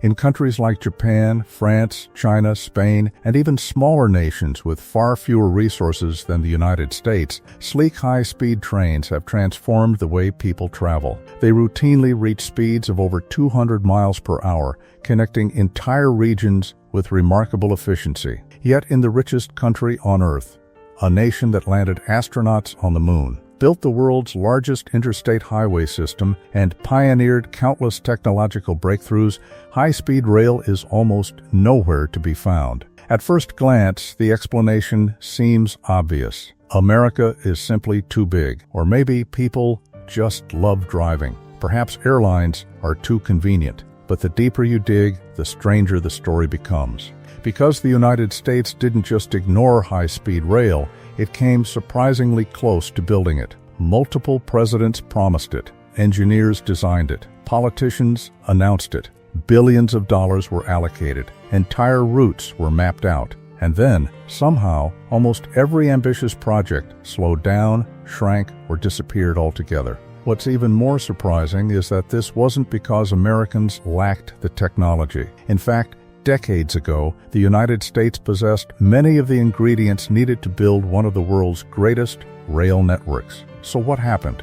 In countries like Japan, France, China, Spain, and even smaller nations with far fewer resources than the United States, sleek high-speed trains have transformed the way people travel. They routinely reach speeds of over 200 miles per hour, connecting entire regions with remarkable efficiency. Yet in the richest country on Earth, a nation that landed astronauts on the moon, built the world's largest interstate highway system, and pioneered countless technological breakthroughs, high-speed rail is almost nowhere to be found. At first glance, the explanation seems obvious. America is simply too big, or maybe people just love driving. Perhaps airlines are too convenient. But the deeper you dig, the stranger the story becomes. Because the United States didn't just ignore high-speed rail, it came surprisingly close to building it. Multiple presidents promised it. Engineers designed it. Politicians announced it. Billions of dollars were allocated. Entire routes were mapped out. And then, somehow, almost every ambitious project slowed down, shrank, or disappeared altogether. What's even more surprising is that this wasn't because Americans lacked the technology. In fact, decades ago, the United States possessed many of the ingredients needed to build one of the world's greatest rail networks. So what happened?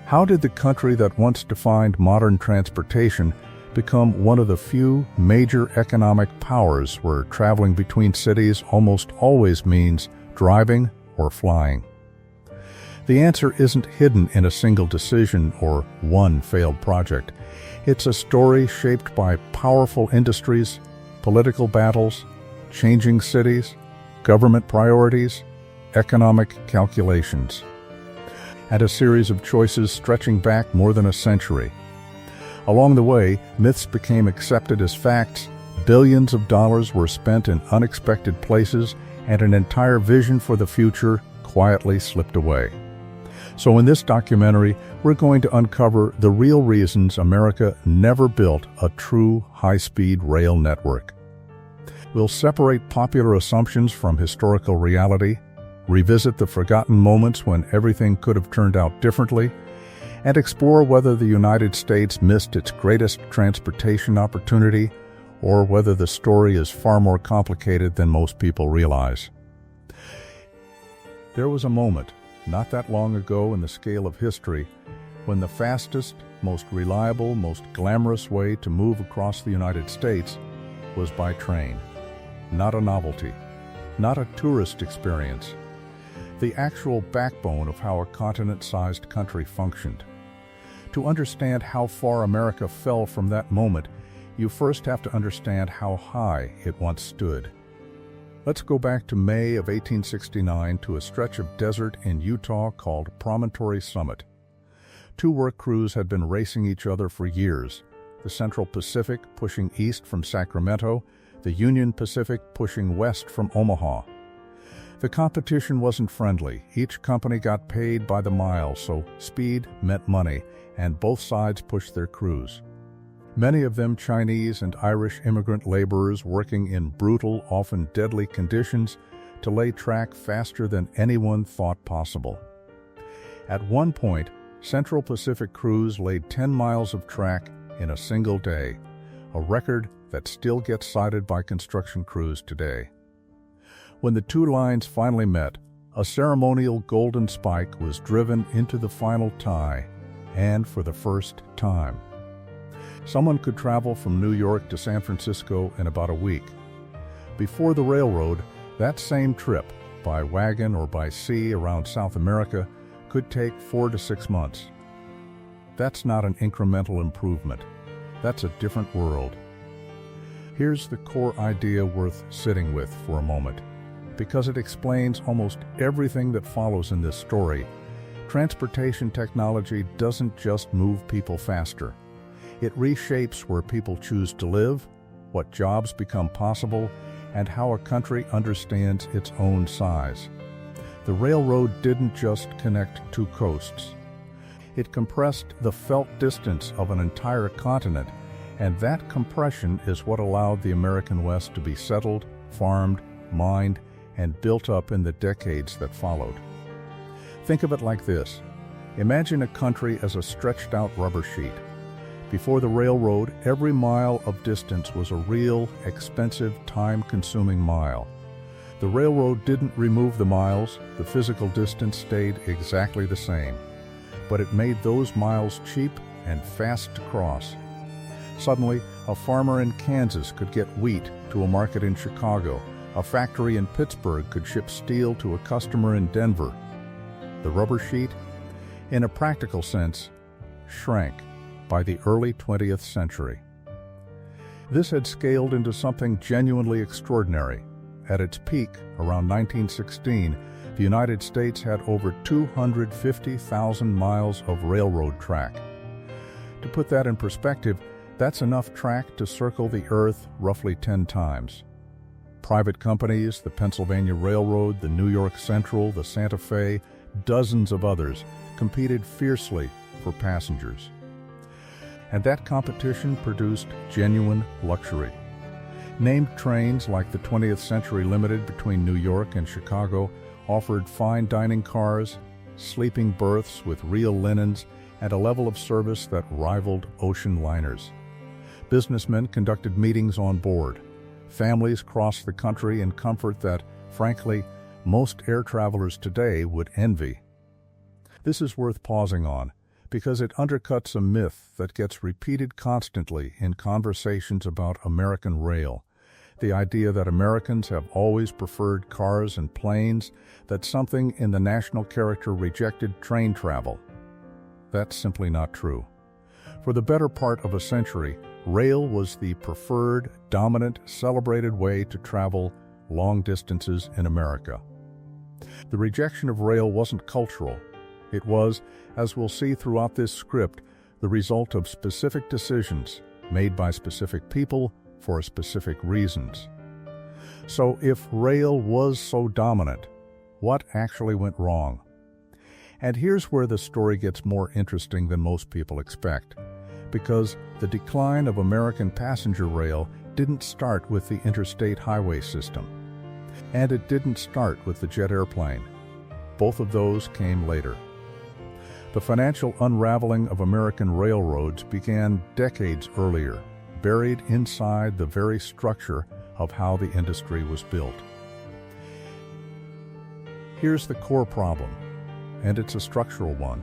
How did the country that once defined modern transportation become one of the few major economic powers where traveling between cities almost always means driving or flying? The answer isn't hidden in a single decision or one failed project. It's a story shaped by powerful industries, political battles, changing cities, government priorities, economic calculations, and a series of choices stretching back more than a century. Along the way, myths became accepted as facts, billions of dollars were spent in unexpected places, and an entire vision for the future quietly slipped away. So in this documentary, we're going to uncover the real reasons America never built a true high-speed rail network. We'll separate popular assumptions from historical reality, revisit the forgotten moments when everything could have turned out differently, and explore whether the United States missed its greatest transportation opportunity or whether the story is far more complicated than most people realize. There was a moment, not that long ago in the scale of history, when the fastest, most reliable, most glamorous way to move across the United States was by train. Not a novelty, not a tourist experience, the actual backbone of how a continent-sized country functioned. To understand how far America fell from that moment, you first have to understand how high it once stood. Let's go back to May of 1869 to a stretch of desert in Utah called Promontory Summit. Two work crews had been racing each other for years, the Central Pacific pushing east from Sacramento, the Union Pacific pushing west from Omaha. The competition wasn't friendly. Each company got paid by the mile, so speed meant money, and both sides pushed their crews. Many of them Chinese and Irish immigrant laborers working in brutal, often deadly conditions to lay track faster than anyone thought possible. At one point, Central Pacific crews laid 10 miles of track in a single day, a record that still gets cited by construction crews today. When the two lines finally met, a ceremonial golden spike was driven into the final tie, and for the first time. Someone could travel from New York to San Francisco in about a week. Before the railroad, that same trip, by wagon or by sea around South America, could take 4 to 6 months. That's not an incremental improvement. That's a different world. Here's the core idea worth sitting with for a moment, because it explains almost everything that follows in this story. Transportation technology doesn't just move people faster. It reshapes where people choose to live, what jobs become possible, and how a country understands its own size. The railroad didn't just connect two coasts. It compressed the felt distance of an entire continent, and that compression is what allowed the American West to be settled, farmed, mined, and built up in the decades that followed. Think of it like this. Imagine a country as a stretched-out rubber sheet. Before the railroad, every mile of distance was a real, expensive, time-consuming mile. The railroad didn't remove the miles, the physical distance stayed exactly the same. But it made those miles cheap and fast to cross. Suddenly, a farmer in Kansas could get wheat to a market in Chicago. A factory in Pittsburgh could ship steel to a customer in Denver. The rubber sheet, in a practical sense, shrank by the early 20th century. This had scaled into something genuinely extraordinary. At its peak, around 1916, the United States had over 250,000 miles of railroad track. To put that in perspective, that's enough track to circle the Earth roughly 10 times. Private companies, the Pennsylvania Railroad, the New York Central, the Santa Fe, dozens of others, competed fiercely for passengers. And that competition produced genuine luxury. Named trains like the 20th Century Limited between New York and Chicago offered fine dining cars, sleeping berths with real linens, and a level of service that rivaled ocean liners. Businessmen conducted meetings on board. Families crossed the country in comfort that, frankly, most air travelers today would envy. This is worth pausing on, because it undercuts a myth that gets repeated constantly in conversations about American rail. The idea that Americans have always preferred cars and planes, that something in the national character rejected train travel. That's simply not true. For the better part of a century, rail was the preferred, dominant, celebrated way to travel long distances in America. The rejection of rail wasn't cultural. It was, as we'll see throughout this script, the result of specific decisions made by specific people for specific reasons. So if rail was so dominant, what actually went wrong? And here's where the story gets more interesting than most people expect, because the decline of American passenger rail didn't start with the interstate highway system. And it didn't start with the jet airplane. Both of those came later. The financial unraveling of American railroads began decades earlier, buried inside the very structure of how the industry was built. Here's the core problem, and it's a structural one.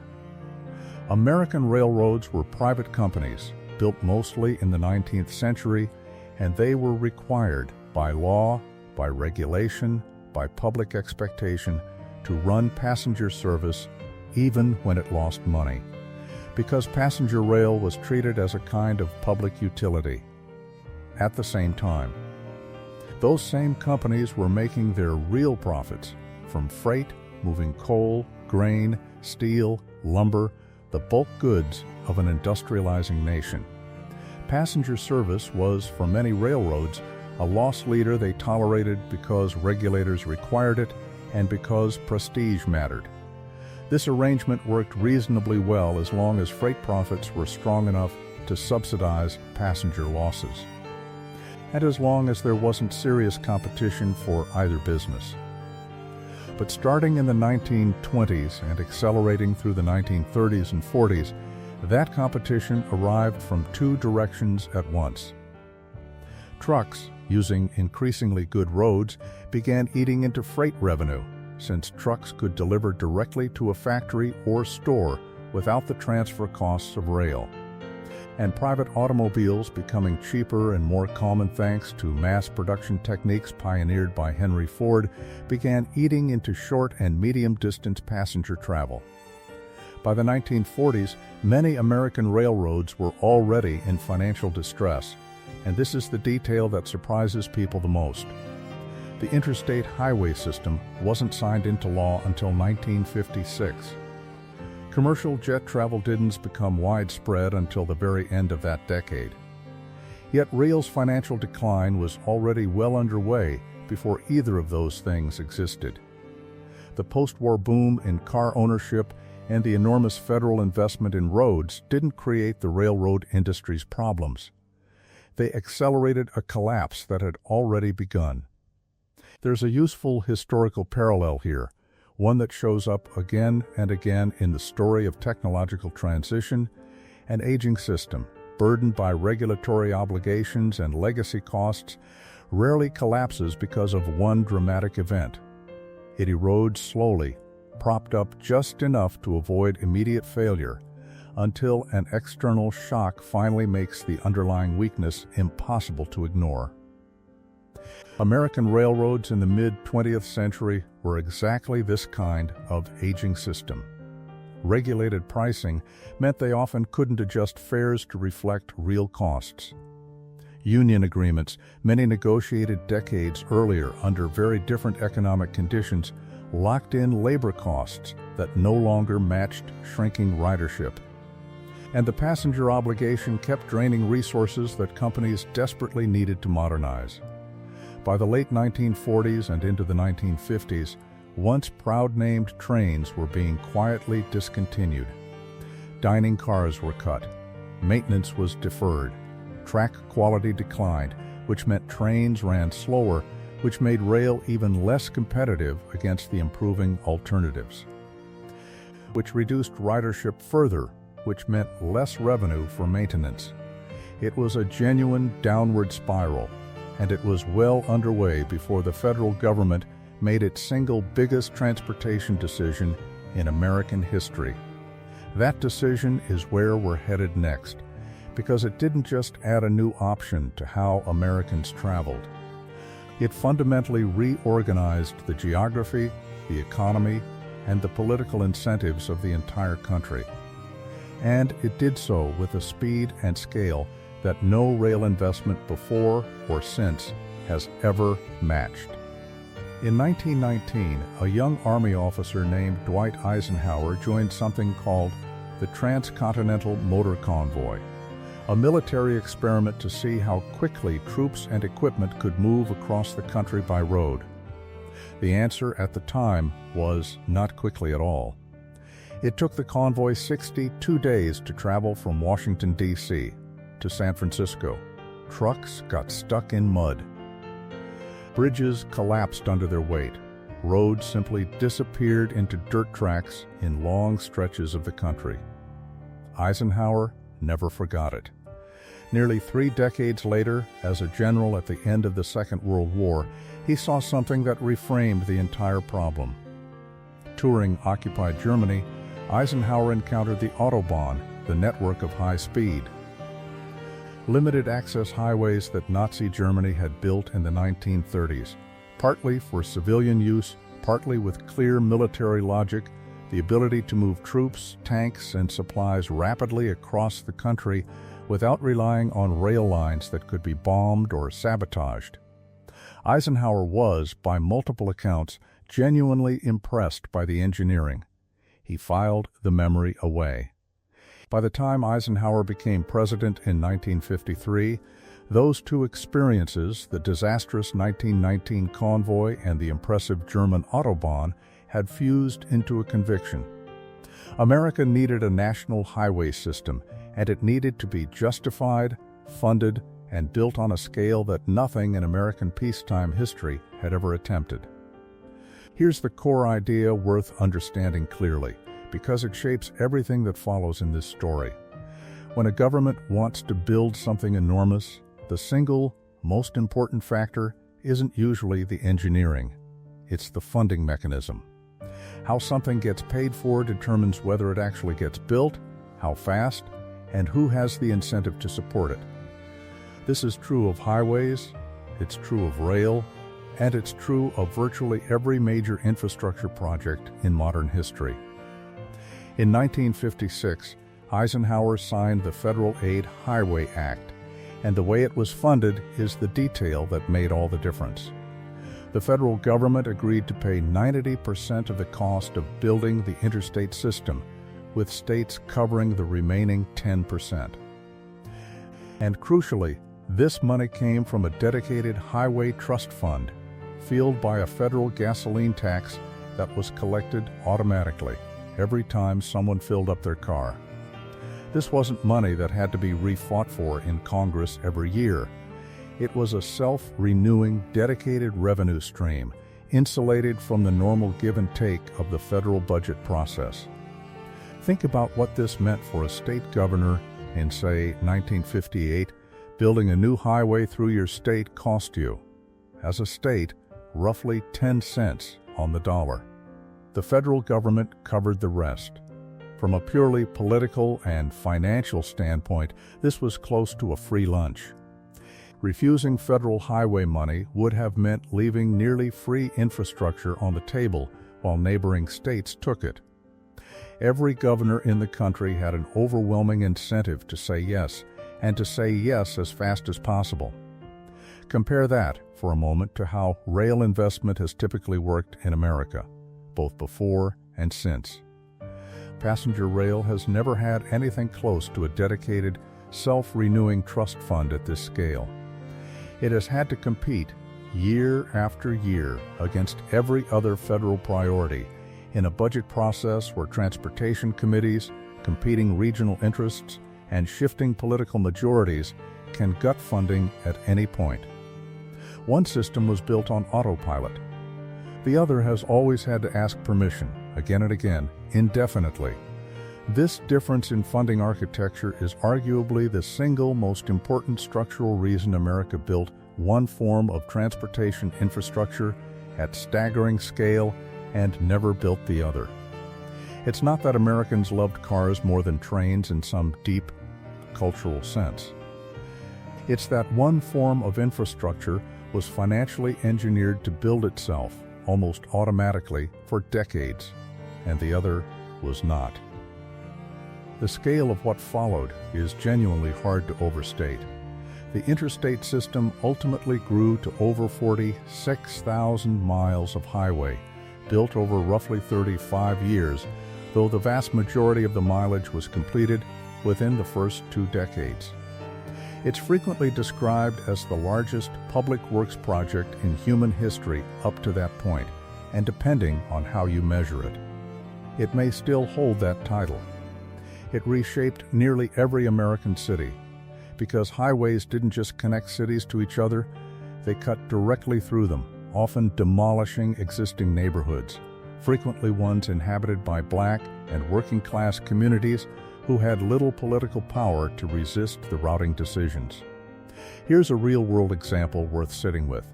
American railroads were private companies, built mostly in the 19th century, and they were required by law, by regulation, by public expectation to run passenger service even when it lost money, because passenger rail was treated as a kind of public utility. At the same time, those same companies were making their real profits from freight, moving coal, grain, steel, lumber, the bulk goods of an industrializing nation. Passenger service was, for many railroads, a loss leader they tolerated because regulators required it and because prestige mattered. This arrangement worked reasonably well as long as freight profits were strong enough to subsidize passenger losses, and as long as there wasn't serious competition for either business. But starting in the 1920s and accelerating through the 1930s and 40s, that competition arrived from two directions at once. Trucks, using increasingly good roads, began eating into freight revenue, since trucks could deliver directly to a factory or store without the transfer costs of rail. And private automobiles, becoming cheaper and more common thanks to mass production techniques pioneered by Henry Ford, began eating into short and medium-distance passenger travel. By the 1940s, many American railroads were already in financial distress, and this is the detail that surprises people the most. The interstate highway system wasn't signed into law until 1956. Commercial jet travel didn't become widespread until the very end of that decade. Yet rail's financial decline was already well underway before either of those things existed. The post-war boom in car ownership and the enormous federal investment in roads didn't create the railroad industry's problems. They accelerated a collapse that had already begun. There's a useful historical parallel here, one that shows up again and again in the story of technological transition, an aging system, burdened by regulatory obligations and legacy costs, rarely collapses because of one dramatic event. It erodes slowly, propped up just enough to avoid immediate failure, until an external shock finally makes the underlying weakness impossible to ignore. American railroads in the mid-20th century were exactly this kind of aging system. Regulated pricing meant they often couldn't adjust fares to reflect real costs. Union agreements, many negotiated decades earlier under very different economic conditions, locked in labor costs that no longer matched shrinking ridership. And the passenger obligation kept draining resources that companies desperately needed to modernize. By the late 1940s and into the 1950s, once proud-named trains were being quietly discontinued. Dining cars were cut. Maintenance was deferred. Track quality declined, which meant trains ran slower, which made rail even less competitive against the improving alternatives. Which reduced ridership further, which meant less revenue for maintenance. It was a genuine downward spiral, and it was well underway before the federal government made its single biggest transportation decision in American history. That decision is where we're headed next, because it didn't just add a new option to how Americans traveled. It fundamentally reorganized the geography, the economy, and the political incentives of the entire country. And it did so with a speed and scale that no rail investment before or since has ever matched. In 1919, a young Army officer named Dwight Eisenhower joined something called the Transcontinental Motor Convoy, a military experiment to see how quickly troops and equipment could move across the country by road. The answer at the time was not quickly at all. It took the convoy 62 days to travel from Washington, D.C. to San Francisco. Trucks got stuck in mud. Bridges collapsed under their weight. Roads simply disappeared into dirt tracks in long stretches of the country. Eisenhower never forgot it. Nearly 3 decades later, as a general at the end of the Second World War, he saw something that reframed the entire problem. Touring occupied Germany, Eisenhower encountered the Autobahn, the network of high speed. Limited access highways that Nazi Germany had built in the 1930s, partly for civilian use, partly with clear military logic, the ability to move troops, tanks, and supplies rapidly across the country without relying on rail lines that could be bombed or sabotaged. Eisenhower was, by multiple accounts, genuinely impressed by the engineering. He filed the memory away. By the time Eisenhower became president in 1953, those two experiences, the disastrous 1919 convoy and the impressive German Autobahn, had fused into a conviction. America needed a national highway system, and it needed to be justified, funded, and built on a scale that nothing in American peacetime history had ever attempted. Here's the core idea worth understanding clearly, because it shapes everything that follows in this story. When a government wants to build something enormous, the single most important factor isn't usually the engineering. It's the funding mechanism. How something gets paid for determines whether it actually gets built, how fast, and who has the incentive to support it. This is true of highways, it's true of rail, and it's true of virtually every major infrastructure project in modern history. In 1956, Eisenhower signed the Federal Aid Highway Act, and the way it was funded is the detail that made all the difference. The federal government agreed to pay 90% of the cost of building the interstate system, with states covering the remaining 10%. And crucially, this money came from a dedicated highway trust fund, fueled by a federal gasoline tax that was collected automatically every time someone filled up their car. This wasn't money that had to be refought for in Congress every year. It was a self-renewing, dedicated revenue stream, insulated from the normal give and take of the federal budget process. Think about what this meant for a state governor In, say, 1958, building a new highway through your state cost you, as a state, roughly 10 cents on the dollar. The federal government covered the rest. From a purely political and financial standpoint, this was close to a free lunch. Refusing federal highway money would have meant leaving nearly free infrastructure on the table while neighboring states took it. Every governor in the country had an overwhelming incentive to say yes, and to say yes as fast as possible. Compare that, for a moment, to how rail investment has typically worked in America, both before and since. Passenger rail has never had anything close to a dedicated, self-renewing trust fund at this scale. It has had to compete year after year against every other federal priority in a budget process where transportation committees, competing regional interests, and shifting political majorities can gut funding at any point. One system was built on autopilot. The other has always had to ask permission, again and again, indefinitely. This difference in funding architecture is arguably the single most important structural reason America built one form of transportation infrastructure at staggering scale and never built the other. It's not that Americans loved cars more than trains in some deep cultural sense. It's that one form of infrastructure was financially engineered to build itself almost automatically for decades, and the other was not. The scale of what followed is genuinely hard to overstate. The interstate system ultimately grew to over 46,000 miles of highway, built over roughly 35 years, though the vast majority of the mileage was completed within the first 2 decades. It's frequently described as the largest public works project in human history up to that point, and depending on how you measure it. It may still hold that title. It reshaped nearly every American city, because highways didn't just connect cities to each other, they cut directly through them, often demolishing existing neighborhoods, frequently ones inhabited by Black and working-class communities who had little political power to resist the routing decisions. Here's a real-world example worth sitting with.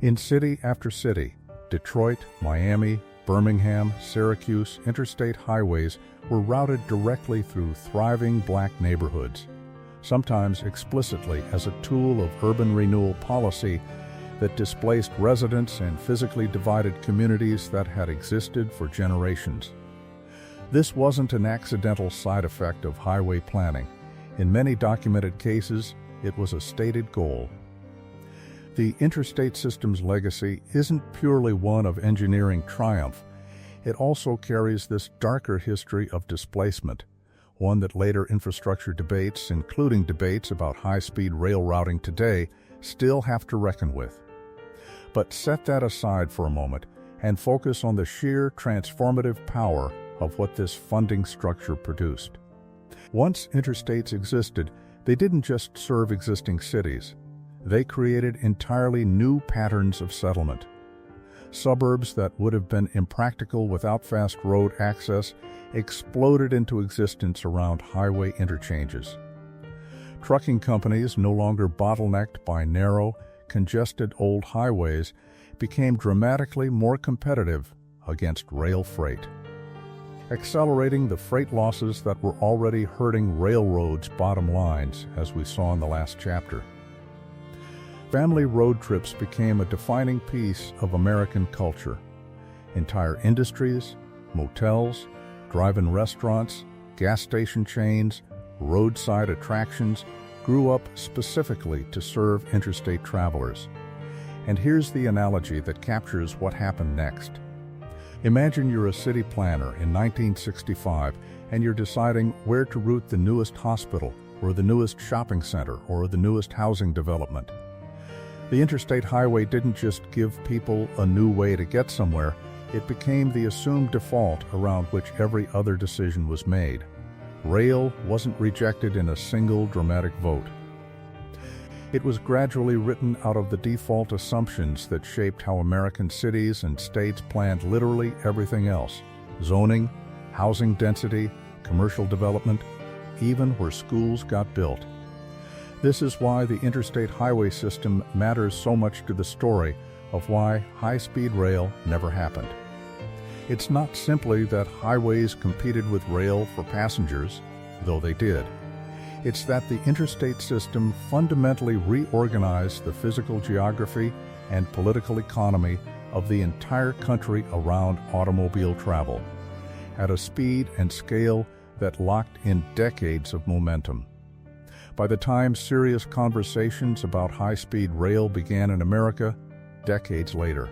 In city after city, Detroit, Miami, Birmingham, Syracuse, interstate highways were routed directly through thriving Black neighborhoods, sometimes explicitly as a tool of urban renewal policy that displaced residents and physically divided communities that had existed for generations. This wasn't an accidental side effect of highway planning. In many documented cases, it was a stated goal. The interstate system's legacy isn't purely one of engineering triumph. It also carries this darker history of displacement, one that later infrastructure debates, including debates about high-speed rail routing today, still have to reckon with. But set that aside for a moment and focus on the sheer transformative power of what this funding structure produced. Once interstates existed, they didn't just serve existing cities. They created entirely new patterns of settlement. Suburbs that would have been impractical without fast road access exploded into existence around highway interchanges. Trucking companies, no longer bottlenecked by narrow, congested old highways, became dramatically more competitive against rail freight, accelerating the freight losses that were already hurting railroads' bottom lines, as we saw in the last chapter. Family road trips became a defining piece of American culture. Entire industries, motels, drive-in restaurants, gas station chains, roadside attractions grew up specifically to serve interstate travelers. And here's the analogy that captures what happened next. Imagine you're a city planner in 1965 and you're deciding where to route the newest hospital or the newest shopping center or the newest housing development. The interstate highway didn't just give people a new way to get somewhere, it became the assumed default around which every other decision was made. Rail wasn't rejected in a single dramatic vote. It was gradually written out of the default assumptions that shaped how American cities and states planned literally everything else: zoning, housing density, commercial development, even where schools got built. This is why the interstate highway system matters so much to the story of why high-speed rail never happened. It's not simply that highways competed with rail for passengers, though they did. It's that the interstate system fundamentally reorganized the physical geography and political economy of the entire country around automobile travel, at a speed and scale that locked in decades of momentum. By the time serious conversations about high-speed rail began in America, decades later,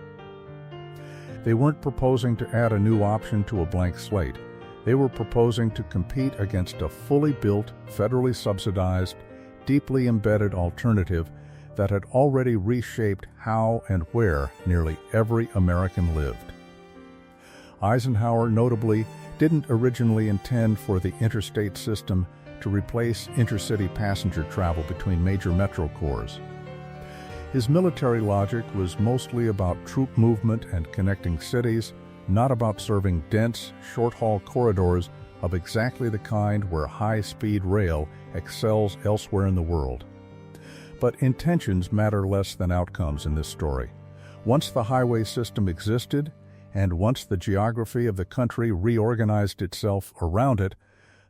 they weren't proposing to add a new option to a blank slate. They were proposing to compete against a fully built, federally subsidized, deeply embedded alternative that had already reshaped how and where nearly every American lived. Eisenhower, notably, didn't originally intend for the interstate system to replace intercity passenger travel between major metro cores. His military logic was mostly about troop movement and connecting cities, not about serving dense, short-haul corridors of exactly the kind where high-speed rail excels elsewhere in the world. But intentions matter less than outcomes in this story. Once the highway system existed, and once the geography of the country reorganized itself around it,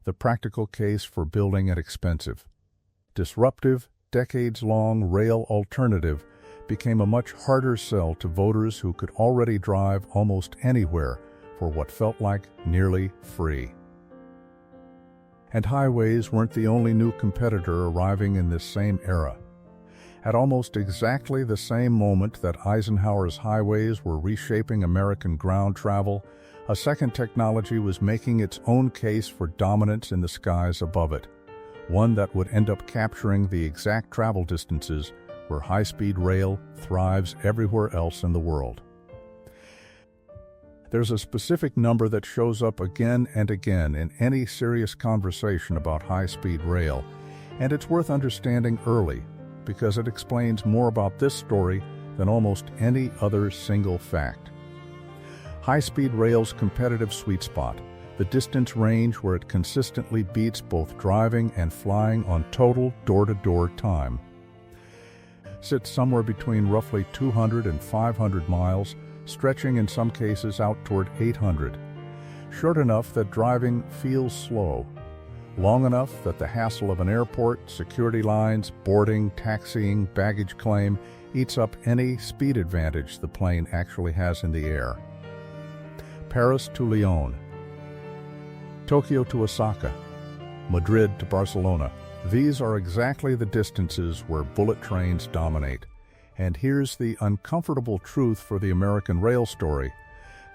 the practical case for building an expensive, disruptive, decades-long rail alternative became a much harder sell to voters who could already drive almost anywhere for what felt like nearly free. And highways weren't the only new competitor arriving in this same era. At almost exactly the same moment that Eisenhower's highways were reshaping American ground travel, a second technology was making its own case for dominance in the skies above it, one that would end up capturing the exact travel distances where high-speed rail thrives everywhere else in the world. There's a specific number that shows up again and again in any serious conversation about high-speed rail, and it's worth understanding early because it explains more about this story than almost any other single fact. High-speed rail's competitive sweet spot, the distance range where it consistently beats both driving and flying on total door-to-door time, sits somewhere between roughly 200 and 500 miles, stretching in some cases out toward 800. Short enough that driving feels slow, long enough that the hassle of an airport, security lines, boarding, taxiing, baggage claim eats up any speed advantage the plane actually has in the air. Paris to Lyon, Tokyo to Osaka, Madrid to Barcelona. These are exactly the distances where bullet trains dominate. And here's the uncomfortable truth for the American rail story.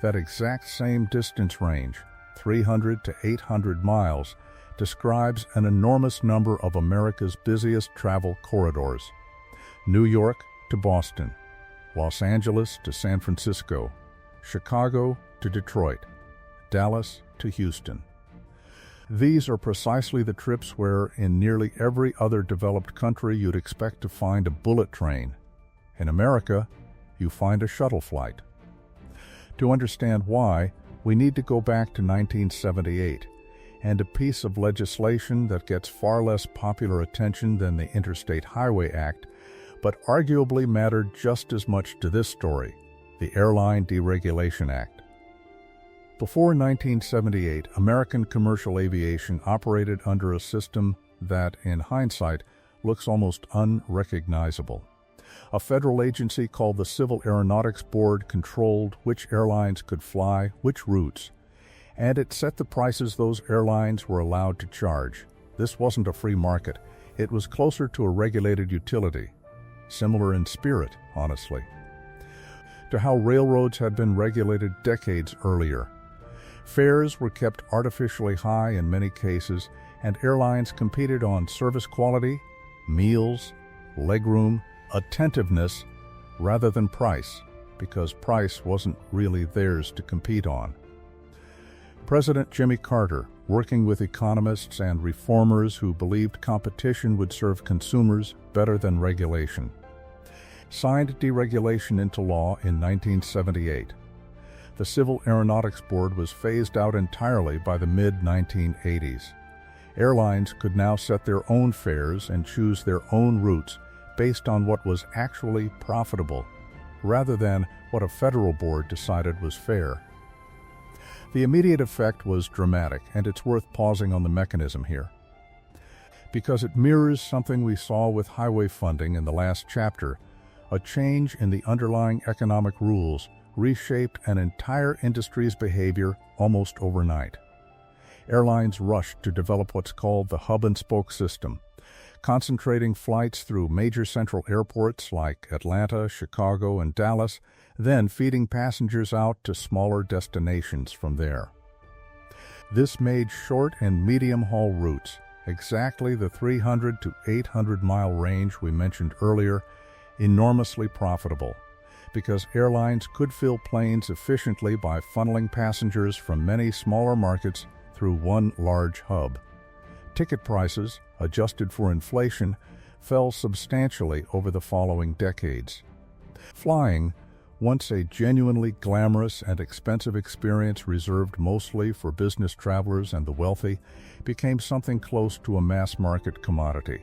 That exact same distance range, 300 to 800 miles, describes an enormous number of America's busiest travel corridors. New York to Boston, Los Angeles to San Francisco, Chicago to Detroit, Dallas to Houston. These are precisely the trips where, in nearly every other developed country, you'd expect to find a bullet train. In America, you find a shuttle flight. To understand why, we need to go back to 1978 and a piece of legislation that gets far less popular attention than the Interstate Highway Act, but arguably mattered just as much to this story, the Airline Deregulation Act. Before 1978, American commercial aviation operated under a system that, in hindsight, looks almost unrecognizable. A federal agency called the Civil Aeronautics Board controlled which airlines could fly which routes, and it set the prices those airlines were allowed to charge. This wasn't a free market. It was closer to a regulated utility, similar in spirit, honestly, to how railroads had been regulated decades earlier. Fares were kept artificially high in many cases, and airlines competed on service quality, meals, legroom, attentiveness, rather than price, because price wasn't really theirs to compete on. President Jimmy Carter, working with economists and reformers who believed competition would serve consumers better than regulation, signed deregulation into law in 1978. The Civil Aeronautics Board was phased out entirely by the mid-1980s, Airlines could now set their own fares and choose their own routes based on what was actually profitable, rather than what a federal board decided was fair. The immediate effect was dramatic, and it's worth pausing on the mechanism here, because it mirrors something we saw with highway funding in the last chapter. A change in the underlying economic rules reshaped an entire industry's behavior almost overnight. Airlines rushed to develop what's called the hub-and-spoke system, concentrating flights through major central airports like Atlanta, Chicago, and Dallas, then feeding passengers out to smaller destinations from there. This made short and medium-haul routes, exactly the 300 to 800-mile range we mentioned earlier, enormously profitable, because airlines could fill planes efficiently by funneling passengers from many smaller markets through one large hub. Ticket prices, adjusted for inflation, fell substantially over the following decades. Flying, once a genuinely glamorous and expensive experience reserved mostly for business travelers and the wealthy, became something close to a mass-market commodity.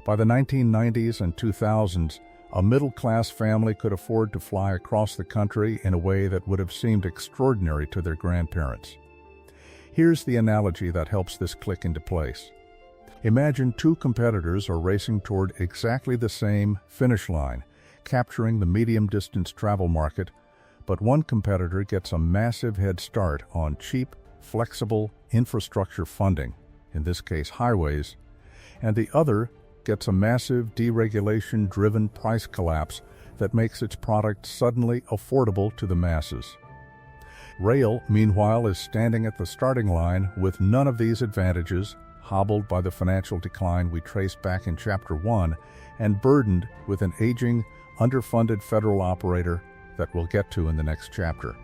By the 1990s and 2000s, a middle-class family could afford to fly across the country in a way that would have seemed extraordinary to their grandparents. Here's the analogy that helps this click into place. Imagine two competitors are racing toward exactly the same finish line, capturing the medium-distance travel market, but one competitor gets a massive head start on cheap, flexible infrastructure funding, in this case highways, and the other gets a massive deregulation-driven price collapse that makes its product suddenly affordable to the masses. Rail, meanwhile, is standing at the starting line with none of these advantages, hobbled by the financial decline we traced back in Chapter 1, and burdened with an aging, underfunded federal operator that we'll get to in the next chapter.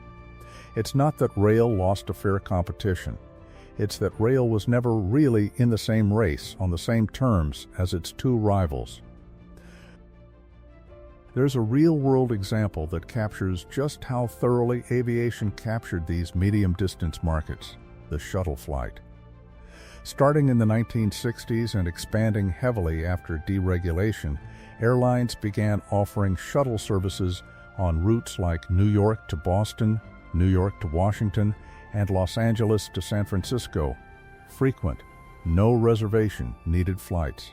It's not that rail lost a fair competition. It's that rail was never really in the same race on the same terms as its two rivals. There's a real-world example that captures just how thoroughly aviation captured these medium-distance markets, the shuttle flight. Starting in the 1960s and expanding heavily after deregulation, airlines began offering shuttle services on routes like New York to Boston, New York to Washington, and Los Angeles to San Francisco. Frequent, no reservation needed flights.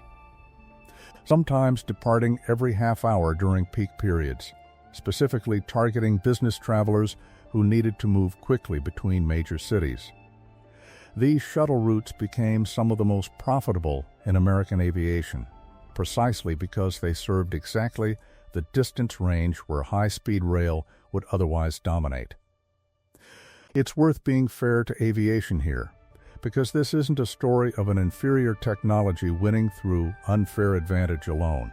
Sometimes departing every half hour during peak periods, specifically targeting business travelers who needed to move quickly between major cities. These shuttle routes became some of the most profitable in American aviation, precisely because they served exactly the distance range where high-speed rail would otherwise dominate. It's worth being fair to aviation here, because this isn't a story of an inferior technology winning through unfair advantage alone.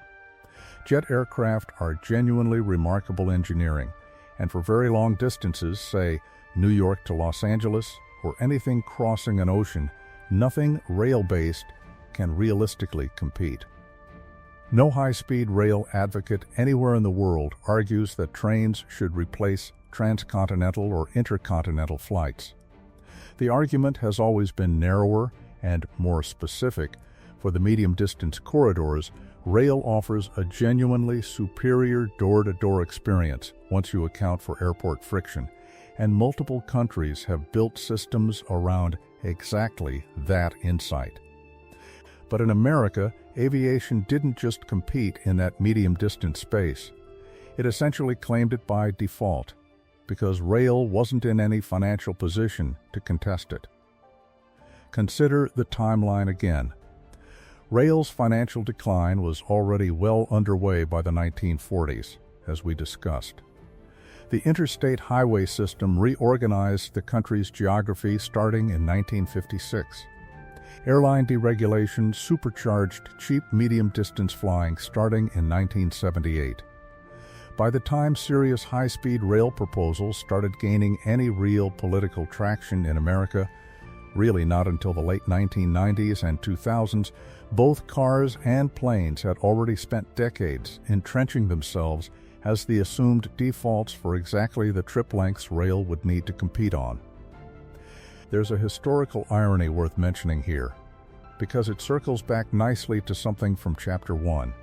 Jet aircraft are genuinely remarkable engineering, and for very long distances, say New York to Los Angeles, or anything crossing an ocean, nothing rail-based can realistically compete. No high-speed rail advocate anywhere in the world argues that trains should replace transcontinental or intercontinental flights. The argument has always been narrower and more specific. For the medium-distance corridors, rail offers a genuinely superior door-to-door experience once you account for airport friction, and multiple countries have built systems around exactly that insight. But in America, aviation didn't just compete in that medium-distance space. It essentially claimed it by default, because rail wasn't in any financial position to contest it. Consider the timeline again. Rail's financial decline was already well underway by the 1940s, as we discussed. The interstate highway system reorganized the country's geography starting in 1956. Airline deregulation supercharged cheap medium-distance flying starting in 1978. By the time serious high-speed rail proposals started gaining any real political traction in America, really not until the late 1990s and 2000s, both cars and planes had already spent decades entrenching themselves as the assumed defaults for exactly the trip lengths rail would need to compete on. There's a historical irony worth mentioning here, because it circles back nicely to something from Chapter 1.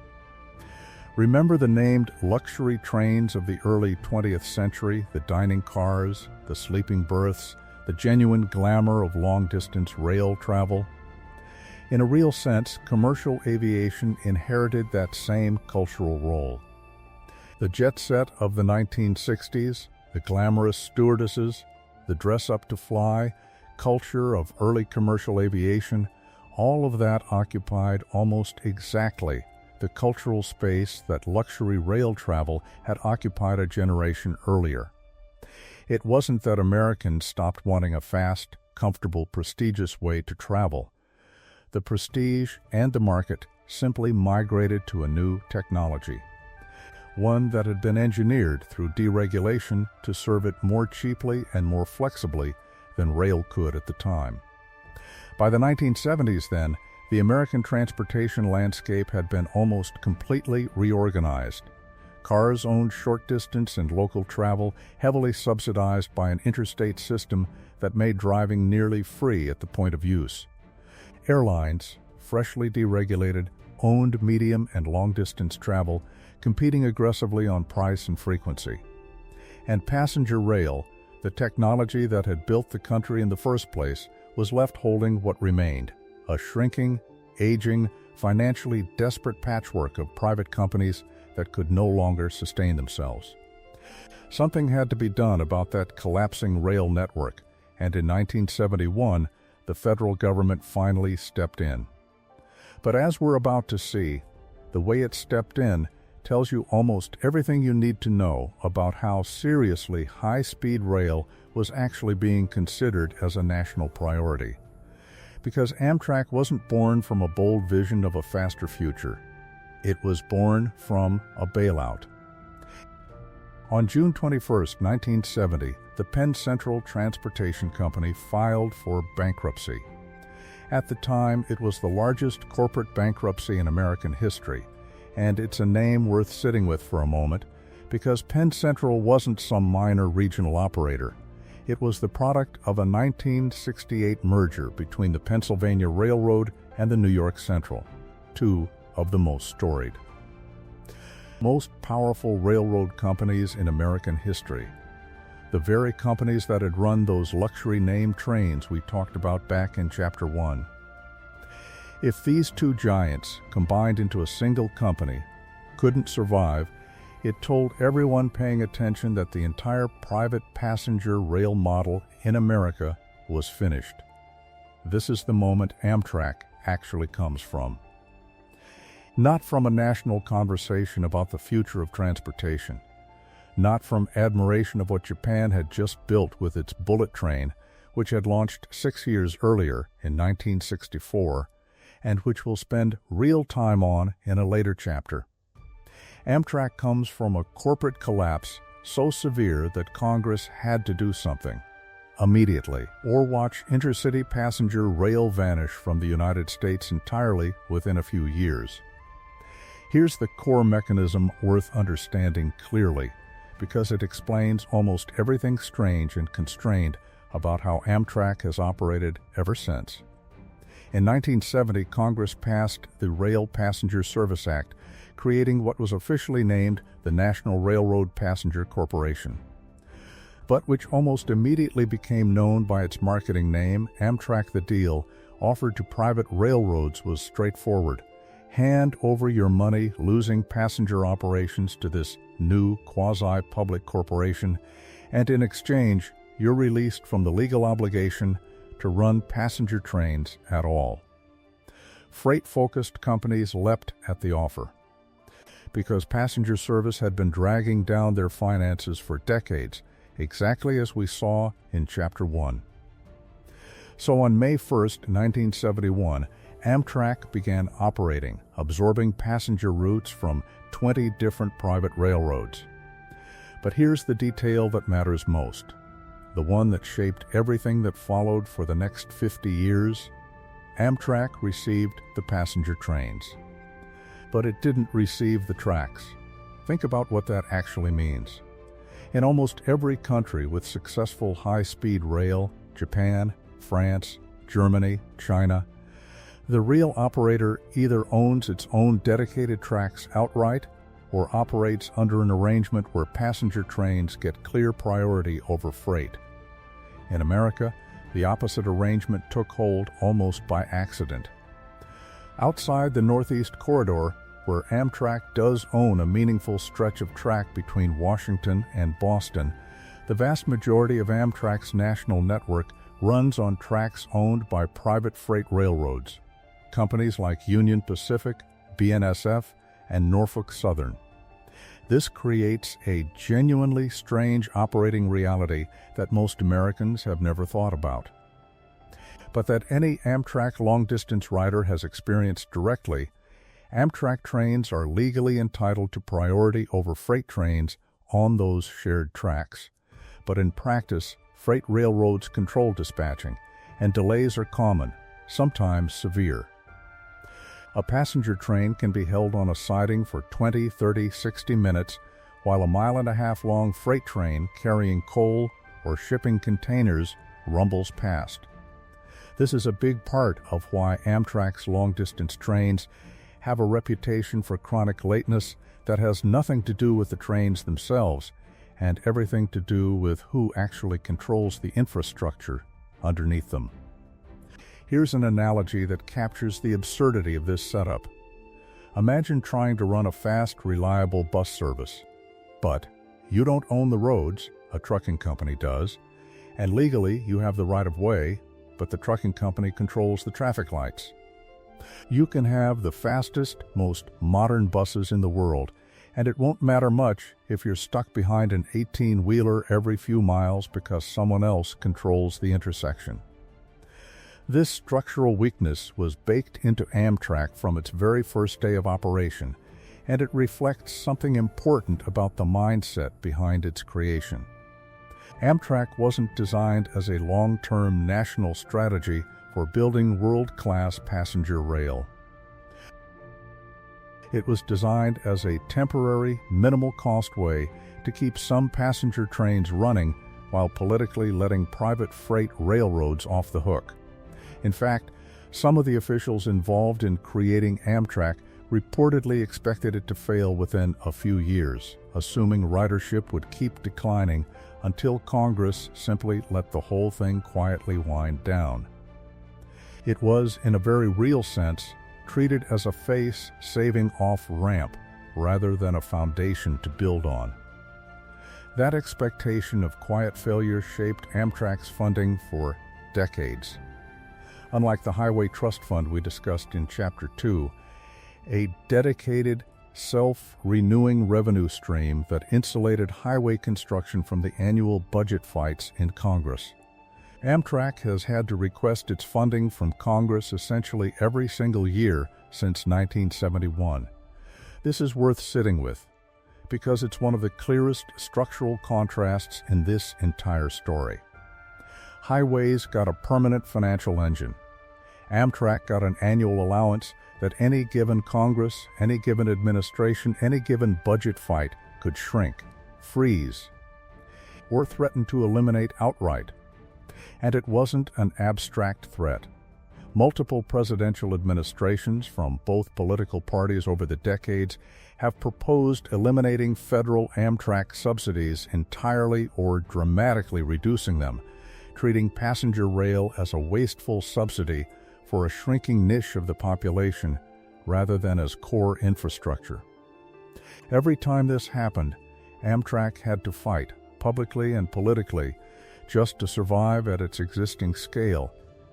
Remember the named luxury trains of the early 20th century, the dining cars, the sleeping berths, the genuine glamour of long-distance rail travel? In a real sense, commercial aviation inherited that same cultural role. The jet set of the 1960s, the glamorous stewardesses, the dress-up to fly, culture of early commercial aviation, all of that occupied almost exactly the cultural space that luxury rail travel had occupied a generation earlier. It wasn't that Americans stopped wanting a fast, comfortable, prestigious way to travel. The prestige and the market simply migrated to a new technology, one that had been engineered through deregulation to serve it more cheaply and more flexibly than rail could at the time. By the 1970s, then, the American transportation landscape had been almost completely reorganized. Cars owned short-distance and local travel, heavily subsidized by an interstate system that made driving nearly free at the point of use. Airlines, freshly deregulated, owned medium and long-distance travel, competing aggressively on price and frequency. And passenger rail, the technology that had built the country in the first place, was left holding what remained: a shrinking, aging, financially desperate patchwork of private companies that could no longer sustain themselves. Something had to be done about that collapsing rail network, and in 1971, the federal government finally stepped in. But as we're about to see, the way it stepped in tells you almost everything you need to know about how seriously high-speed rail was actually being considered as a national priority. Because Amtrak wasn't born from a bold vision of a faster future. It was born from a bailout. On June 21, 1970, the Penn Central Transportation Company filed for bankruptcy. At the time, it was the largest corporate bankruptcy in American history, and it's a name worth sitting with for a moment, because Penn Central wasn't some minor regional operator. It was the product of a 1968 merger between the Pennsylvania Railroad and the New York Central, two of the most storied, most powerful railroad companies in American history. The very companies that had run those luxury name trains we talked about back in Chapter 1. If these two giants, combined into a single company, couldn't survive, it told everyone paying attention that the entire private passenger rail model in America was finished. This is the moment Amtrak actually comes from. Not from a national conversation about the future of transportation, not from admiration of what Japan had just built with its bullet train, which had launched 6 years earlier in 1964, and which we'll spend real time on in a later chapter. Amtrak comes from a corporate collapse so severe that Congress had to do something immediately, or watch intercity passenger rail vanish from the United States entirely within a few years. Here's the core mechanism worth understanding clearly, because it explains almost everything strange and constrained about how Amtrak has operated ever since. In 1970, Congress passed the Rail Passenger Service Act, creating what was officially named the National Railroad Passenger Corporation, but which almost immediately became known by its marketing name. Amtrak. The deal offered to private railroads was straightforward: hand over your money losing passenger operations to this new quasi-public corporation, and in exchange, you're released from the legal obligation to run passenger trains at all. Freight-focused companies leapt at the offer, because passenger service had been dragging down their finances for decades, exactly as we saw in Chapter 1. So on May 1, 1971, Amtrak began operating, absorbing passenger routes from 20 different private railroads. But here's the detail that matters most, the one that shaped everything that followed for the next 50 years. Amtrak received the passenger trains, but it didn't receive the tracks. Think about what that actually means. In almost every country with successful high-speed rail, Japan, France, Germany, China. The real operator either owns its own dedicated tracks outright or operates under an arrangement where passenger trains get clear priority over freight. In America, the opposite arrangement took hold almost by accident. Outside the Northeast Corridor, where Amtrak does own a meaningful stretch of track between Washington and Boston, the vast majority of Amtrak's national network runs on tracks owned by private freight railroads, companies like Union Pacific, BNSF, and Norfolk Southern. This creates a genuinely strange operating reality that most Americans have never thought about, but that any Amtrak long-distance rider has experienced directly. Amtrak trains are legally entitled to priority over freight trains on those shared tracks. But in practice, freight railroads control dispatching, and delays are common, sometimes severe. A passenger train can be held on a siding for 20, 30, 60 minutes, while a mile-and-a-half-long freight train carrying coal or shipping containers rumbles past. This is a big part of why Amtrak's long-distance trains have a reputation for chronic lateness that has nothing to do with the trains themselves and everything to do with who actually controls the infrastructure underneath them. Here's an analogy that captures the absurdity of this setup. Imagine trying to run a fast, reliable bus service. But you don't own the roads, a trucking company does, and legally you have the right of way, but the trucking company controls the traffic lights. You can have the fastest, most modern buses in the world, and it won't matter much if you're stuck behind an 18-wheeler every few miles because someone else controls the intersection. This structural weakness was baked into Amtrak from its very first day of operation, and it reflects something important about the mindset behind its creation. Amtrak wasn't designed as a long-term national strategy for building world-class passenger rail. It was designed as a temporary, minimal-cost way to keep some passenger trains running while politically letting private freight railroads off the hook. In fact, some of the officials involved in creating Amtrak reportedly expected it to fail within a few years, assuming ridership would keep declining until Congress simply let the whole thing quietly wind down. It was, in a very real sense, treated as a face-saving off-ramp rather than a foundation to build on. That expectation of quiet failure shaped Amtrak's funding for decades. Unlike the Highway Trust Fund we discussed in Chapter 2, a dedicated, self-renewing revenue stream that insulated highway construction from the annual budget fights in Congress. Amtrak has had to request its funding from Congress essentially every single year since 1971. This is worth sitting with, because it's one of the clearest structural contrasts in this entire story. Highways got a permanent financial engine. Amtrak got an annual allowance that any given Congress, any given administration, any given budget fight could shrink, freeze, or threaten to eliminate outright. And it wasn't an abstract threat. Multiple presidential administrations from both political parties over the decades have proposed eliminating federal Amtrak subsidies entirely or dramatically reducing them, treating passenger rail as a wasteful subsidy for a shrinking niche of the population rather than as core infrastructure. Every time this happened, Amtrak had to fight, publicly and politically, just to survive at its existing scale,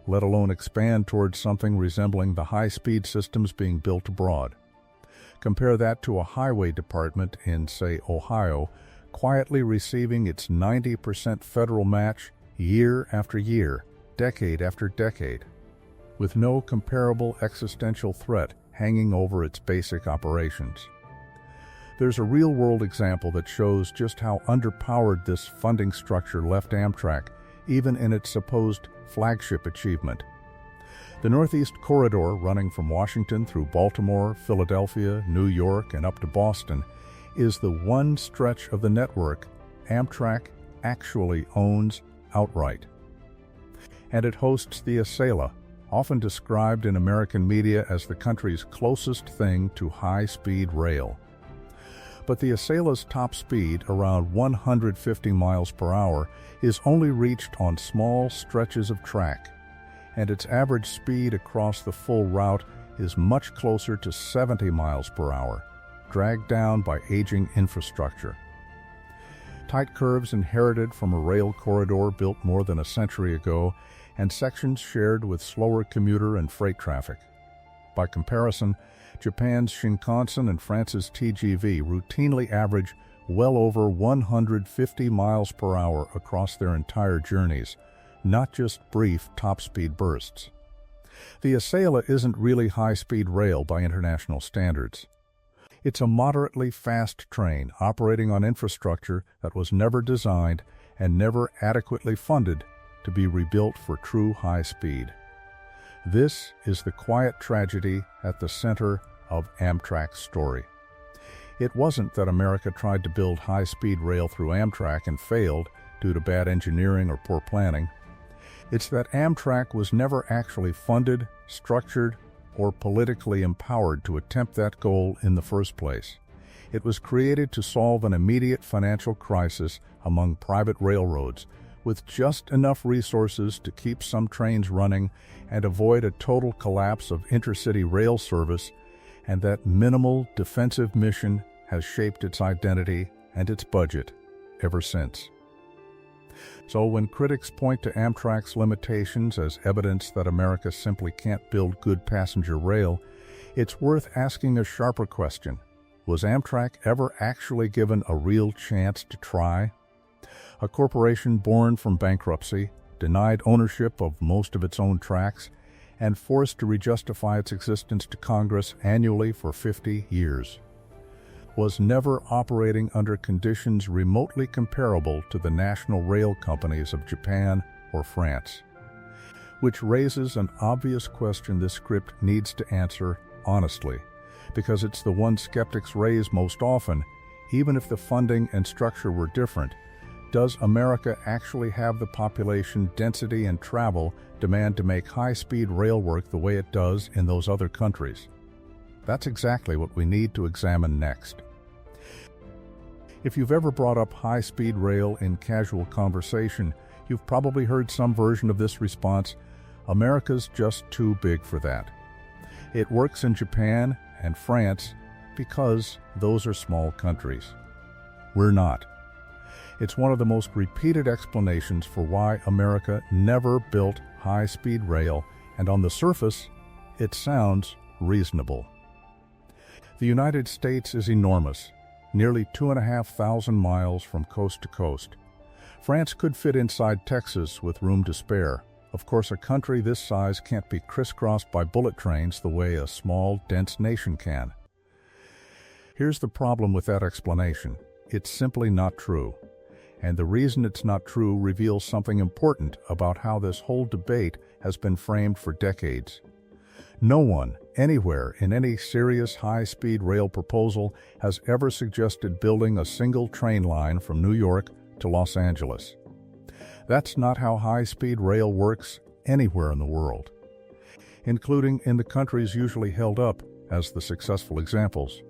let alone expand towards something resembling the high-speed systems being built abroad. Compare that to a highway department in, say, Ohio, quietly receiving its 90% federal match year after year, decade after decade, with no comparable existential threat hanging over its basic operations. There's a real-world example that shows just how underpowered this funding structure left Amtrak, even in its supposed flagship achievement. The Northeast Corridor, running from Washington through Baltimore, Philadelphia, New York, and up to Boston, is the one stretch of the network Amtrak actually owns outright. and it hosts the Acela, often described in American media as the country's closest thing to high-speed rail. But the Acela's top speed, around 150 miles per hour, is only reached on small stretches of track, and its average speed across the full route is much closer to 70 miles per hour, dragged down by aging infrastructure. Tight curves inherited from a rail corridor built more than a century ago, and sections shared with slower commuter and freight traffic. By comparison, Japan's Shinkansen and France's TGV routinely average well over 150 miles per hour across their entire journeys, not just brief top-speed bursts. The Acela isn't really high-speed rail by international standards. It's a moderately fast train operating on infrastructure that was never designed and never adequately funded to be rebuilt for true high speed. This is the quiet tragedy at the center of Amtrak's story. It wasn't that America tried to build high-speed rail through Amtrak and failed due to bad engineering or poor planning. It's that Amtrak was never actually funded, structured, or politically empowered to attempt that goal in the first place. It was created to solve an immediate financial crisis among private railroads, with just enough resources to keep some trains running and avoid a total collapse of intercity rail service, and that minimal defensive mission has shaped its identity and its budget ever since. So when critics point to Amtrak's limitations as evidence that America simply can't build good passenger rail, it's worth asking a sharper question. Was Amtrak ever actually given a real chance to try? A corporation born from bankruptcy, denied ownership of most of its own tracks, and forced to re-justify its existence to Congress annually for 50 years. Was never operating under conditions remotely comparable to the national rail companies of Japan or France. Which raises an obvious question this script needs to answer honestly, because it's the one skeptics raise most often, even if the funding and structure were different. Does America actually have the population density and travel demand to make high-speed rail work the way it does in those other countries? That's exactly what we need to examine next. If you've ever brought up high-speed rail in casual conversation, you've probably heard some version of this response: America's just too big for that. It works in Japan and France because those are small countries. We're not. It's one of the most repeated explanations for why America never built high-speed rail, and on the surface, it sounds reasonable. The United States is enormous, nearly 2,500 miles from coast to coast. France could fit inside Texas with room to spare. Of course, a country this size can't be crisscrossed by bullet trains the way a small, dense nation can. Here's the problem with that explanation. It's simply not true. And the reason it's not true reveals something important about how this whole debate has been framed for decades. No one, anywhere, in any serious high-speed rail proposal has ever suggested building a single train line from New York to Los Angeles. That's not how high-speed rail works anywhere in the world, including in the countries usually held up as the successful examples.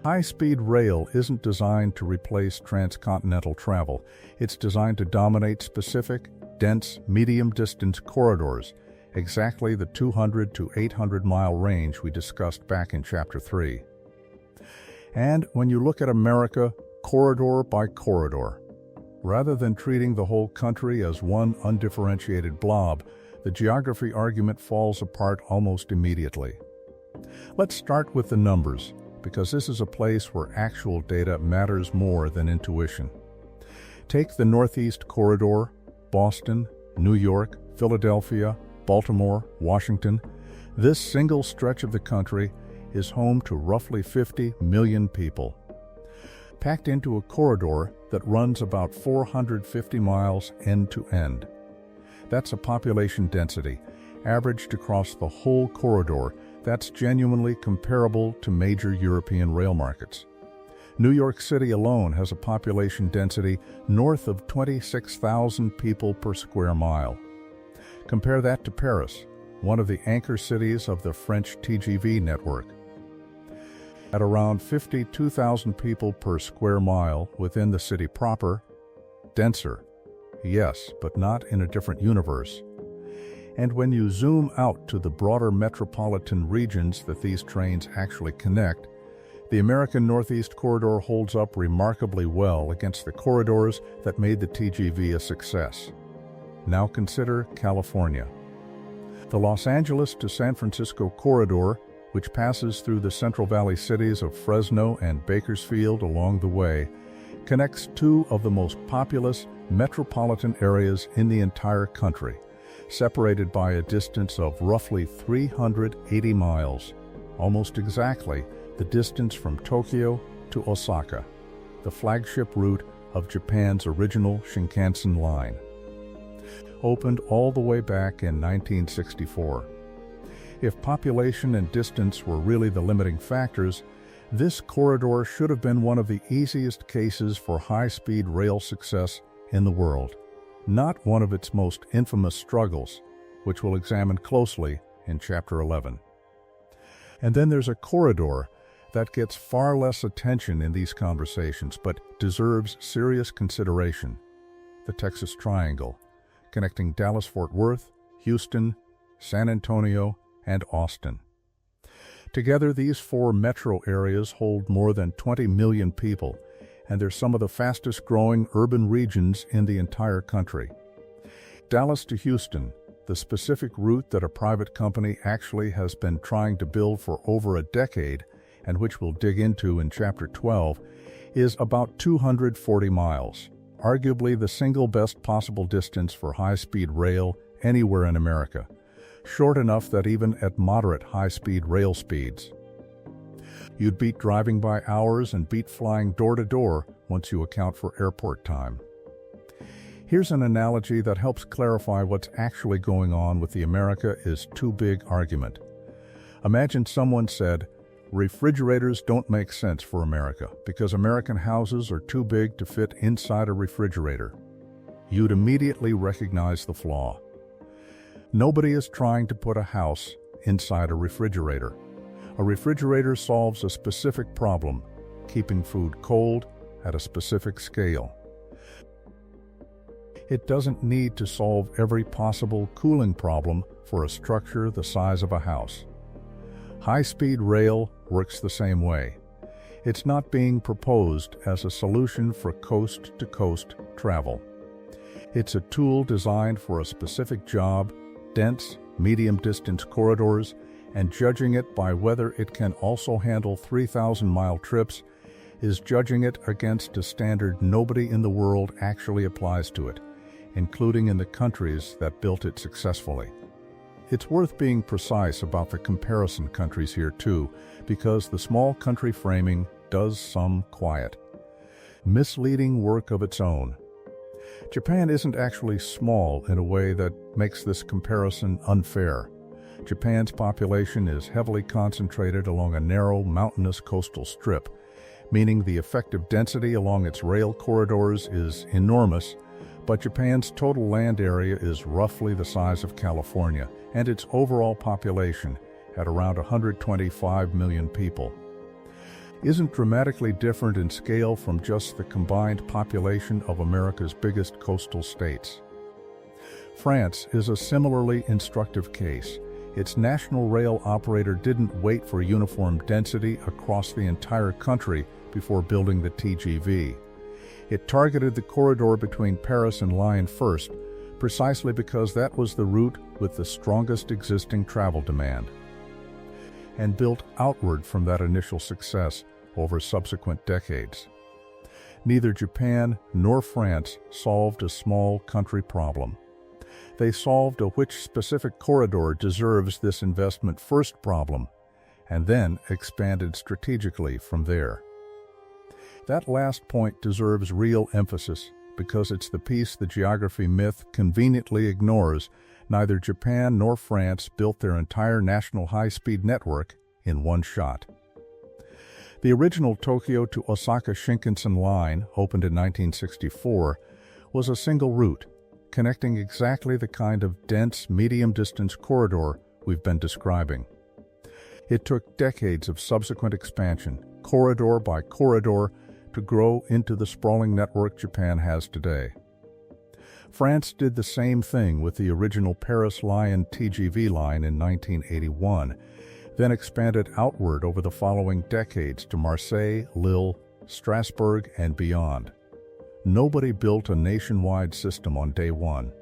High-speed rail isn't designed to replace transcontinental travel. It's designed to dominate specific, dense, medium-distance corridors, exactly the 200 to 800-mile range we discussed back in Chapter 3. And when you look at America corridor by corridor, rather than treating the whole country as one undifferentiated blob, the geography argument falls apart almost immediately. Let's start with the numbers, because this is a place where actual data matters more than intuition. Take the Northeast Corridor, Boston, New York, Philadelphia, Baltimore, Washington. This single stretch of the country is home to roughly 50 million people, packed into a corridor that runs about 450 miles end to end. That's a population density, averaged across the whole corridor, that's genuinely comparable to major European rail markets. New York City alone has a population density north of 26,000 people per square mile. Compare that to Paris, one of the anchor cities of the French TGV network. At around 52,000 people per square mile within the city proper, denser, yes, but not in a different universe. And when you zoom out to the broader metropolitan regions that these trains actually connect, the American Northeast Corridor holds up remarkably well against the corridors that made the TGV a success. Now consider California. The Los Angeles to San Francisco corridor, which passes through the Central Valley cities of Fresno and Bakersfield along the way, connects two of the most populous metropolitan areas in the entire country, separated by a distance of roughly 380 miles, almost exactly the distance from Tokyo to Osaka, the flagship route of Japan's original Shinkansen line. Opened all the way back in 1964. If population and distance were really the limiting factors, this corridor should have been one of the easiest cases for high-speed rail success in the world, not one of its most infamous struggles, which we'll examine closely in Chapter 11. And then there's a corridor that gets far less attention in these conversations, but deserves serious consideration: the Texas Triangle, connecting Dallas-Fort Worth, Houston, San Antonio, and Austin. Together, these four metro areas hold more than 20 million people, and they're some of the fastest-growing urban regions in the entire country. Dallas to Houston, the specific route that a private company actually has been trying to build for over a decade, and which we'll dig into in Chapter 12, is about 240 miles, arguably the single best possible distance for high-speed rail anywhere in America, short enough that even at moderate high-speed rail speeds, you'd beat driving by hours and beat flying door-to-door once you account for airport time. Here's an analogy that helps clarify what's actually going on with the America is too big argument. Imagine someone said, refrigerators don't make sense for America because American houses are too big to fit inside a refrigerator. You'd immediately recognize the flaw. Nobody is trying to put a house inside a refrigerator. A refrigerator solves a specific problem, keeping food cold at a specific scale. It doesn't need to solve every possible cooling problem for a structure the size of a house. High-speed rail works the same way. It's not being proposed as a solution for coast-to-coast travel. It's a tool designed for a specific job, dense, medium-distance corridors, and judging it by whether it can also handle 3,000-mile trips is judging it against a standard nobody in the world actually applies to it, including in the countries that built it successfully. It's worth being precise about the comparison countries here too, because the small country framing does some quiet, misleading work of its own. Japan isn't actually small in a way that makes this comparison unfair. Japan's population is heavily concentrated along a narrow, mountainous coastal strip, meaning the effective density along its rail corridors is enormous, but Japan's total land area is roughly the size of California, and its overall population, at around 125 million people, isn't dramatically different in scale from just the combined population of America's biggest coastal states. France is a similarly instructive case. Its national rail operator didn't wait for uniform density across the entire country before building the TGV. It targeted the corridor between Paris and Lyon first, precisely because that was the route with the strongest existing travel demand, and built outward from that initial success over subsequent decades. Neither Japan nor France solved a small country problem. They solved a which specific corridor deserves this investment first problem, and then expanded strategically from there. That last point deserves real emphasis because it's the piece the geography myth conveniently ignores. Neither Japan nor France built their entire national high-speed network in one shot. The original Tokyo to Osaka Shinkansen line, opened in 1964, was a single route, connecting exactly the kind of dense, medium-distance corridor we've been describing. It took decades of subsequent expansion, corridor by corridor, to grow into the sprawling network Japan has today. France did the same thing with the original Paris-Lyon TGV line in 1981, then expanded outward over the following decades to Marseille, Lille, Strasbourg, and beyond. Nobody built a nationwide system on day one.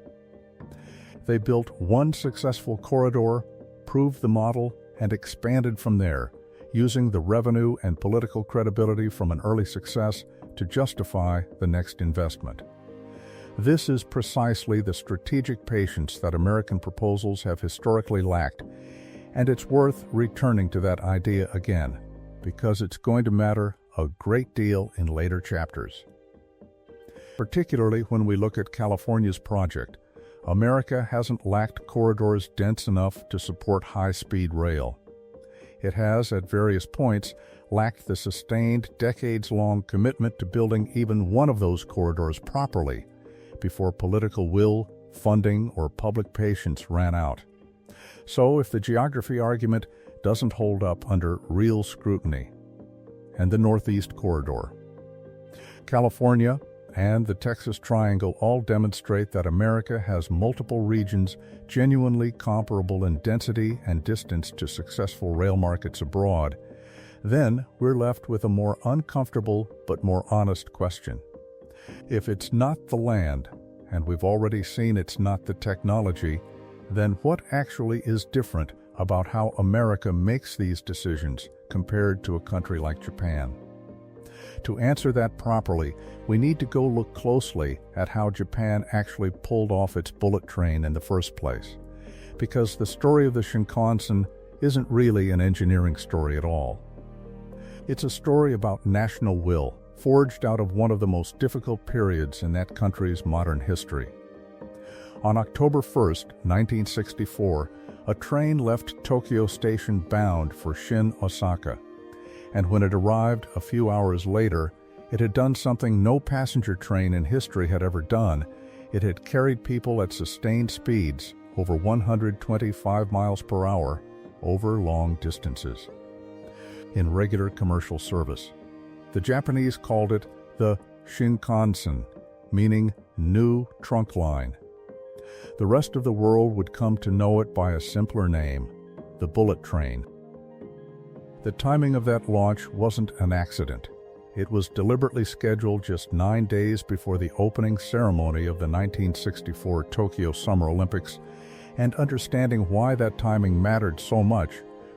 They built one successful corridor, proved the model, and expanded from there, using the revenue and political credibility from an early success to justify the next investment. This is precisely the strategic patience that American proposals have historically lacked, and it's worth returning to that idea again, because it's going to matter a great deal in later chapters. Particularly when we look at California's project, America hasn't lacked corridors dense enough to support high-speed rail. It has, at various points, lacked the sustained, decades-long commitment to building even one of those corridors properly before political will, funding, or public patience ran out. So if the geography argument doesn't hold up under real scrutiny, and the Northeast Corridor, California, and the Texas Triangle all demonstrate that America has multiple regions genuinely comparable in density and distance to successful rail markets abroad, then we're left with a more uncomfortable but more honest question. If it's not the land, and we've already seen it's not the technology, then what actually is different about how America makes these decisions compared to a country like Japan? To answer that properly, we need to go look closely at how Japan actually pulled off its bullet train in the first place, because the story of the Shinkansen isn't really an engineering story at all. It's a story about national will, forged out of one of the most difficult periods in that country's modern history. On October 1st, 1964, a train left Tokyo Station bound for Shin, Osaka, and when it arrived a few hours later, it had done something no passenger train in history had ever done. It had carried people at sustained speeds, over 125 miles per hour, over long distances, in regular commercial service. The Japanese called it the Shinkansen, meaning new trunk line. The rest of the world would come to know it by a simpler name, the bullet train. The timing of that launch wasn't an accident. It was deliberately scheduled just 9 days before the opening ceremony of the 1964 Tokyo Summer Olympics, and understanding why that timing mattered so much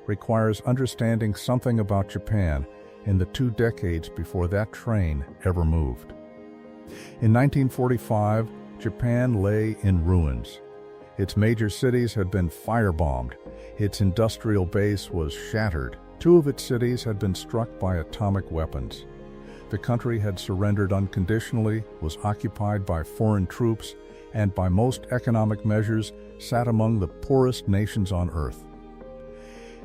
requires understanding something about Japan in the 2 decades before that train ever moved. In 1945, Japan lay in ruins. Its major cities had been firebombed. Its industrial base was shattered. 2 of its cities had been struck by atomic weapons. The country had surrendered unconditionally, was occupied by foreign troops, and by most economic measures sat among the poorest nations on earth.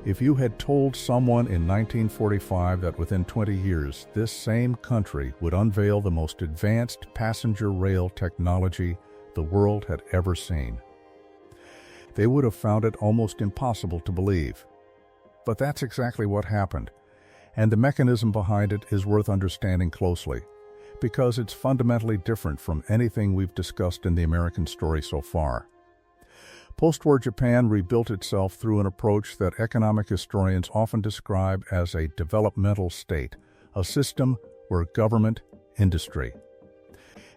If you had told someone in 1945 that within 20 years this same country would unveil the most advanced passenger rail technology the world had ever seen, they would have found it almost impossible to believe. But that's exactly what happened, and the mechanism behind it is worth understanding closely, because it's fundamentally different from anything we've discussed in the American story so far. Post-war Japan rebuilt itself through an approach that economic historians often describe as a developmental state, a system where government, industry,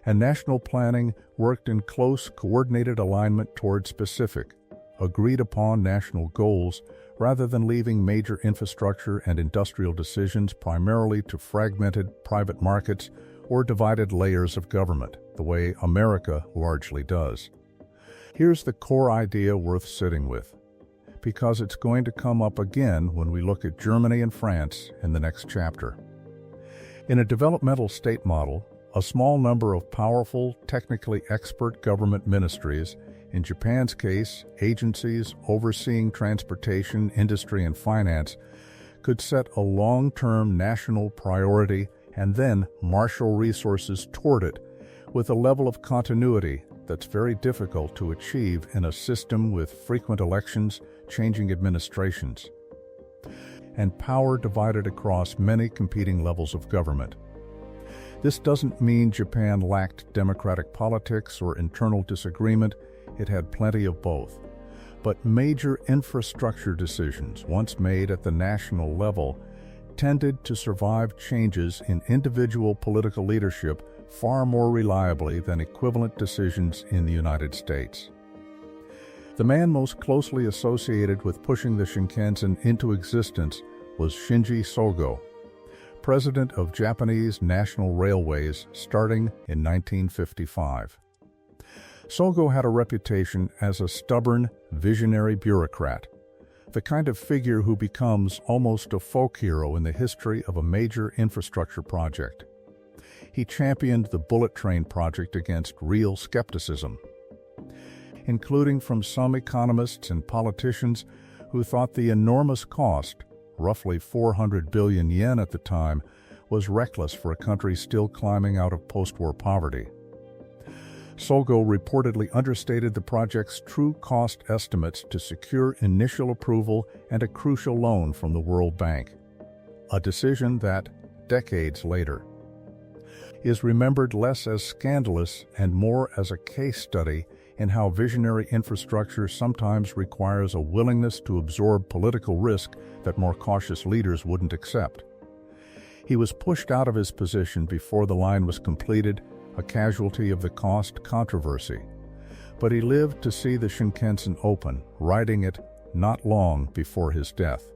and national planning worked in close, coordinated alignment toward specific, agreed-upon national goals, rather than leaving major infrastructure and industrial decisions primarily to fragmented private markets or divided layers of government, the way America largely does. Here's the core idea worth sitting with, because it's going to come up again when we look at Germany and France in the next chapter. In a developmental state model, a small number of powerful, technically expert government ministries, in Japan's case, agencies overseeing transportation, industry, and finance, could set a long-term national priority and then marshal resources toward it with a level of continuity that's very difficult to achieve in a system with frequent elections, changing administrations, and power divided across many competing levels of government. This doesn't mean Japan lacked democratic politics or internal disagreement. It had plenty of both. But major infrastructure decisions, once made at the national level, tended to survive changes in individual political leadership far more reliably than equivalent decisions in the United States. The man most closely associated with pushing the Shinkansen into existence was Shinji Sogo, president of Japanese National Railways starting in 1955. Sogo had a reputation as a stubborn, visionary bureaucrat, the kind of figure who becomes almost a folk hero in the history of a major infrastructure project. He championed the bullet train project against real skepticism, including from some economists and politicians who thought the enormous cost, roughly 400 billion yen at the time, was reckless for a country still climbing out of post-war poverty. Sogo reportedly understated the project's true cost estimates to secure initial approval and a crucial loan from the World Bank, a decision that, decades later, is remembered less as scandalous and more as a case study in how visionary infrastructure sometimes requires a willingness to absorb political risk that more cautious leaders wouldn't accept. He was pushed out of his position before the line was completed, a casualty of the cost controversy. But he lived to see the Shinkansen open, riding it not long before his death.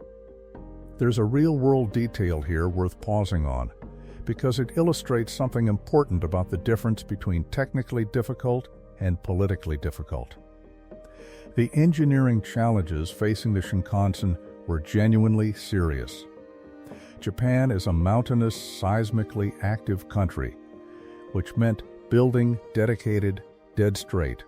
There's a real-world detail here worth pausing on, because it illustrates something important about the difference between technically difficult and politically difficult. The engineering challenges facing the Shinkansen were genuinely serious. Japan is a mountainous, seismically active country, which meant building dedicated, dead straight,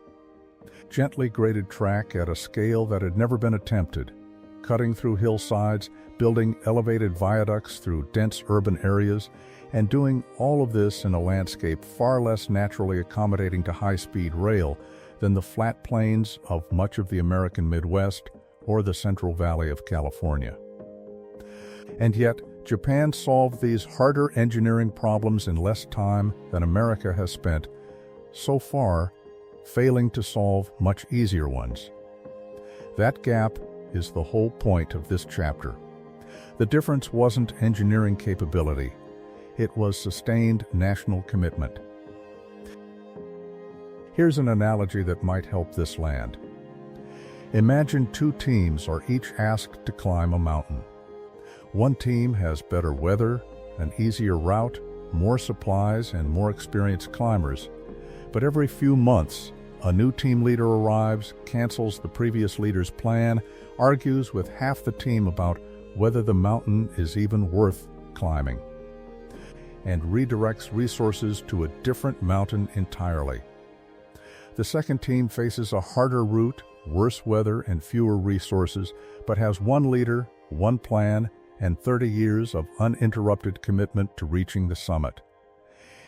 gently graded track at a scale that had never been attempted, cutting through hillsides, building elevated viaducts through dense urban areas, and doing all of this in a landscape far less naturally accommodating to high-speed rail than the flat plains of much of the American Midwest or the Central Valley of California. And yet, Japan solved these harder engineering problems in less time than America has spent, so far, failing to solve much easier ones. That gap is the whole point of this chapter. The difference wasn't engineering capability. It was sustained national commitment. Here's an analogy that might help this land. Imagine two teams are each asked to climb a mountain. One team has better weather, an easier route, more supplies, and more experienced climbers. But every few months, a new team leader arrives, cancels the previous leader's plan, argues with half the team about whether the mountain is even worth climbing, and redirects resources to a different mountain entirely. The second team faces a harder route, worse weather, and fewer resources, but has one leader, one plan, and 30 years of uninterrupted commitment to reaching the summit.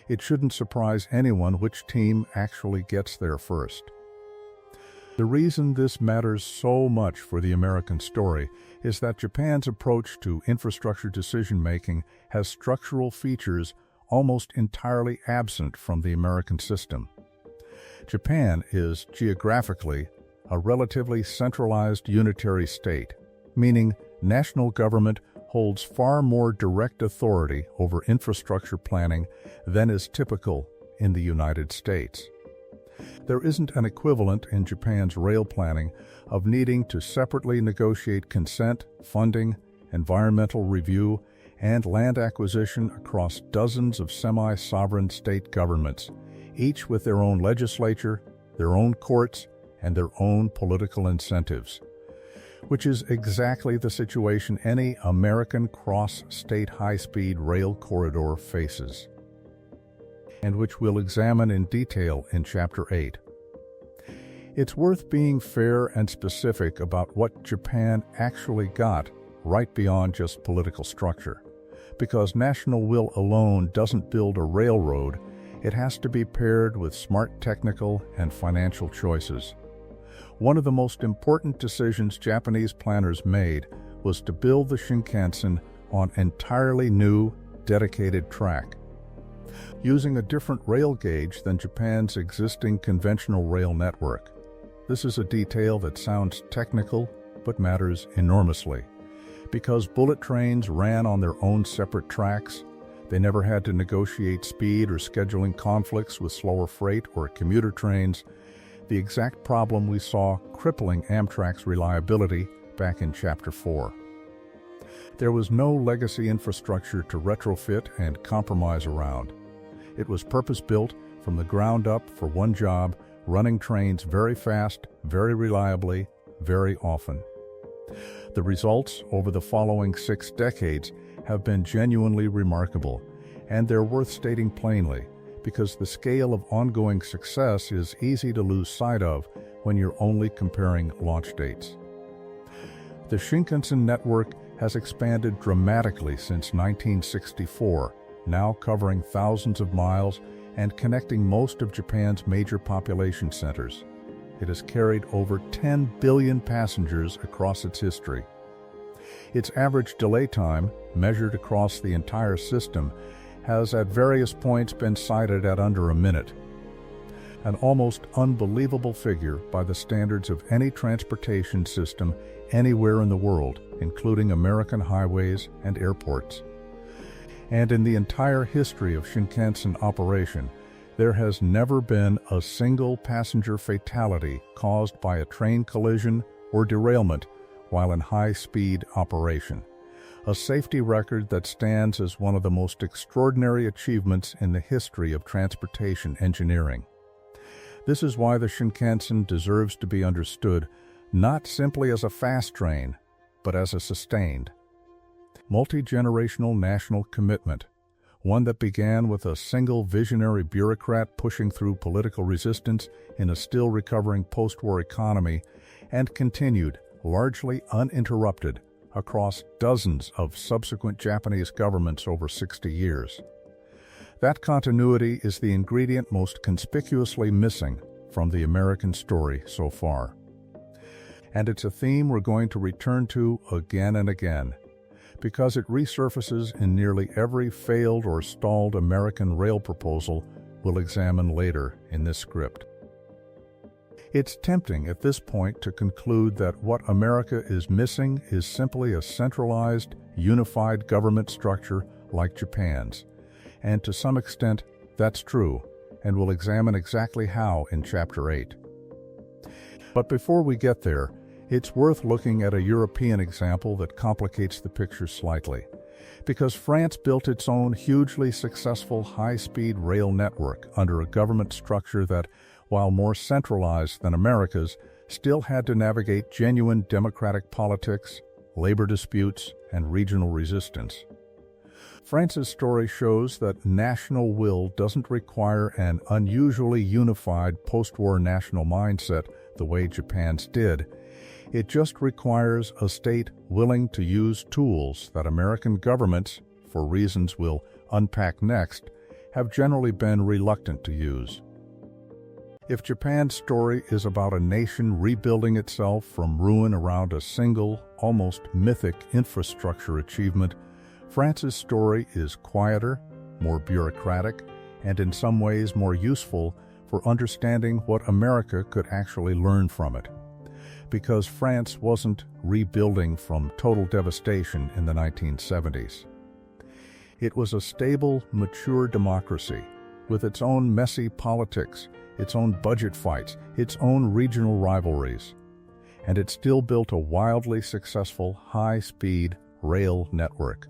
It shouldn't surprise anyone which team actually gets there first. The reason this matters so much for the American story is that Japan's approach to infrastructure decision-making has structural features almost entirely absent from the American system. Japan is, geographically, a relatively centralized unitary state, meaning national government holds far more direct authority over infrastructure planning than is typical in the United States. There isn't an equivalent in Japan's rail planning of needing to separately negotiate consent, funding, environmental review, and land acquisition across dozens of semi-sovereign state governments, each with their own legislature, their own courts, and their own political incentives, which is exactly the situation any American cross-state high-speed rail corridor faces, and which we'll examine in detail in Chapter 8. It's worth being fair and specific about what Japan actually got right beyond just political structure, because national will alone doesn't build a railroad, It has to be paired with smart technical and financial choices. One of the most important decisions Japanese planners made was to build the Shinkansen on entirely new, dedicated track, using a different rail gauge than Japan's existing conventional rail network. This is a detail that sounds technical, but matters enormously. Because bullet trains ran on their own separate tracks, they never had to negotiate speed or scheduling conflicts with slower freight or commuter trains, the exact problem we saw crippling Amtrak's reliability back in Chapter 4. There was no legacy infrastructure to retrofit and compromise around. It was purpose-built from the ground up for one job, running trains very fast, very reliably, very often. The results over the following 6 decades have been genuinely remarkable, and they're worth stating plainly, because the scale of ongoing success is easy to lose sight of when you're only comparing launch dates. The Shinkansen network has expanded dramatically since 1964, now covering thousands of miles and connecting most of Japan's major population centers. It has carried over 10 billion passengers across its history. Its average delay time, measured across the entire system, has at various points been cited at under a minute. An almost unbelievable figure by the standards of any transportation system anywhere in the world, including American highways and airports. And in the entire history of Shinkansen operation, there has never been a single passenger fatality caused by a train collision or derailment while in high-speed operation, a safety record that stands as one of the most extraordinary achievements in the history of transportation engineering. This is why the Shinkansen deserves to be understood not simply as a fast train, but as a sustained, multi-generational national commitment, one that began with a single visionary bureaucrat pushing through political resistance in a still recovering post-war economy and continued, largely uninterrupted, across dozens of subsequent Japanese governments over 60 years. That continuity is the ingredient most conspicuously missing from the American story so far. And it's a theme we're going to return to again and again, because it resurfaces in nearly every failed or stalled American rail proposal we'll examine later in this script. It's tempting at this point to conclude that what America is missing is simply a centralized, unified government structure like Japan's. And to some extent, that's true, and we'll examine exactly how in Chapter 8. But before we get there, it's worth looking at a European example that complicates the picture slightly, because France built its own hugely successful high-speed rail network under a government structure that, while more centralized than America's, still had to navigate genuine democratic politics, labor disputes, and regional resistance. France's story shows that national will doesn't require an unusually unified post-war national mindset the way Japan's did. It just requires a state willing to use tools that American governments, for reasons we'll unpack next, have generally been reluctant to use. If Japan's story is about a nation rebuilding itself from ruin around a single, almost mythic infrastructure achievement, France's story is quieter, more bureaucratic, and in some ways more useful for understanding what America could actually learn from it. Because France wasn't rebuilding from total devastation in the 1970s. It was a stable, mature democracy with its own messy politics, its own budget fights, its own regional rivalries. And it still built a wildly successful high-speed rail network.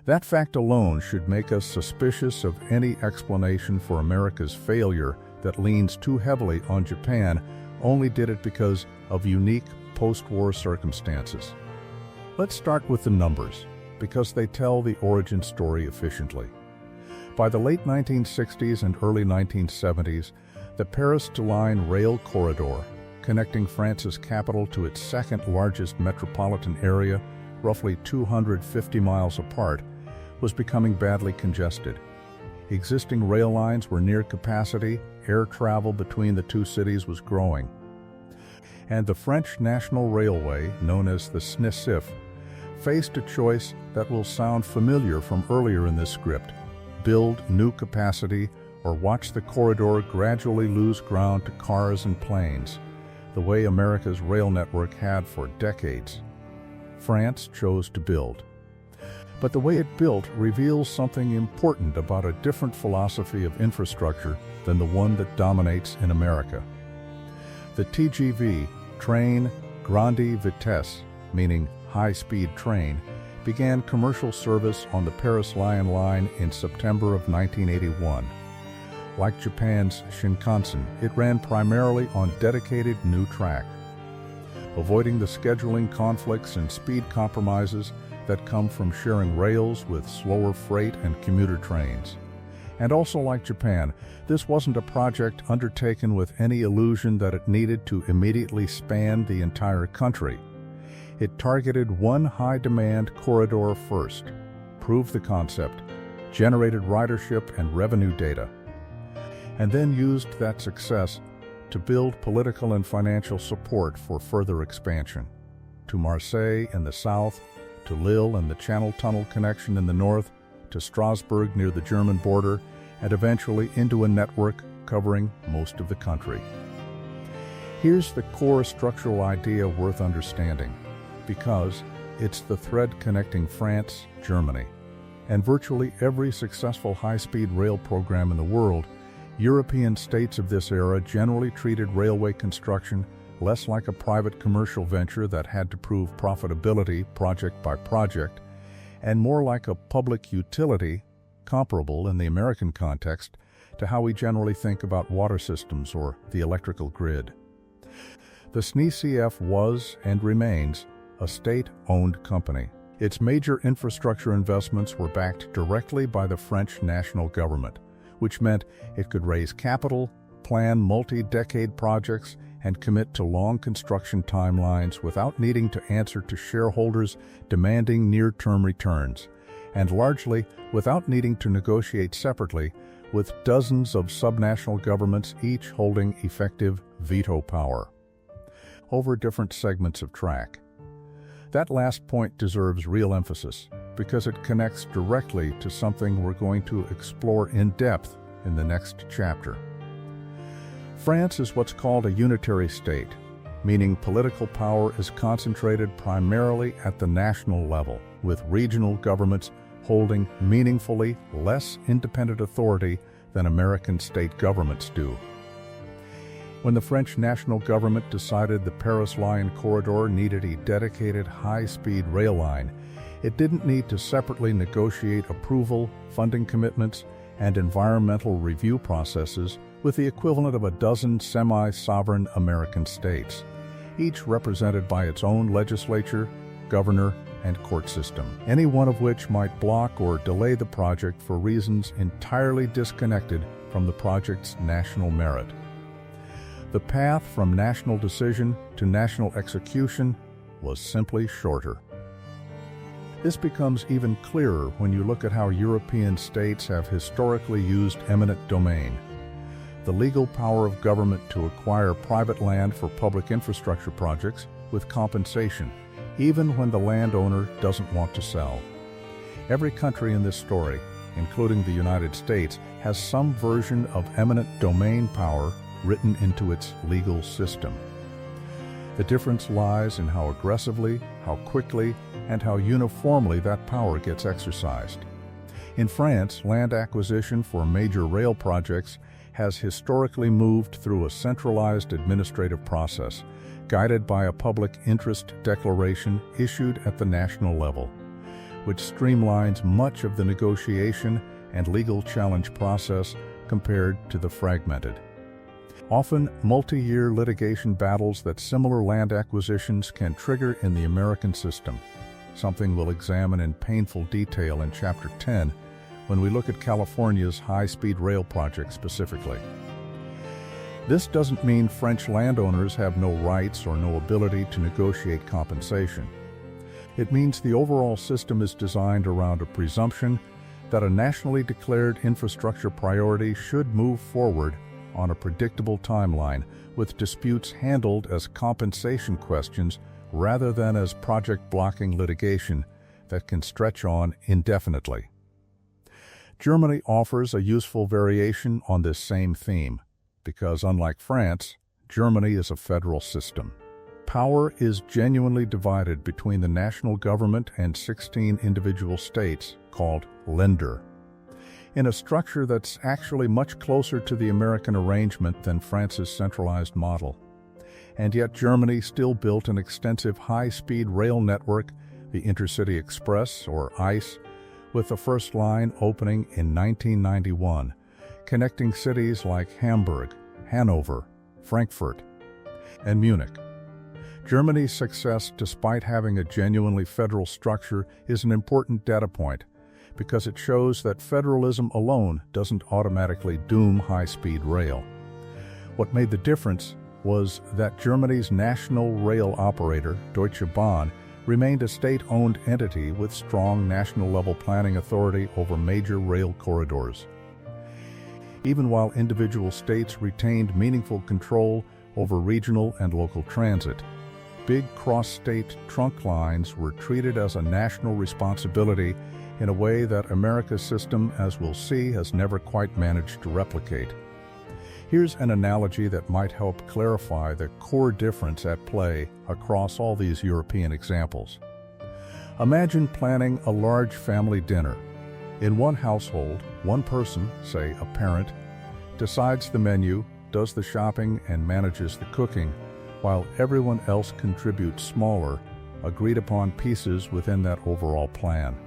That fact alone should make us suspicious of any explanation for America's failure that leans too heavily on Japan only did it because of unique post-war circumstances. Let's start with the numbers, because they tell the origin story efficiently. By the late 1960s and early 1970s, the Paris to Line rail corridor, connecting France's capital to its second largest metropolitan area, roughly 250 miles apart, was becoming badly congested. Existing rail lines were near capacity, air travel between the two cities was growing. And the French National Railway, known as the SNCF, faced a choice that will sound familiar from earlier in this script: build new capacity or watch the corridor gradually lose ground to cars and planes, the way America's rail network had for decades. France chose to build. But the way it built reveals something important about a different philosophy of infrastructure than the one that dominates in America. The TGV, Train Grande Vitesse, meaning high-speed train, began commercial service on the Paris-Lyon line in September of 1981. Like Japan's Shinkansen, it ran primarily on dedicated new track, avoiding the scheduling conflicts and speed compromises that come from sharing rails with slower freight and commuter trains. And also like Japan, this wasn't a project undertaken with any illusion that it needed to immediately span the entire country. It targeted one high-demand corridor first, proved the concept, generated ridership and revenue data, and then used that success to build political and financial support for further expansion. To Marseille in the south, to Lille and the Channel Tunnel connection in the north, to Strasbourg near the German border, and eventually into a network covering most of the country. Here's the core structural idea worth understanding, because it's the thread connecting France, Germany, and virtually every successful high-speed rail program in the world. European states of this era generally treated railway construction less like a private commercial venture that had to prove profitability project by project, and more like a public utility, comparable in the American context to how we generally think about water systems or the electrical grid. The SNCF was, and remains, a state-owned company. Its major infrastructure investments were backed directly by the French national government, which meant it could raise capital, plan multi-decade projects, and commit to long construction timelines without needing to answer to shareholders demanding near-term returns, and largely without needing to negotiate separately with dozens of subnational governments each holding effective veto power over different segments of track. That last point deserves real emphasis because it connects directly to something we're going to explore in depth in the next chapter. France is what's called a unitary state, meaning political power is concentrated primarily at the national level, with regional governments holding meaningfully less independent authority than American state governments do. When the French national government decided the Paris-Lyon corridor needed a dedicated high-speed rail line, it didn't need to separately negotiate approval, funding commitments, and environmental review processes with the equivalent of a dozen semi-sovereign American states, each represented by its own legislature, governor, and court system, any one of which might block or delay the project for reasons entirely disconnected from the project's national merit. The path from national decision to national execution was simply shorter. This becomes even clearer when you look at how European states have historically used eminent domain, the legal power of government to acquire private land for public infrastructure projects with compensation, even when the landowner doesn't want to sell. Every country in this story, including the United States, has some version of eminent domain power written into its legal system. The difference lies in how aggressively, how quickly, and how uniformly that power gets exercised. In France, land acquisition for major rail projects has historically moved through a centralized administrative process, guided by a public interest declaration issued at the national level, which streamlines much of the negotiation and legal challenge process compared to the fragmented, often multi-year litigation battles that similar land acquisitions can trigger in the American system, something we'll examine in painful detail in Chapter 10 when we look at California's high-speed rail project specifically. This doesn't mean French landowners have no rights or no ability to negotiate compensation. It means the overall system is designed around a presumption that a nationally declared infrastructure priority should move forward on a predictable timeline, with disputes handled as compensation questions rather than as project-blocking litigation that can stretch on indefinitely. Germany offers a useful variation on this same theme, because unlike France, Germany is a federal system. Power is genuinely divided between the national government and 16 individual states, called Länder, in a structure that's actually much closer to the American arrangement than France's centralized model. And yet Germany still built an extensive high-speed rail network, the Intercity Express, or ICE, with the first line opening in 1991, connecting cities like Hamburg, Hanover, Frankfurt, and Munich. Germany's success, despite having a genuinely federal structure, is an important data point, because it shows that federalism alone doesn't automatically doom high-speed rail. What made the difference was that Germany's national rail operator, Deutsche Bahn, remained a state-owned entity with strong national-level planning authority over major rail corridors. Even while individual states retained meaningful control over regional and local transit, big cross-state trunk lines were treated as a national responsibility in a way that America's system, as we'll see, has never quite managed to replicate. Here's an analogy that might help clarify the core difference at play across all these European examples. Imagine planning a large family dinner. In one household, one person, say a parent, decides the menu, does the shopping, and manages the cooking, while everyone else contributes smaller, agreed-upon pieces within that overall plan.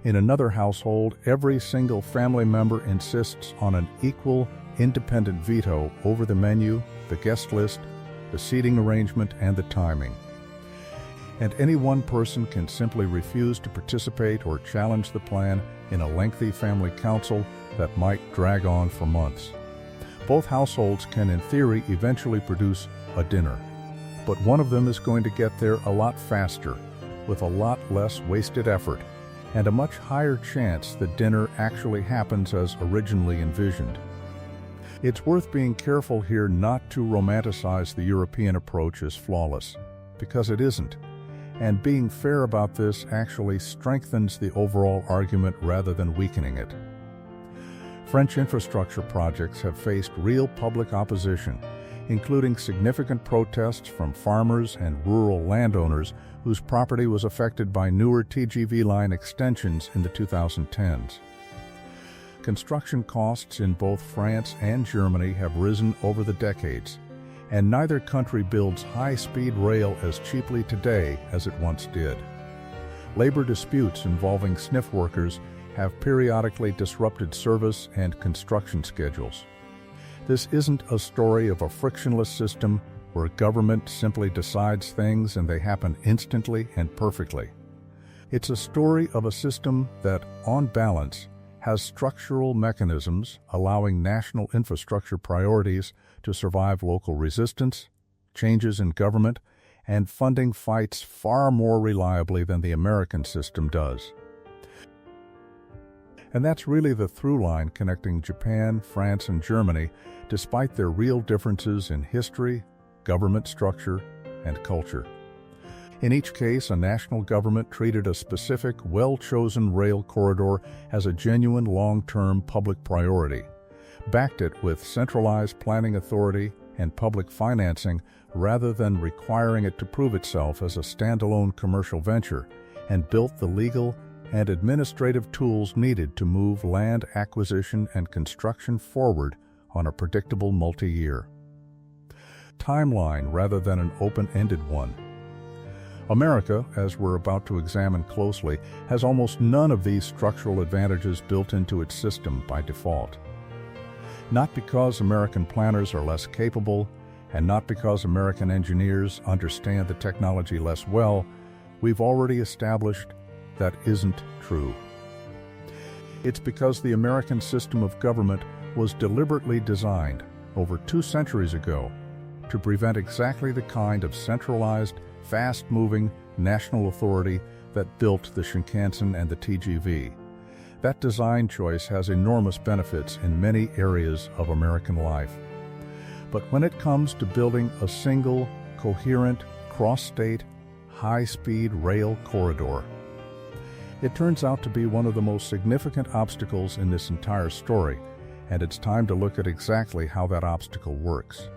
In another household, every single family member insists on an equal, independent veto over the menu, the guest list, the seating arrangement, and the timing. And any one person can simply refuse to participate or challenge the plan in a lengthy family council that might drag on for months. Both households can, in theory, eventually produce a dinner, but one of them is going to get there a lot faster, with a lot less wasted effort, and a much higher chance the dinner actually happens as originally envisioned. It's worth being careful here not to romanticize the European approach as flawless, because it isn't, and being fair about this actually strengthens the overall argument rather than weakening it. French infrastructure projects have faced real public opposition, including significant protests from farmers and rural landowners whose property was affected by newer TGV line extensions in the 2010s. Construction costs in both France and Germany have risen over the decades, and neither country builds high-speed rail as cheaply today as it once did. Labor disputes involving sniff workers have periodically disrupted service and construction schedules. This isn't a story of a frictionless system where government simply decides things and they happen instantly and perfectly. It's a story of a system that, on balance, has structural mechanisms allowing national infrastructure priorities to survive local resistance, changes in government, and funding fights far more reliably than the American system does. And that's really the through line connecting Japan, France, and Germany, despite their real differences in history, government structure, and culture. In each case, a national government treated a specific, well-chosen rail corridor as a genuine long-term public priority, backed it with centralized planning authority and public financing rather than requiring it to prove itself as a standalone commercial venture, and built the legal and administrative tools needed to move land acquisition and construction forward on a predictable multi-year timeline rather than an open-ended one. America, as we're about to examine closely, has almost none of these structural advantages built into its system by default. Not because American planners are less capable, and not because American engineers understand the technology less well, we've already established that isn't true. It's because the American system of government was deliberately designed over 2 centuries ago to prevent exactly the kind of centralized, fast-moving national authority that built the Shinkansen and the TGV. That design choice has enormous benefits in many areas of American life. But when it comes to building a single, coherent, cross-state, high-speed rail corridor, it turns out to be one of the most significant obstacles in this entire story, and it's time to look at exactly how that obstacle works.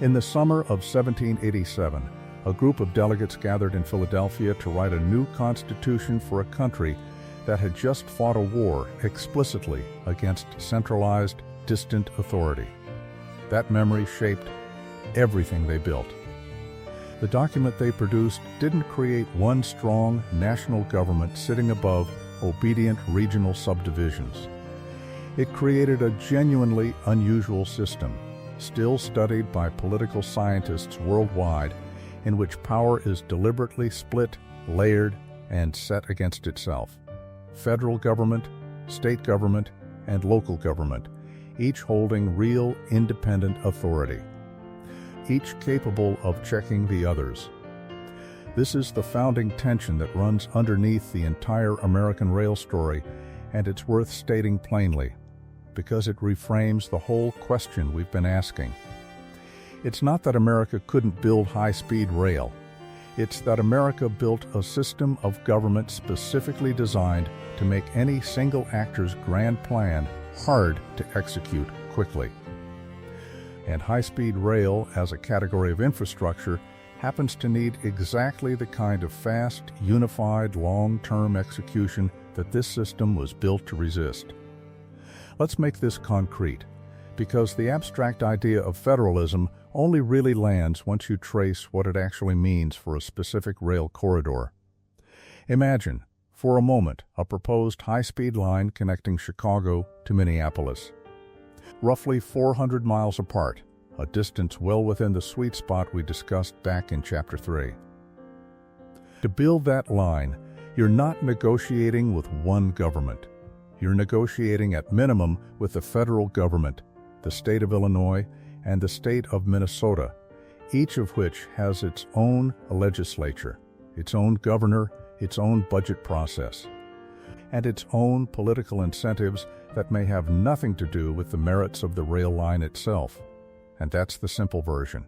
In the summer of 1787, a group of delegates gathered in Philadelphia to write a new constitution for a country that had just fought a war explicitly against centralized, distant authority. That memory shaped everything they built. The document they produced didn't create one strong national government sitting above obedient regional subdivisions. It created a genuinely unusual system, still studied by political scientists worldwide, in which power is deliberately split, layered, and set against itself. Federal government, state government, and local government, each holding real independent authority, each capable of checking the others. This is the founding tension that runs underneath the entire American rail story, and it's worth stating plainly, because it reframes the whole question we've been asking. It's not that America couldn't build high-speed rail. It's that America built a system of government specifically designed to make any single actor's grand plan hard to execute quickly. And high-speed rail, as a category of infrastructure, happens to need exactly the kind of fast, unified, long-term execution that this system was built to resist. Let's make this concrete, because the abstract idea of federalism only really lands once you trace what it actually means for a specific rail corridor. Imagine, for a moment, a proposed high-speed line connecting Chicago to Minneapolis. Roughly 400 miles apart, a distance well within the sweet spot we discussed back in Chapter 3. To build that line, you're not negotiating with one government. You're negotiating at minimum with the federal government, the state of Illinois, and the state of Minnesota, each of which has its own legislature, its own governor, its own budget process, and its own political incentives that may have nothing to do with the merits of the rail line itself. And that's the simple version.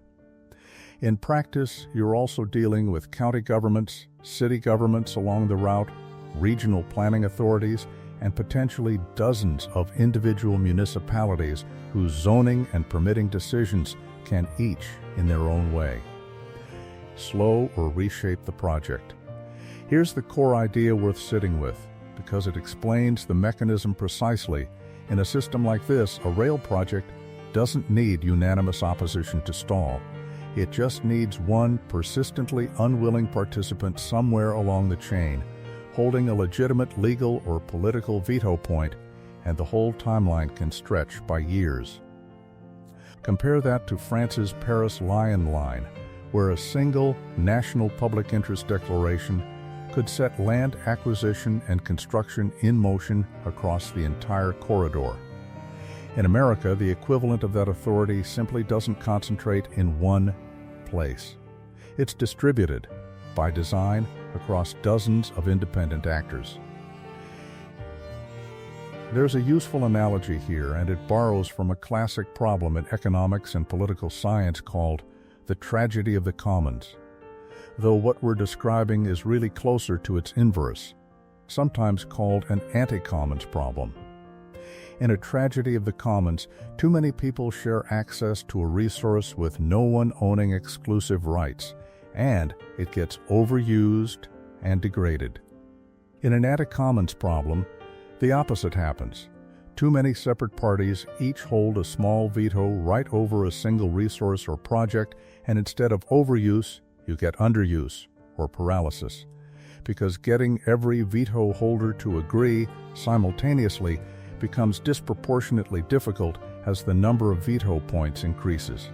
In practice, you're also dealing with county governments, city governments along the route, regional planning authorities, and potentially dozens of individual municipalities whose zoning and permitting decisions can each, in their own way, slow or reshape the project. Here's the core idea worth sitting with, because it explains the mechanism precisely. In a system like this, a rail project doesn't need unanimous opposition to stall. It just needs one persistently unwilling participant somewhere along the chain, holding a legitimate legal or political veto point, and the whole timeline can stretch by years. Compare that to France's Paris-Lyon line, where a single national public interest declaration could set land acquisition and construction in motion across the entire corridor. In America, the equivalent of that authority simply doesn't concentrate in one place. It's distributed, by design, across dozens of independent actors. There's a useful analogy here, and it borrows from a classic problem in economics and political science called the tragedy of the commons, though what we're describing is really closer to its inverse, sometimes called an anti-commons problem. In a tragedy of the commons, too many people share access to a resource with no one owning exclusive rights, and it gets overused and degraded. In an anti-commons problem, the opposite happens. Too many separate parties each hold a small veto right over a single resource or project, and instead of overuse, you get underuse or paralysis, because getting every veto holder to agree simultaneously becomes disproportionately difficult as the number of veto points increases.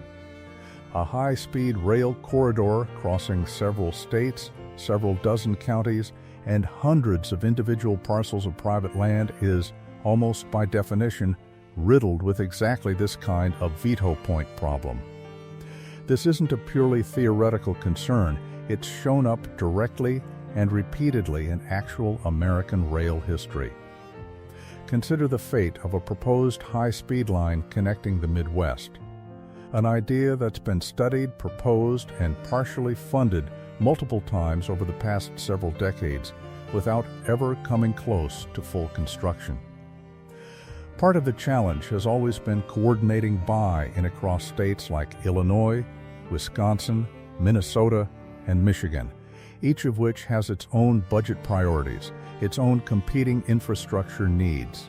A high-speed rail corridor crossing several states, several dozen counties, and hundreds of individual parcels of private land is, almost by definition, riddled with exactly this kind of veto point problem. This isn't a purely theoretical concern. It's shown up directly and repeatedly in actual American rail history. Consider the fate of a proposed high-speed line connecting the Midwest, an idea that's been studied, proposed, and partially funded multiple times over the past several decades without ever coming close to full construction. Part of the challenge has always been coordinating buy in across states like Illinois, Wisconsin, Minnesota, and Michigan, each of which has its own budget priorities, its own competing infrastructure needs,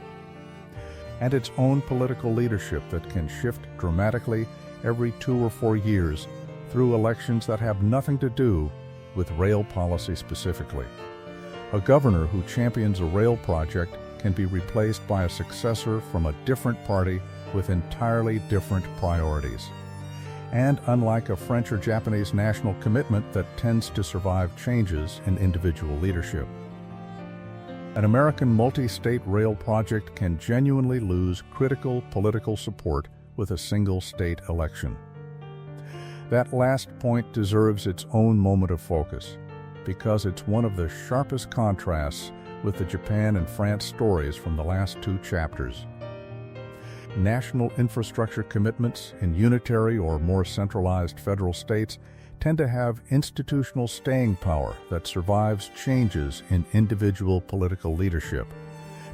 and its own political leadership that can shift dramatically every 2 or 4 years through elections that have nothing to do with rail policy specifically. A governor who champions a rail project can be replaced by a successor from a different party with entirely different priorities. And unlike a French or Japanese national commitment that tends to survive changes in individual leadership, an American multi-state rail project can genuinely lose critical political support with a single state election. That last point deserves its own moment of focus, because it's one of the sharpest contrasts with the Japan and France stories from the last 2 chapters. National infrastructure commitments in unitary or more centralized federal states tend to have institutional staying power that survives changes in individual political leadership,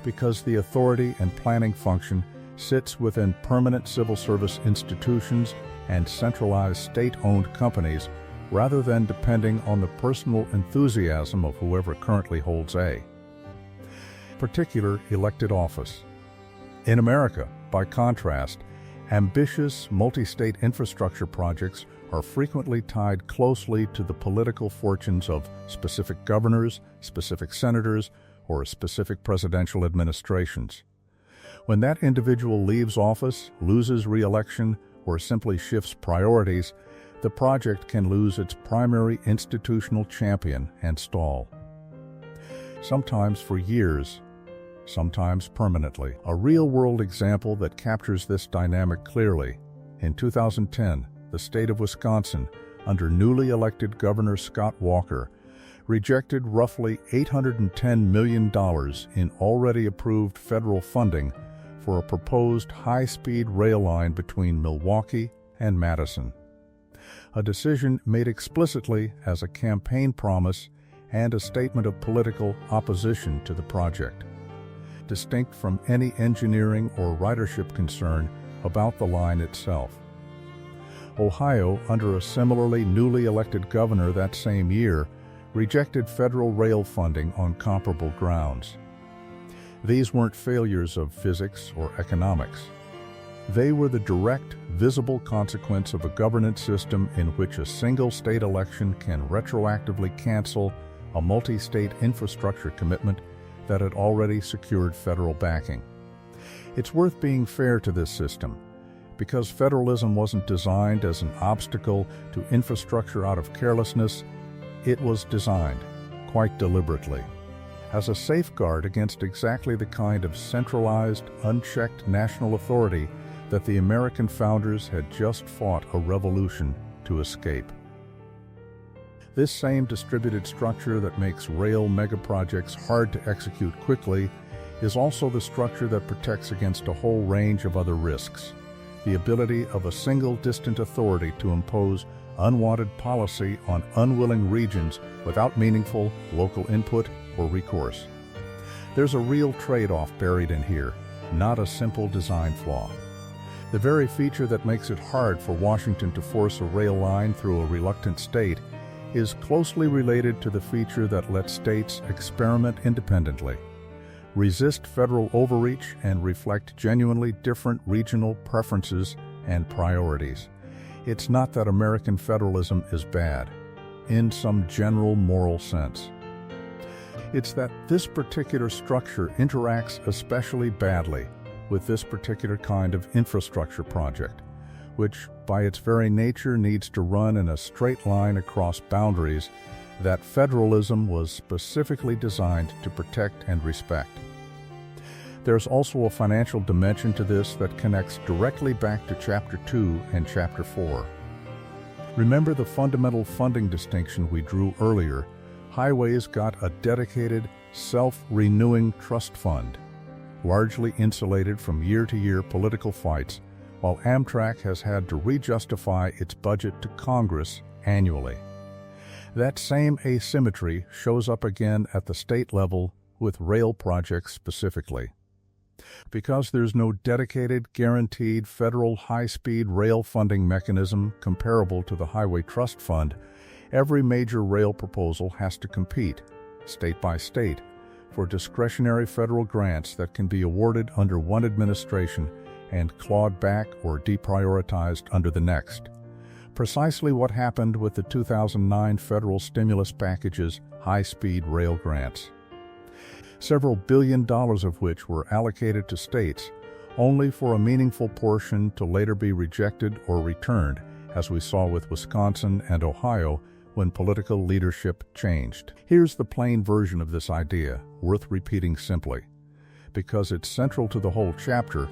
because the authority and planning function sits within permanent civil service institutions and centralized state-owned companies rather than depending on the personal enthusiasm of whoever currently holds a particular elected office. In America, by contrast, ambitious multi-state infrastructure projects are frequently tied closely to the political fortunes of specific governors, specific senators, or specific presidential administrations. When that individual leaves office, loses re-election, or simply shifts priorities, the project can lose its primary institutional champion and stall. Sometimes for years, sometimes permanently. A real-world example that captures this dynamic clearly. In 2010, the state of Wisconsin, under newly elected Governor Scott Walker, rejected roughly $810 million in already approved federal funding for a proposed high-speed rail line between Milwaukee and Madison. A decision made explicitly as a campaign promise and a statement of political opposition to the project, distinct from any engineering or ridership concern about the line itself. Ohio, under a similarly newly elected governor that same year, rejected federal rail funding on comparable grounds. These weren't failures of physics or economics. They were the direct, visible consequence of a governance system in which a single state election can retroactively cancel a multi-state infrastructure commitment that had already secured federal backing. It's worth being fair to this system, because federalism wasn't designed as an obstacle to infrastructure out of carelessness. It was designed, quite deliberately, as a safeguard against exactly the kind of centralized, unchecked national authority that the American founders had just fought a revolution to escape. This same distributed structure that makes rail megaprojects hard to execute quickly is also the structure that protects against a whole range of other risks. The ability of a single distant authority to impose unwanted policy on unwilling regions without meaningful local input or recourse. There's a real trade-off buried in here, not a simple design flaw. The very feature that makes it hard for Washington to force a rail line through a reluctant state is closely related to the feature that lets states experiment independently, resist federal overreach, and reflect genuinely different regional preferences and priorities. It's not that American federalism is bad, in some general moral sense. It's that this particular structure interacts especially badly with this particular kind of infrastructure project, which by its very nature needs to run in a straight line across boundaries that federalism was specifically designed to protect and respect. There's also a financial dimension to this that connects directly back to Chapter 2 and Chapter 4. Remember the fundamental funding distinction we drew earlier. Highways got a dedicated, self-renewing trust fund. largely insulated from year-to-year political fights, while Amtrak has had to re-justify its budget to Congress annually. That same asymmetry shows up again at the state level with rail projects specifically. Because there's no dedicated, guaranteed federal high-speed rail funding mechanism comparable to the Highway Trust Fund, every major rail proposal has to compete, state by state, for discretionary federal grants that can be awarded under one administration and clawed back or deprioritized under the next. Precisely what happened with the 2009 federal stimulus package's high-speed rail grants. Several $billion of which were allocated to states, only for a meaningful portion to later be rejected or returned, as we saw with Wisconsin and Ohio when political leadership changed. Here's the plain version of this idea, worth repeating simply. Because it's central to the whole chapter,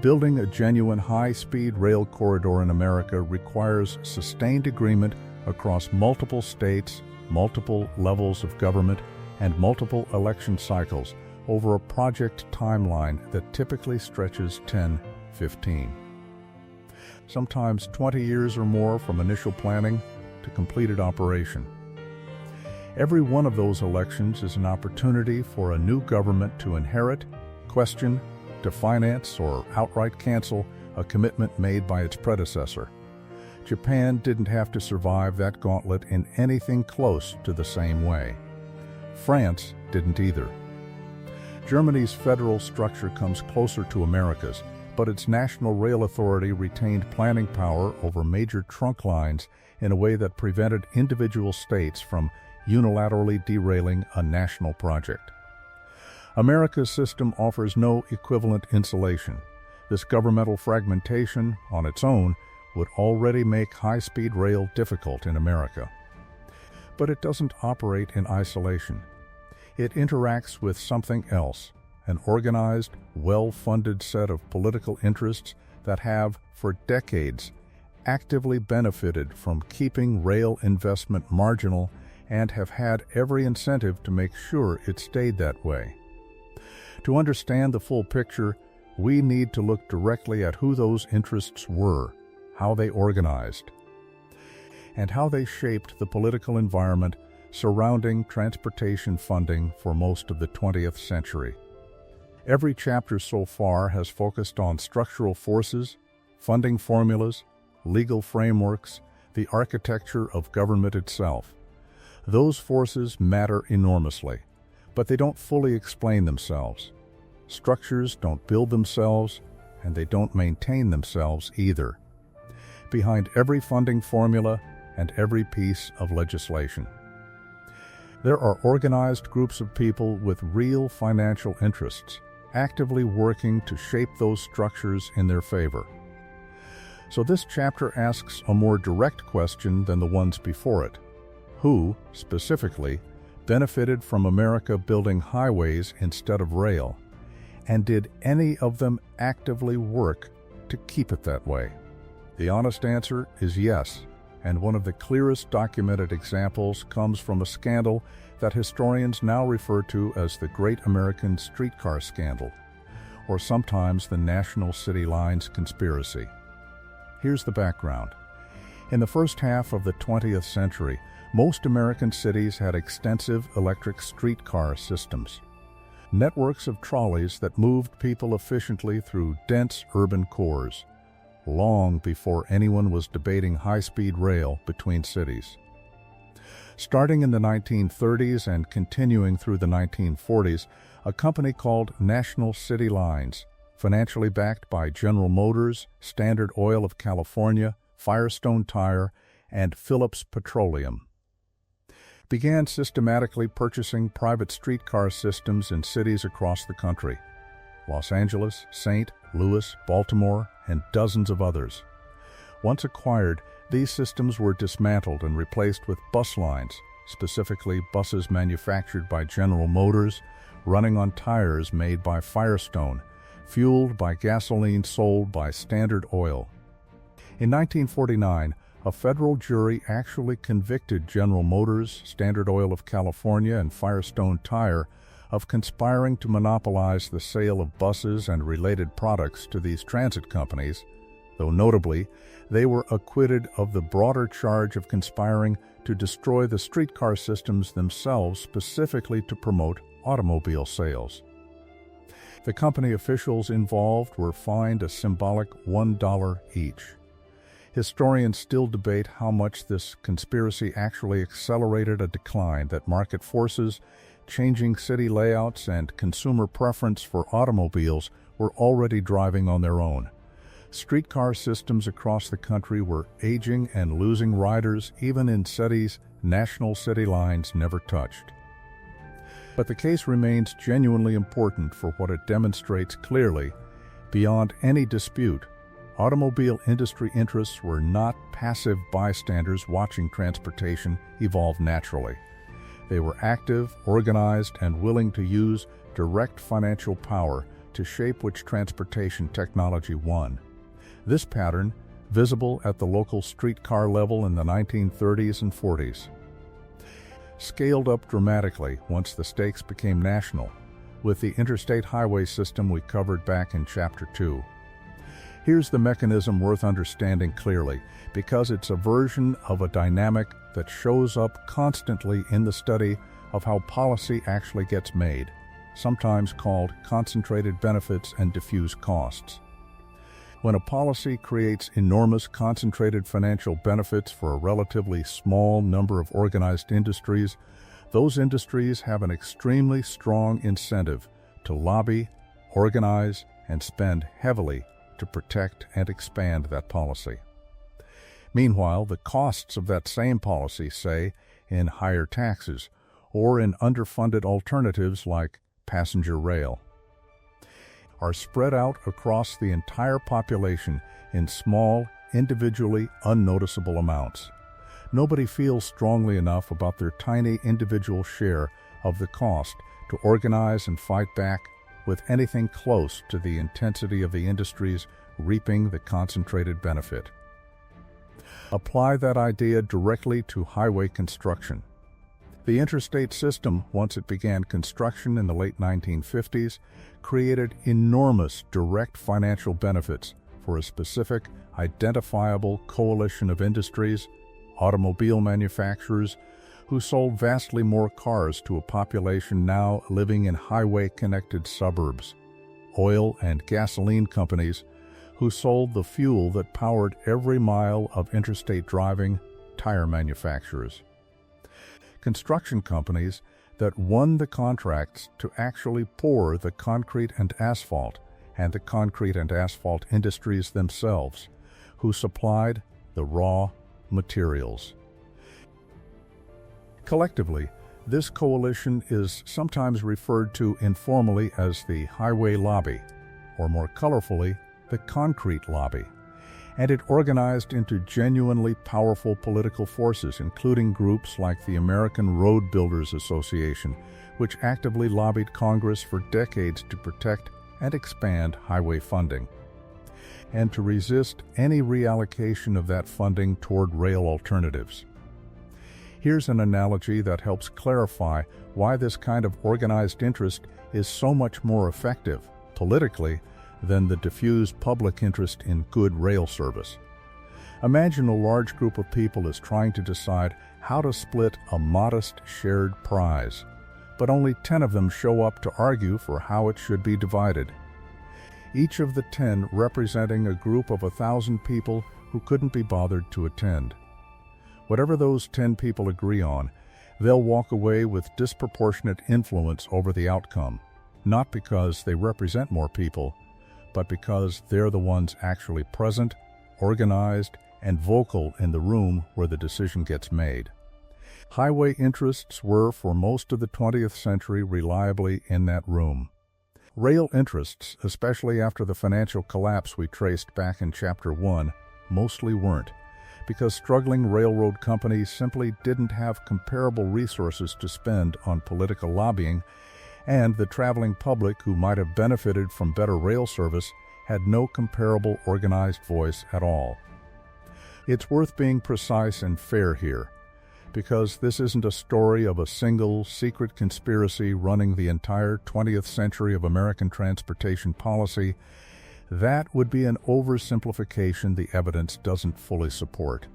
building a genuine high-speed rail corridor in America requires sustained agreement across multiple states, multiple levels of government, and multiple election cycles over a project timeline that typically stretches 10, 15, sometimes 20 years or more from initial planning to completed operation. Every one of those elections is an opportunity for a new government to inherit, question, to finance, or outright cancel a commitment made by its predecessor. Japan didn't have to survive that gauntlet in anything close to the same way. France didn't either. Germany's federal structure comes closer to America's, but its National Rail Authority retained planning power over major trunk lines in a way that prevented individual states from unilaterally derailing a national project. America's system offers no equivalent insulation. This governmental fragmentation, on its own, would already make high-speed rail difficult in America. But it doesn't operate in isolation. It interacts with something else, an organized, well-funded set of political interests that have, for decades, actively benefited from keeping rail investment marginal and have had every incentive to make sure it stayed that way. To understand the full picture, we need to look directly at who those interests were, how they organized, and how they shaped the political environment surrounding transportation funding for most of the 20th century. Every chapter so far has focused on structural forces, funding formulas, legal frameworks, the architecture of government itself. Those forces matter enormously, but they don't fully explain themselves. Structures don't build themselves, and they don't maintain themselves either. Behind every funding formula and every piece of legislation, there are organized groups of people with real financial interests, actively working to shape those structures in their favor. So this chapter asks a more direct question than the ones before it. Who, specifically, benefited from America building highways instead of rail? And did any of them actively work to keep it that way? The honest answer is yes, and one of the clearest documented examples comes from a scandal that historians now refer to as the Great American Streetcar Scandal, or sometimes the National City Lines Conspiracy. Here's the background. In the first half of the 20th century, most American cities had extensive electric streetcar systems, networks of trolleys that moved people efficiently through dense urban cores, long before anyone was debating high-speed rail between cities. Starting in the 1930s and continuing through the 1940s, a company called National City Lines, financially backed by General Motors, Standard Oil of California, Firestone Tire, and Phillips Petroleum, began systematically purchasing private streetcar systems in cities across the country: Los Angeles, St. Louis, Baltimore, and dozens of others. Once acquired, these systems were dismantled and replaced with bus lines, specifically buses manufactured by General Motors, running on tires made by Firestone, fueled by gasoline sold by Standard Oil. In 1949, a federal jury actually convicted General Motors, Standard Oil of California, and Firestone Tire of conspiring to monopolize the sale of buses and related products to these transit companies, though notably, they were acquitted of the broader charge of conspiring to destroy the streetcar systems themselves specifically to promote automobile sales. The company officials involved were fined a symbolic $1 each. Historians still debate how much this conspiracy actually accelerated a decline that market forces, changing city layouts, and consumer preference for automobiles were already driving on their own. Streetcar systems across the country were aging and losing riders even in cities national city lines never touched. But the case remains genuinely important for what it demonstrates clearly. Beyond any dispute, automobile industry interests were not passive bystanders watching transportation evolve naturally. They were active, organized, and willing to use direct financial power to shape which transportation technology won. This pattern, visible at the local streetcar level in the 1930s and 40s, scaled up dramatically once the stakes became national, with the interstate highway system we covered back in Chapter 2. Here's the mechanism worth understanding clearly, because it's a version of a dynamic that shows up constantly in the study of how policy actually gets made, sometimes called concentrated benefits and diffuse costs. When a policy creates enormous concentrated financial benefits for a relatively small number of organized industries, those industries have an extremely strong incentive to lobby, organize, and spend heavily to protect and expand that policy. Meanwhile, the costs of that same policy, say, in higher taxes or in underfunded alternatives like passenger rail, are spread out across the entire population in small, individually unnoticeable amounts. Nobody feels strongly enough about their tiny individual share of the cost to organize and fight back with anything close to the intensity of the industries reaping the concentrated benefit. Apply that idea directly to highway construction. The interstate system, once it began construction in the late 1950s, created enormous direct financial benefits for a specific, identifiable coalition of industries, automobile manufacturers, who sold vastly more cars to a population now living in highway-connected suburbs, oil and gasoline companies, who sold the fuel that powered every mile of interstate driving, tire manufacturers. Construction companies that won the contracts to actually pour the concrete and the concrete and asphalt industries themselves, who supplied the raw materials. Collectively, this coalition is sometimes referred to informally as the highway lobby, or more colorfully, the concrete lobby, and it organized into genuinely powerful political forces, including groups like the American Road Builders Association, which actively lobbied Congress for decades to protect and expand highway funding, and to resist any reallocation of that funding toward rail alternatives. Here's an analogy that helps clarify why this kind of organized interest is so much more effective, politically, than the diffuse public interest in good rail service. Imagine a large group of people is trying to decide how to split a modest shared prize, but only 10 of them show up to argue for how it should be divided. Each of the 10 representing a group of 1,000 people who couldn't be bothered to attend. Whatever those 10 people agree on, they'll walk away with disproportionate influence over the outcome, not because they represent more people, but because they're the ones actually present, organized, and vocal in the room where the decision gets made. Highway interests were, for most of the 20th century, reliably in that room. Rail interests, especially after the financial collapse we traced back in Chapter 1, mostly weren't, because struggling railroad companies simply didn't have comparable resources to spend on political lobbying, and the traveling public who might have benefited from better rail service had no comparable organized voice at all. It's worth being precise and fair here. because this isn't a story of a single secret conspiracy running the entire 20th century of American transportation policy. That would be an oversimplification the evidence doesn't fully support.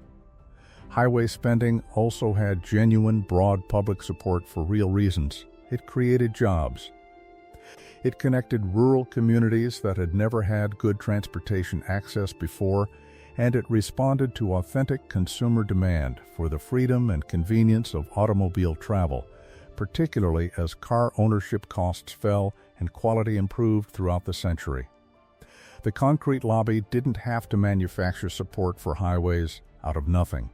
Highway spending also had genuine, broad public support for real reasons. It created jobs. It connected rural communities that had never had good transportation access before, and it responded to authentic consumer demand for the freedom and convenience of automobile travel, particularly as car ownership costs fell and quality improved throughout the century. The concrete lobby didn't have to manufacture support for highways out of nothing.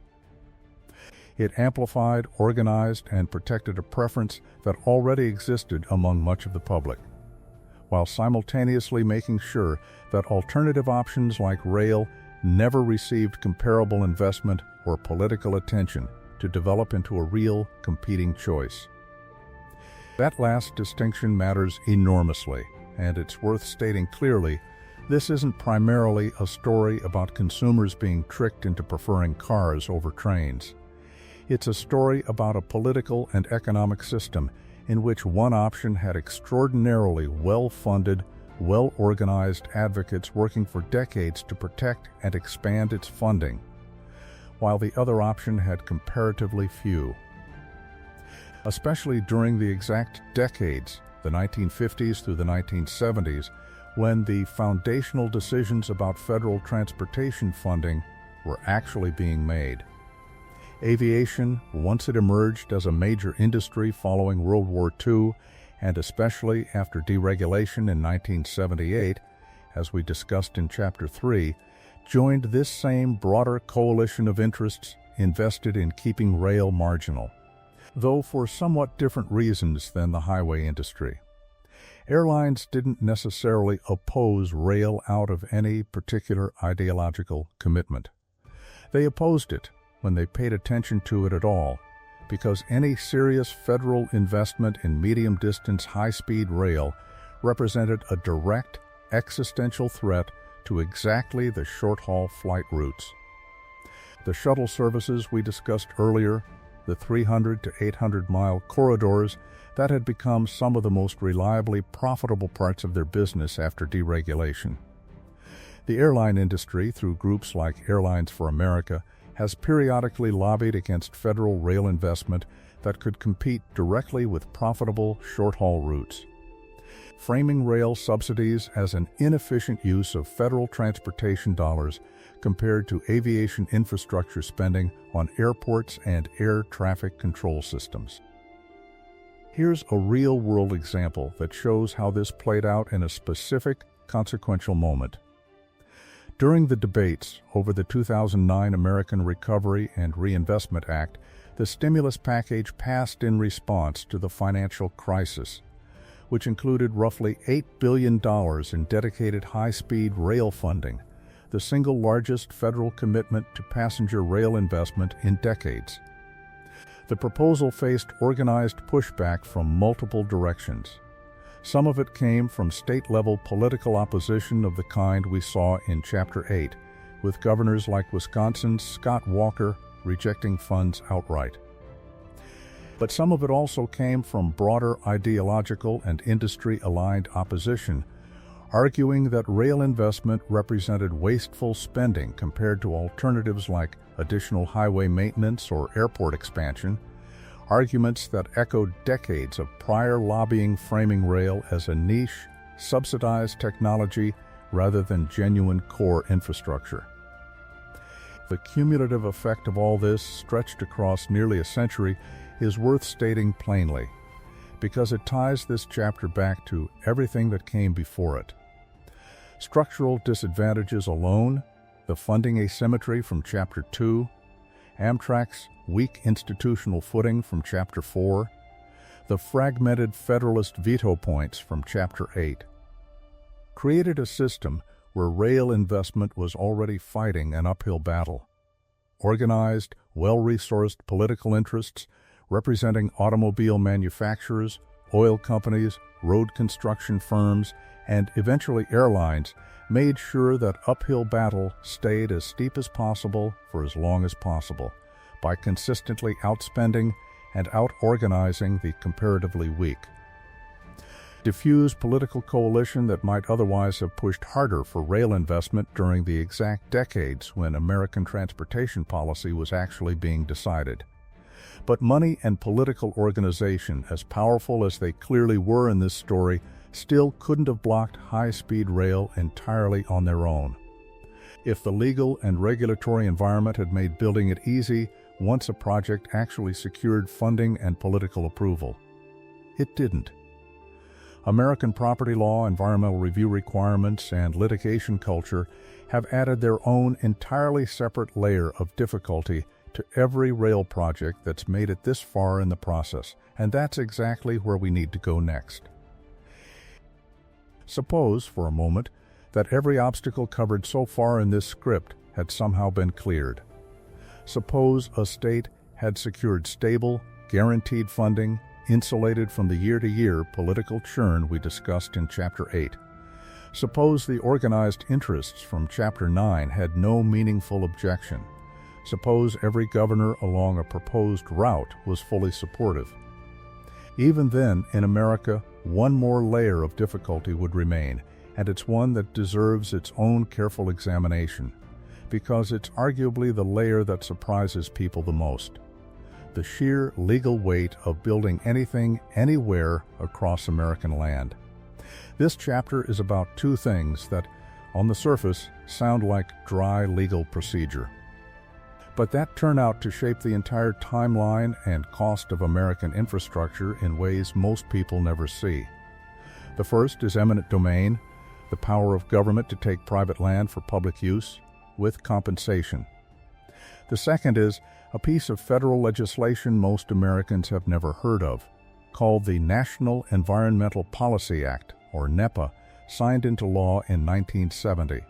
It amplified, organized, and protected a preference that already existed among much of the public, while simultaneously making sure that alternative options like rail never received comparable investment or political attention to develop into a real competing choice. That last distinction matters enormously, and it's worth stating clearly, this isn't primarily a story about consumers being tricked into preferring cars over trains. It's a story about a political and economic system in which one option had extraordinarily well-funded, well-organized advocates working for decades to protect and expand its funding, while the other option had comparatively few. Especially during the exact decades, the 1950s through the 1970s, when the foundational decisions about federal transportation funding were actually being made. Aviation, once it emerged as a major industry following World War II, and especially after deregulation in 1978, as we discussed in Chapter 3, joined this same broader coalition of interests invested in keeping rail marginal, though for somewhat different reasons than the highway industry. Airlines didn't necessarily oppose rail out of any particular ideological commitment. They opposed it when they paid attention to it at all, because any serious federal investment in medium-distance high-speed rail represented a direct, existential threat to exactly the short-haul flight routes. The shuttle services we discussed earlier, the 300 to 800-mile corridors that had become some of the most reliably profitable parts of their business after deregulation. The airline industry, through groups like Airlines for America, has periodically lobbied against federal rail investment that could compete directly with profitable short-haul routes, framing rail subsidies as an inefficient use of federal transportation dollars compared to aviation infrastructure spending on airports and air traffic control systems. Here's a real-world example that shows how this played out in a specific, consequential moment. During the debates over the 2009 American Recovery and Reinvestment Act, the stimulus package passed in response to the financial crisis, which included roughly $8 billion in dedicated high-speed rail funding, the single largest federal commitment to passenger rail investment in decades. The proposal faced organized pushback from multiple directions. Some of it came from state-level political opposition of the kind we saw in Chapter 8, with governors like Wisconsin's Scott Walker rejecting funds outright. But some of it also came from broader ideological and industry-aligned opposition, arguing that rail investment represented wasteful spending compared to alternatives like additional highway maintenance or airport expansion, arguments that echoed decades of prior lobbying framing rail as a niche, subsidized technology rather than genuine core infrastructure. The cumulative effect of all this, stretched across nearly a century, is worth stating plainly, because it ties this chapter back to everything that came before it. Structural disadvantages alone, the funding asymmetry from Chapter 2, Amtrak's weak institutional footing from Chapter 4, the fragmented Federalist veto points from Chapter 8, created a system where rail investment was already fighting an uphill battle. Organized, well-resourced political interests representing automobile manufacturers, oil companies, road construction firms, and eventually airlines made sure that uphill battle stayed as steep as possible for as long as possible, by consistently outspending and out-organizing the comparatively weak. Diffuse political coalition that might otherwise have pushed harder for rail investment during the exact decades when American transportation policy was actually being decided. But money and political organization, as powerful as they clearly were in this story, still couldn't have blocked high-speed rail entirely on their own. If the legal and regulatory environment had made building it easy once a project actually secured funding and political approval, it didn't. American property law, environmental review requirements, and litigation culture have added their own entirely separate layer of difficulty to every rail project that's made it this far in the process, and that's exactly where we need to go next. Suppose, for a moment, that every obstacle covered so far in this script had somehow been cleared. Suppose a state had secured stable, guaranteed funding, insulated from the year-to-year political churn we discussed in Chapter 8. Suppose the organized interests from Chapter 9 had no meaningful objection. Suppose every governor along a proposed route was fully supportive. Even then, in America, one more layer of difficulty would remain, and it's one that deserves its own careful examination, because it's arguably the layer that surprises people the most: the sheer legal weight of building anything, anywhere across American land. This chapter is about two things that, on the surface, sound like dry legal procedure, but that turn out to shape the entire timeline and cost of American infrastructure in ways most people never see. The first is eminent domain, the power of government to take private land for public use, with compensation. The second is a piece of federal legislation most Americans have never heard of, called the National Environmental Policy Act, or NEPA, signed into law in 1970.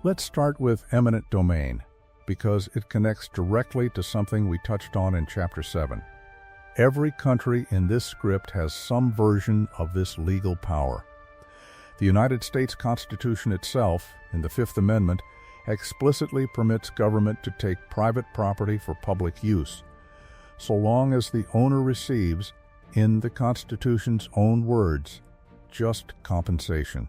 Let's start with eminent domain, because it connects directly to something we touched on in Chapter 7. Every country in this script has some version of this legal power. The United States Constitution itself, in the Fifth Amendment, explicitly permits government to take private property for public use, so long as the owner receives, in the Constitution's own words, just compensation.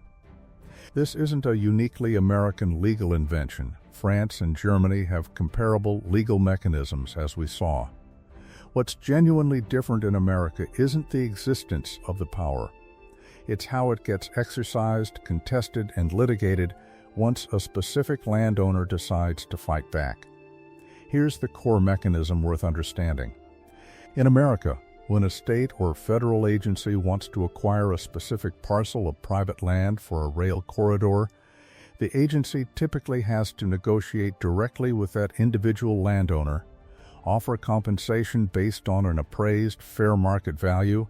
This isn't a uniquely American legal invention. France and Germany have comparable legal mechanisms, as we saw. What's genuinely different in America isn't the existence of the power. It's how it gets exercised, contested, and litigated once a specific landowner decides to fight back. Here's the core mechanism worth understanding. In America, when a state or federal agency wants to acquire a specific parcel of private land for a rail corridor, the agency typically has to negotiate directly with that individual landowner, offer compensation based on an appraised fair market value,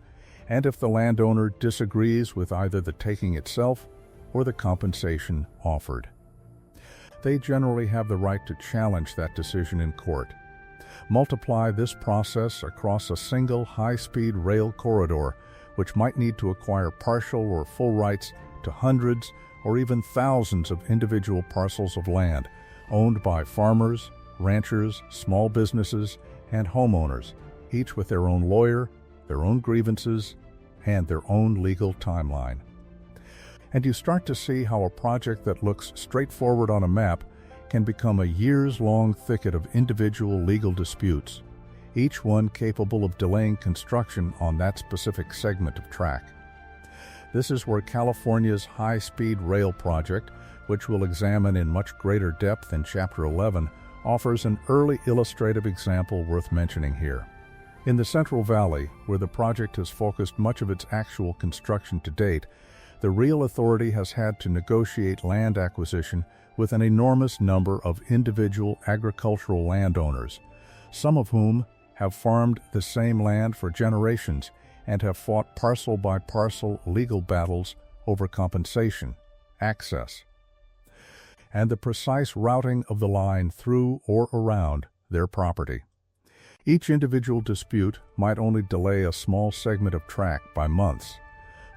and if the landowner disagrees with either the taking itself or the compensation offered, they generally have the right to challenge that decision in court. Multiply this process across a single high-speed rail corridor, which might need to acquire partial or full rights to hundreds or even thousands of individual parcels of land owned by farmers, ranchers, small businesses, and homeowners, each with their own lawyer, their own grievances, and their own legal timeline. And you start to see how a project that looks straightforward on a map can become a years-long thicket of individual legal disputes, each one capable of delaying construction on that specific segment of track. This is where California's high-speed rail project, which we'll examine in much greater depth in Chapter 11, offers an early illustrative example worth mentioning here. In the Central Valley, where the project has focused much of its actual construction to date, the Rail Authority has had to negotiate land acquisition with an enormous number of individual agricultural landowners, some of whom have farmed the same land for generations and have fought parcel-by-parcel legal battles over compensation, access, and the precise routing of the line through or around their property. Each individual dispute might only delay a small segment of track by months,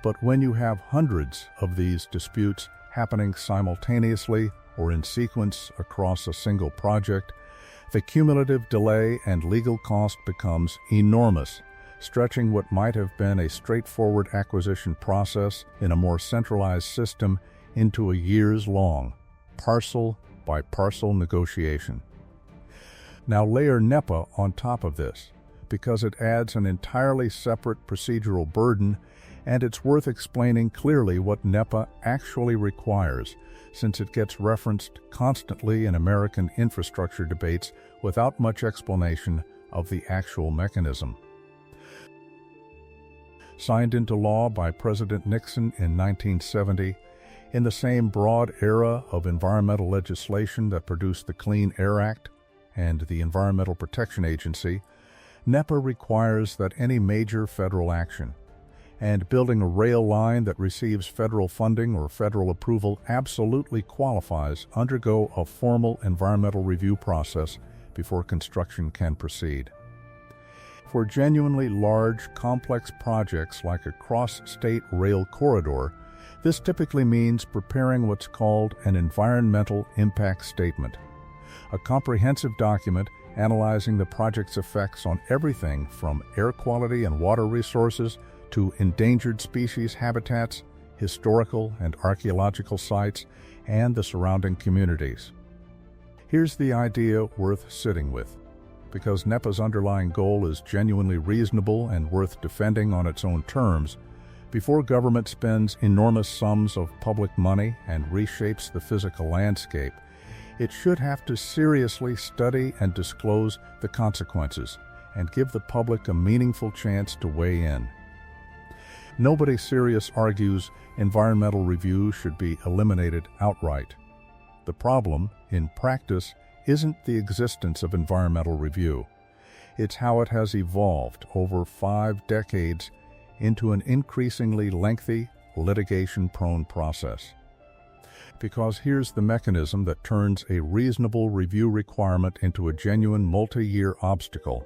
but when you have hundreds of these disputes happening simultaneously or in sequence across a single project, The cumulative delay and legal cost becomes enormous, stretching what might have been a straightforward acquisition process in a more centralized system into a years-long, parcel-by-parcel negotiation. Now layer NEPA on top of this, because it adds an entirely separate procedural burden, and it's worth explaining clearly what NEPA actually requires, since it gets referenced constantly in American infrastructure debates without much explanation of the actual mechanism. Signed into law by President Nixon in 1970, in the same broad era of environmental legislation that produced the Clean Air Act and the Environmental Protection Agency, NEPA requires that any major federal action, and building a rail line that receives federal funding or federal approval absolutely qualifies, undergo a formal environmental review process before construction can proceed. For genuinely large, complex projects like a cross-state rail corridor, this typically means preparing what's called an environmental impact statement, a comprehensive document analyzing the project's effects on everything from air quality and water resources to endangered species habitats, historical and archaeological sites, and the surrounding communities. Here's the idea worth sitting with. Because NEPA's underlying goal is genuinely reasonable and worth defending on its own terms, before government spends enormous sums of public money and reshapes the physical landscape, it should have to seriously study and disclose the consequences and give the public a meaningful chance to weigh in. Nobody serious argues environmental review should be eliminated outright. The problem, in practice, isn't the existence of environmental review. It's how it has evolved over 5 decades into an increasingly lengthy, litigation-prone process. Because here's the mechanism that turns a reasonable review requirement into a genuine multi-year obstacle.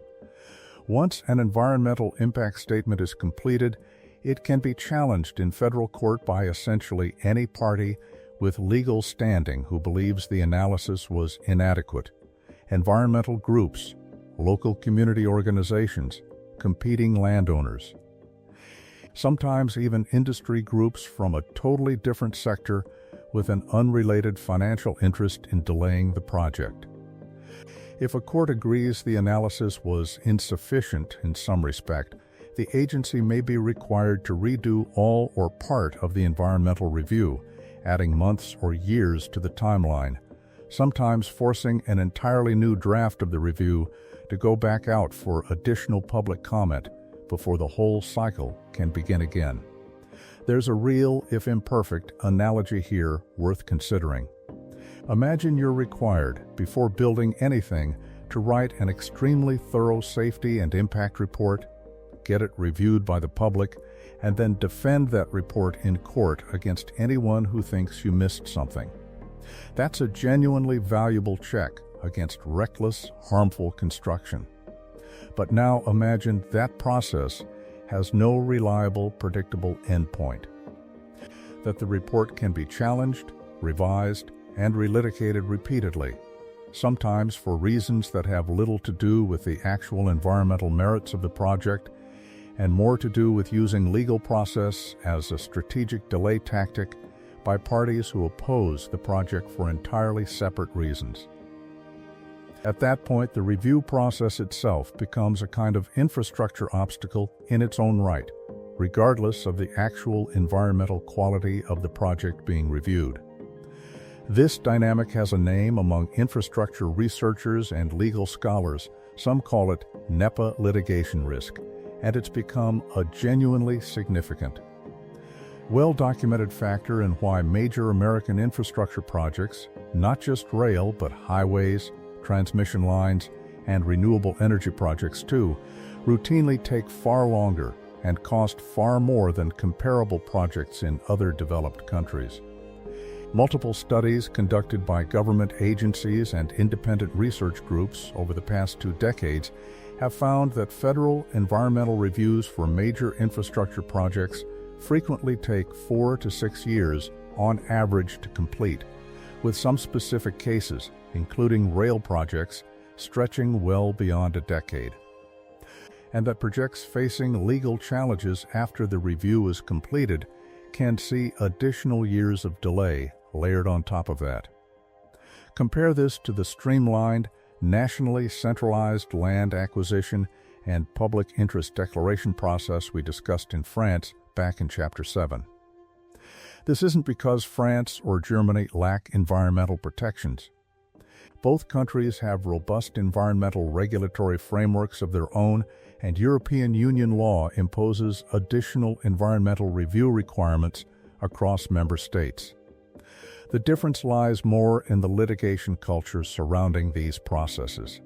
Once an environmental impact statement is completed, it can be challenged in federal court by essentially any party with legal standing who believes the analysis was inadequate: environmental groups, local community organizations, competing landowners. Sometimes even industry groups from a totally different sector with an unrelated financial interest in delaying the project. If a court agrees the analysis was insufficient in some respect, the agency may be required to redo all or part of the environmental review, adding months or years to the timeline, sometimes forcing an entirely new draft of the review to go back out for additional public comment before the whole cycle can begin again. There's a real, if imperfect, analogy here worth considering. Imagine you're required, before building anything, to write an extremely thorough safety and impact report, get it reviewed by the public, and then defend that report in court against anyone who thinks you missed something. That's a genuinely valuable check against reckless, harmful construction. But now imagine that process has no reliable, predictable endpoint. That the report can be challenged, revised, and relitigated repeatedly, sometimes for reasons that have little to do with the actual environmental merits of the project and more to do with using legal process as a strategic delay tactic by parties who oppose the project for entirely separate reasons. At that point, the review process itself becomes a kind of infrastructure obstacle in its own right, regardless of the actual environmental quality of the project being reviewed. This dynamic has a name among infrastructure researchers and legal scholars. Some call it NEPA litigation risk, and it's become a genuinely significant, well-documented factor in why major American infrastructure projects, not just rail but highways, transmission lines, and renewable energy projects too, routinely take far longer and cost far more than comparable projects in other developed countries. Multiple studies conducted by government agencies and independent research groups over the past 2 decades have found that federal environmental reviews for major infrastructure projects frequently take 4 to 6 years on average to complete, with some specific cases, including rail projects, stretching well beyond a decade, and that projects facing legal challenges after the review is completed can see additional years of delay layered on top of that. Compare this to the streamlined, nationally centralized land acquisition and public interest declaration process we discussed in France back in Chapter 7. This isn't because France or Germany lack environmental protections. Both countries have robust environmental regulatory frameworks of their own, and European Union law imposes additional environmental review requirements across member states. The difference lies more in the litigation culture surrounding these processes.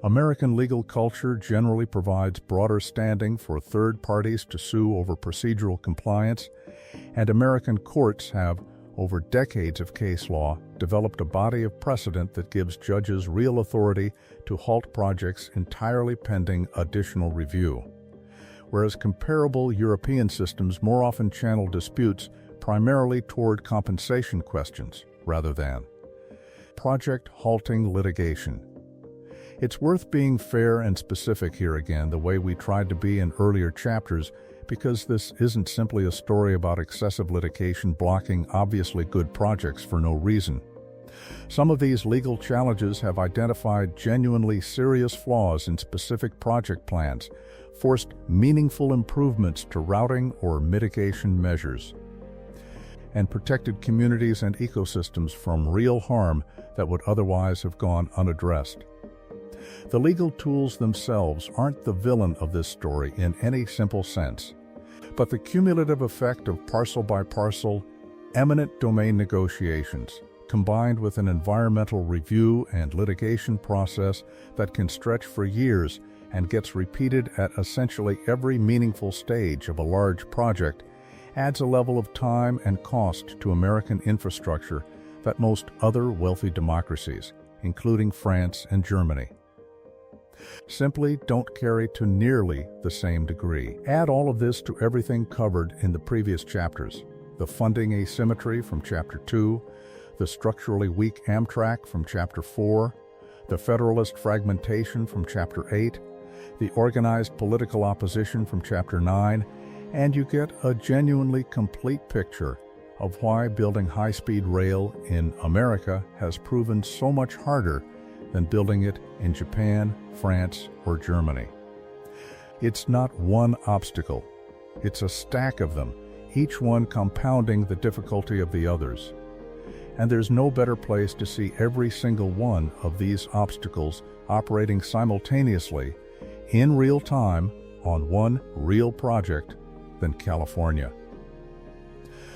American legal culture generally provides broader standing for third parties to sue over procedural compliance, and American courts have, over decades of case law, developed a body of precedent that gives judges real authority to halt projects entirely pending additional review. Whereas comparable European systems more often channel disputes primarily toward compensation questions rather than project halting litigation. It's worth being fair and specific here again, the way we tried to be in earlier chapters, because this isn't simply a story about excessive litigation blocking obviously good projects for no reason. Some of these legal challenges have identified genuinely serious flaws in specific project plans, forced meaningful improvements to routing or mitigation measures, and protected communities and ecosystems from real harm that would otherwise have gone unaddressed. The legal tools themselves aren't the villain of this story in any simple sense, but the cumulative effect of parcel-by-parcel, eminent domain negotiations, combined with an environmental review and litigation process that can stretch for years and gets repeated at essentially every meaningful stage of a large project, adds a level of time and cost to American infrastructure that most other wealthy democracies, including France and Germany, simply don't carry to nearly the same degree. Add all of this to everything covered in the previous chapters: the funding asymmetry from Chapter 2, the structurally weak Amtrak from Chapter 4, the Federalist fragmentation from Chapter 8, the organized political opposition from Chapter 9, and you get a genuinely complete picture of why building high-speed rail in America has proven so much harder than building it in Japan, France, or Germany. It's not one obstacle. It's a stack of them, each one compounding the difficulty of the others. And there's no better place to see every single one of these obstacles operating simultaneously, in real time, on one real project than California.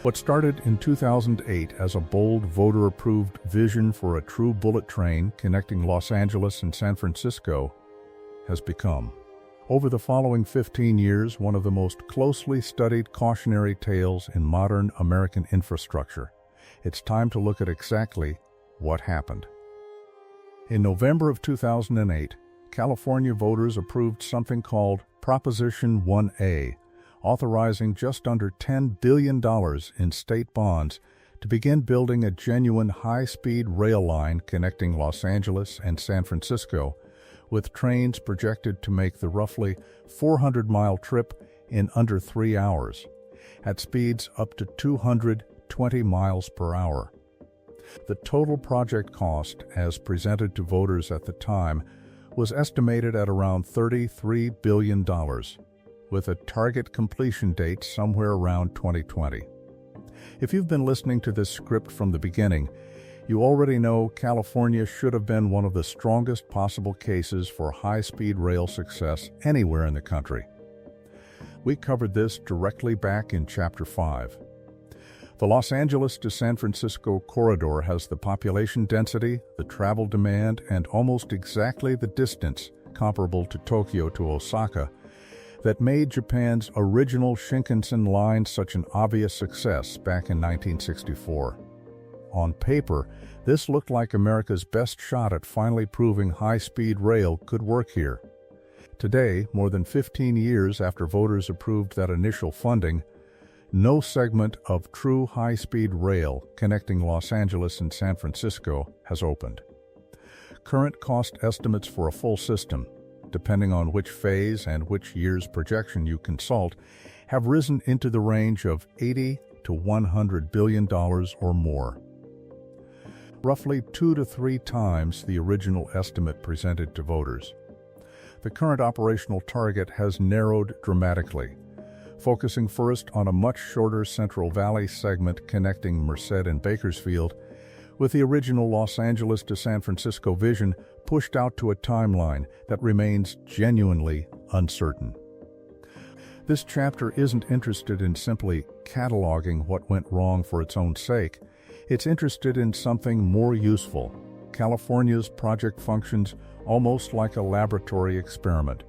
What started in 2008 as a bold voter-approved vision for a true bullet train connecting Los Angeles and San Francisco has become, over the following 15 years, one of the most closely studied cautionary tales in modern American infrastructure. It's time to look at exactly what happened. In November of 2008, California voters approved something called Proposition 1A, authorizing just under $10 billion in state bonds to begin building a genuine high-speed rail line connecting Los Angeles and San Francisco, with trains projected to make the roughly 400-mile trip in under 3 hours, at speeds up to 220 miles per hour. The total project cost, as presented to voters at the time, was estimated at around $33 billion. With a target completion date somewhere around 2020. If you've been listening to this script from the beginning, you already know California should have been one of the strongest possible cases for high-speed rail success anywhere in the country. We covered this directly back in Chapter 5. The Los Angeles to San Francisco corridor has the population density, the travel demand, and almost exactly the distance comparable to Tokyo to Osaka that made Japan's original Shinkansen line such an obvious success back in 1964. On paper, this looked like America's best shot at finally proving high-speed rail could work here. Today, more than 15 years after voters approved that initial funding, no segment of true high-speed rail connecting Los Angeles and San Francisco has opened. current cost estimates for a full system, depending on which phase and which year's projection you consult, have risen into the range of $80 to $100 billion or more. Roughly 2 to 3 times the original estimate presented to voters. The current operational target has narrowed dramatically, focusing first on a much shorter Central Valley segment connecting Merced and Bakersfield, with the original Los Angeles to San Francisco vision pushed out to a timeline that remains genuinely uncertain. This chapter isn't interested in simply cataloging what went wrong for its own sake. It's interested in something more useful. California's project functions almost like a laboratory experiment,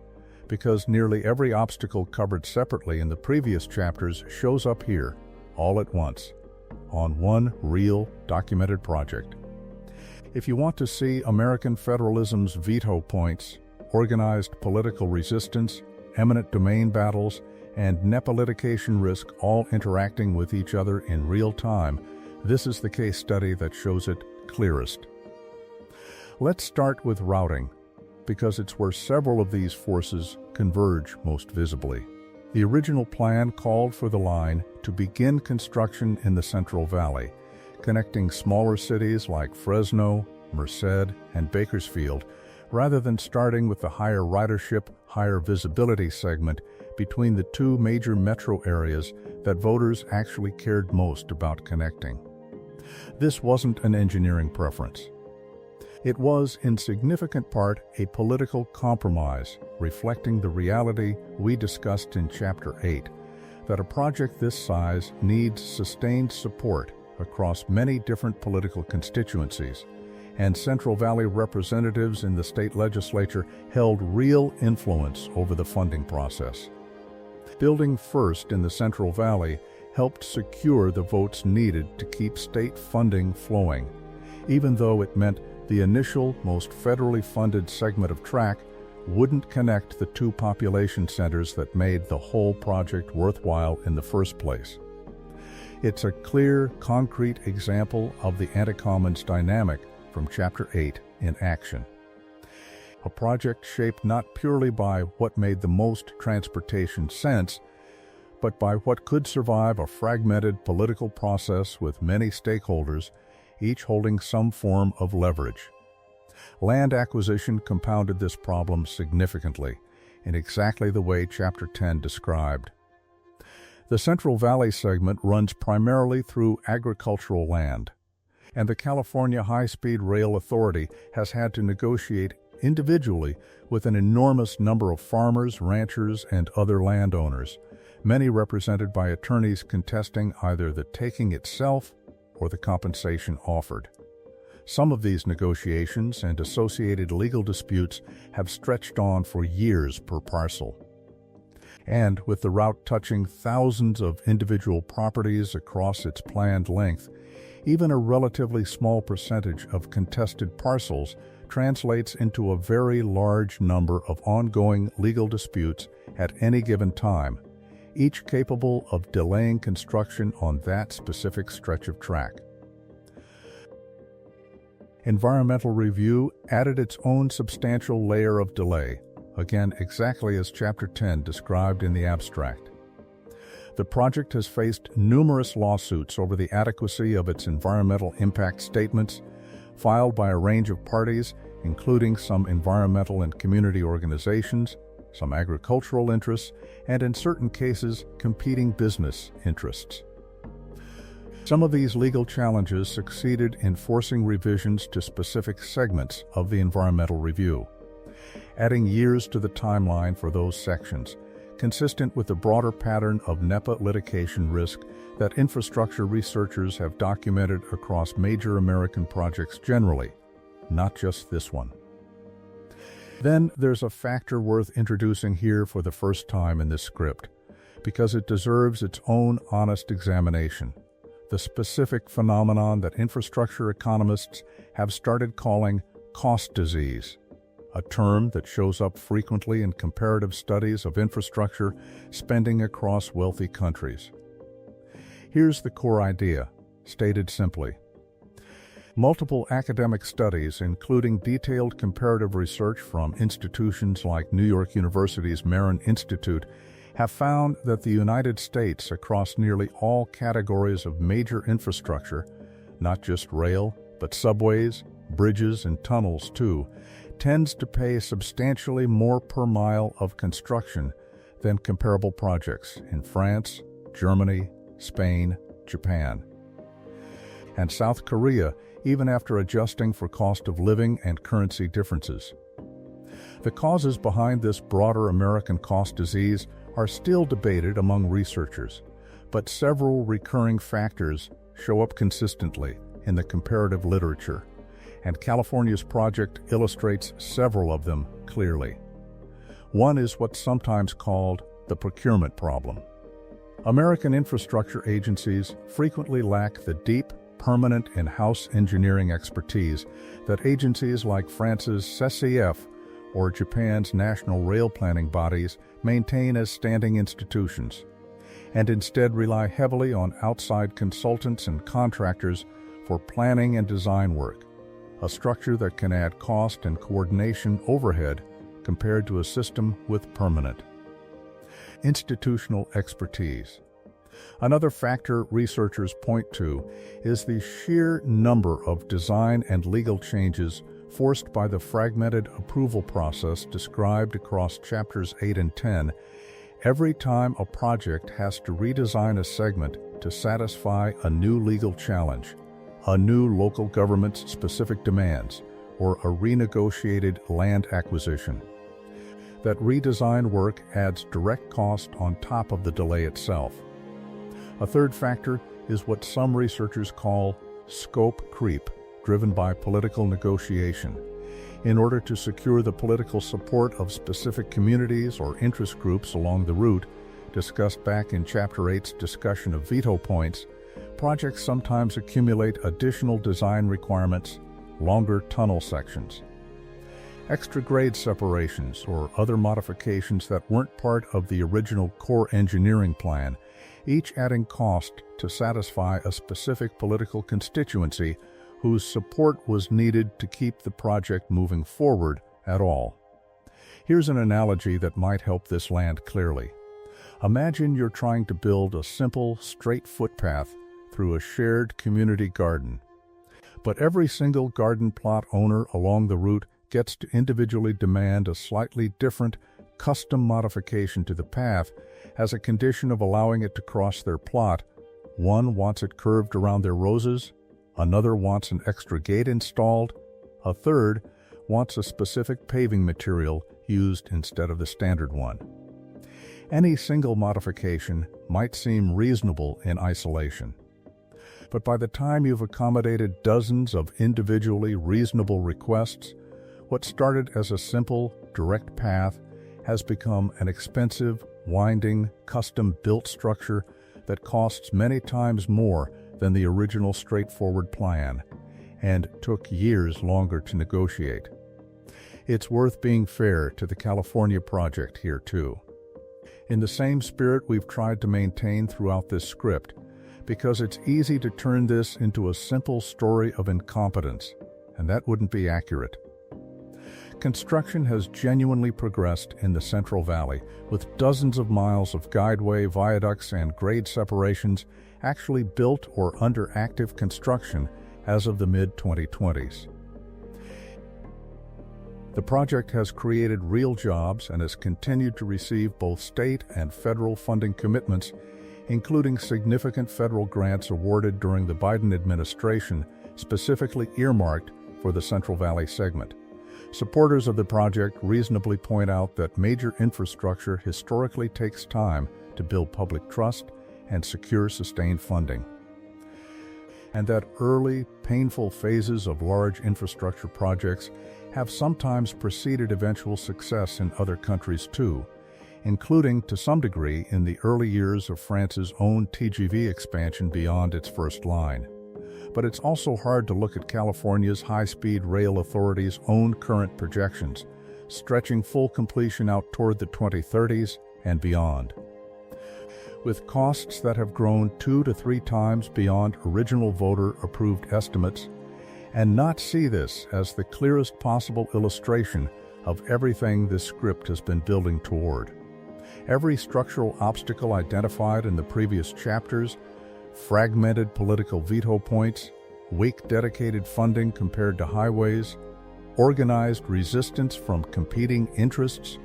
because nearly every obstacle covered separately in the previous chapters shows up here, all at once, on one real, documented project. If you want to see American federalism's veto points, organized political resistance, eminent domain battles, and NEPA litigation risk all interacting with each other in real time, this is the case study that shows it clearest. Let's start with routing, because it's where several of these forces converge most visibly. The original plan called for the line to begin construction in the Central Valley, connecting smaller cities like Fresno, Merced, and Bakersfield, rather than starting with the higher ridership, higher visibility segment between the two major metro areas that voters actually cared most about connecting. This wasn't an engineering preference. It was, in significant part, a political compromise, reflecting the reality we discussed in Chapter 8, that a project this size needs sustained support across many different political constituencies, and Central Valley representatives in the state legislature held real influence over the funding process. Building first in the Central Valley helped secure the votes needed to keep state funding flowing, even though it meant the initial, most federally funded segment of track wouldn't connect the two population centers that made the whole project worthwhile in the first place. It's a clear, concrete example of the anti-commons dynamic from Chapter 8 in action. A project shaped not purely by what made the most transportation sense, but by what could survive a fragmented political process with many stakeholders, each holding some form of leverage. Land acquisition compounded this problem significantly, in exactly the way Chapter 10 described. The Central Valley segment runs primarily through agricultural land, and the California High-Speed Rail Authority has had to negotiate individually with an enormous number of farmers, ranchers, and other landowners, many represented by attorneys contesting either the taking itself or the compensation offered. Some of these negotiations and associated legal disputes have stretched on for years per parcel. And with the route touching thousands of individual properties across its planned length, even a relatively small percentage of contested parcels translates into a very large number of ongoing legal disputes at any given time, each capable of delaying construction on that specific stretch of track. Environmental review added its own substantial layer of delay, again exactly as Chapter 10 described in the abstract. The project has faced numerous lawsuits over the adequacy of its environmental impact statements, filed by a range of parties, including some environmental and community organizations, some agricultural interests, and in certain cases, competing business interests. Some of these legal challenges succeeded in forcing revisions to specific segments of the environmental review, adding years to the timeline for those sections, consistent with the broader pattern of NEPA litigation risk that infrastructure researchers have documented across major American projects generally, not just this one. Then there's a factor worth introducing here for the first time in this script, because it deserves its own honest examination: the specific phenomenon that infrastructure economists have started calling cost disease, a term that shows up frequently in comparative studies of infrastructure spending across wealthy countries. Here's the core idea, stated simply. Multiple academic studies, including detailed comparative research from institutions like New York University's Marin Institute, have found that the United States, across nearly all categories of major infrastructure, not just rail, but subways, bridges, and tunnels too, tends to pay substantially more per mile of construction than comparable projects in France, Germany, Spain, Japan, and South Korea, even after adjusting for cost of living and currency differences. The causes behind this broader American cost disease are still debated among researchers, but several recurring factors show up consistently in the comparative literature, and California's project illustrates several of them clearly. One is what's sometimes called the procurement problem. American infrastructure agencies frequently lack the deep, permanent in-house engineering expertise that agencies like France's CCF or Japan's national rail planning bodies maintain as standing institutions, and instead rely heavily on outside consultants and contractors for planning and design work, a structure that can add cost and coordination overhead compared to a system with permanent institutional expertise. Another factor researchers point to is the sheer number of design and legal changes forced by the fragmented approval process described across chapters 8 and 10 every time a project has to redesign a segment to satisfy a new legal challenge, a new local government's specific demands, or a renegotiated land acquisition. That redesign work adds direct cost on top of the delay itself. A third factor is what some researchers call scope creep, driven by political negotiation. In order to secure the political support of specific communities or interest groups along the route, discussed back in Chapter 8's discussion of veto points, projects sometimes accumulate additional design requirements, longer tunnel sections, extra grade separations, or other modifications that weren't part of the original core engineering plan, each adding cost to satisfy a specific political constituency whose support was needed to keep the project moving forward at all. Here's an analogy that might help this land clearly. Imagine you're trying to build a simple, straight footpath through a shared community garden. But every single garden plot owner along the route gets to individually demand a slightly different, custom modification to the path as a condition of allowing it to cross their plot. One wants it curved around their roses, another wants an extra gate installed, a third wants a specific paving material used instead of the standard one. Any single modification might seem reasonable in isolation, but by the time you've accommodated dozens of individually reasonable requests, what started as a simple, direct path has become an expensive, winding, custom-built structure that costs many times more than the original straightforward plan, and took years longer to negotiate. It's worth being fair to the California project here too. In the same spirit we've tried to maintain throughout this script, because it's easy to turn this into a simple story of incompetence, and that wouldn't be accurate. Construction has genuinely progressed in the Central Valley, with dozens of miles of guideway, viaducts, and grade separations actually built or under active construction as of the mid-2020s. The project has created real jobs and has continued to receive both state and federal funding commitments, including significant federal grants awarded during the Biden administration, specifically earmarked for the Central Valley segment. Supporters of the project reasonably point out that major infrastructure historically takes time to build public trust and secure sustained funding, and that early, painful phases of large infrastructure projects have sometimes preceded eventual success in other countries too, including to some degree in the early years of France's own TGV expansion beyond its first line. But it's also hard to look at California's high-speed rail authority's own current projections, stretching full completion out toward the 2030s and beyond. With costs that have grown 2 to 3 times beyond original voter-approved estimates, and not see this as the clearest possible illustration of everything this script has been building toward. Every structural obstacle identified in the previous chapters, fragmented political veto points, weak dedicated funding compared to highways, organized resistance from competing interests,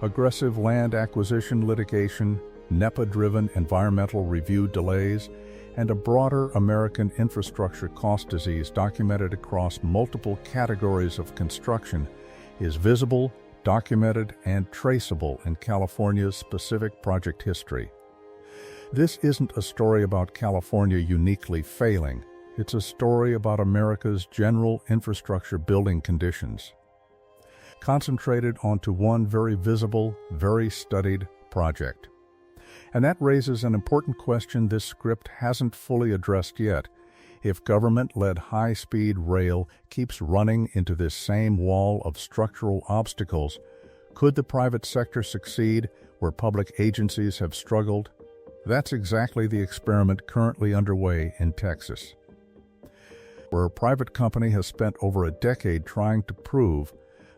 aggressive land acquisition litigation, NEPA-driven environmental review delays, and a broader American infrastructure cost disease documented across multiple categories of construction is visible, documented, and traceable in California's specific project history. This isn't a story about California uniquely failing. It's a story about America's general infrastructure building conditions, concentrated onto one very visible, very studied project. And that raises an important question this script hasn't fully addressed yet. If government-led high-speed rail keeps running into this same wall of structural obstacles, could the private sector succeed where public agencies have struggled? That's exactly the experiment currently underway in Texas, where a private company has spent over a decade trying to prove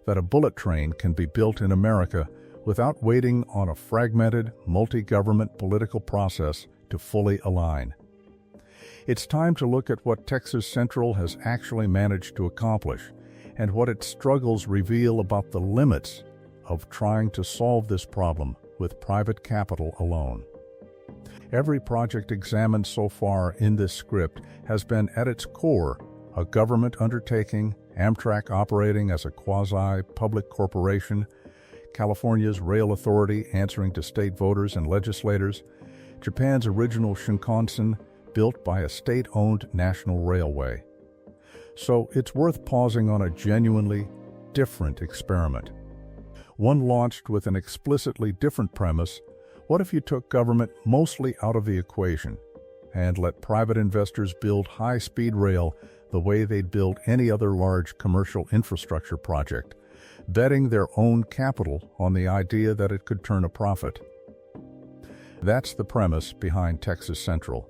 that a bullet train can be built in America without waiting on a fragmented, multi-government political process to fully align. It's time to look at what Texas Central has actually managed to accomplish and what its struggles reveal about the limits of trying to solve this problem with private capital alone. Every project examined so far in this script has been at its core a government undertaking, Amtrak operating as a quasi-public corporation, California's rail authority answering to state voters and legislators, Japan's original Shinkansen built by a state-owned national railway. So it's worth pausing on a genuinely different experiment. One launched with an explicitly different premise. What if you took government mostly out of the equation and let private investors build high-speed rail the way they'd build any other large commercial infrastructure project, betting their own capital on the idea that it could turn a profit? That's the premise behind Texas Central,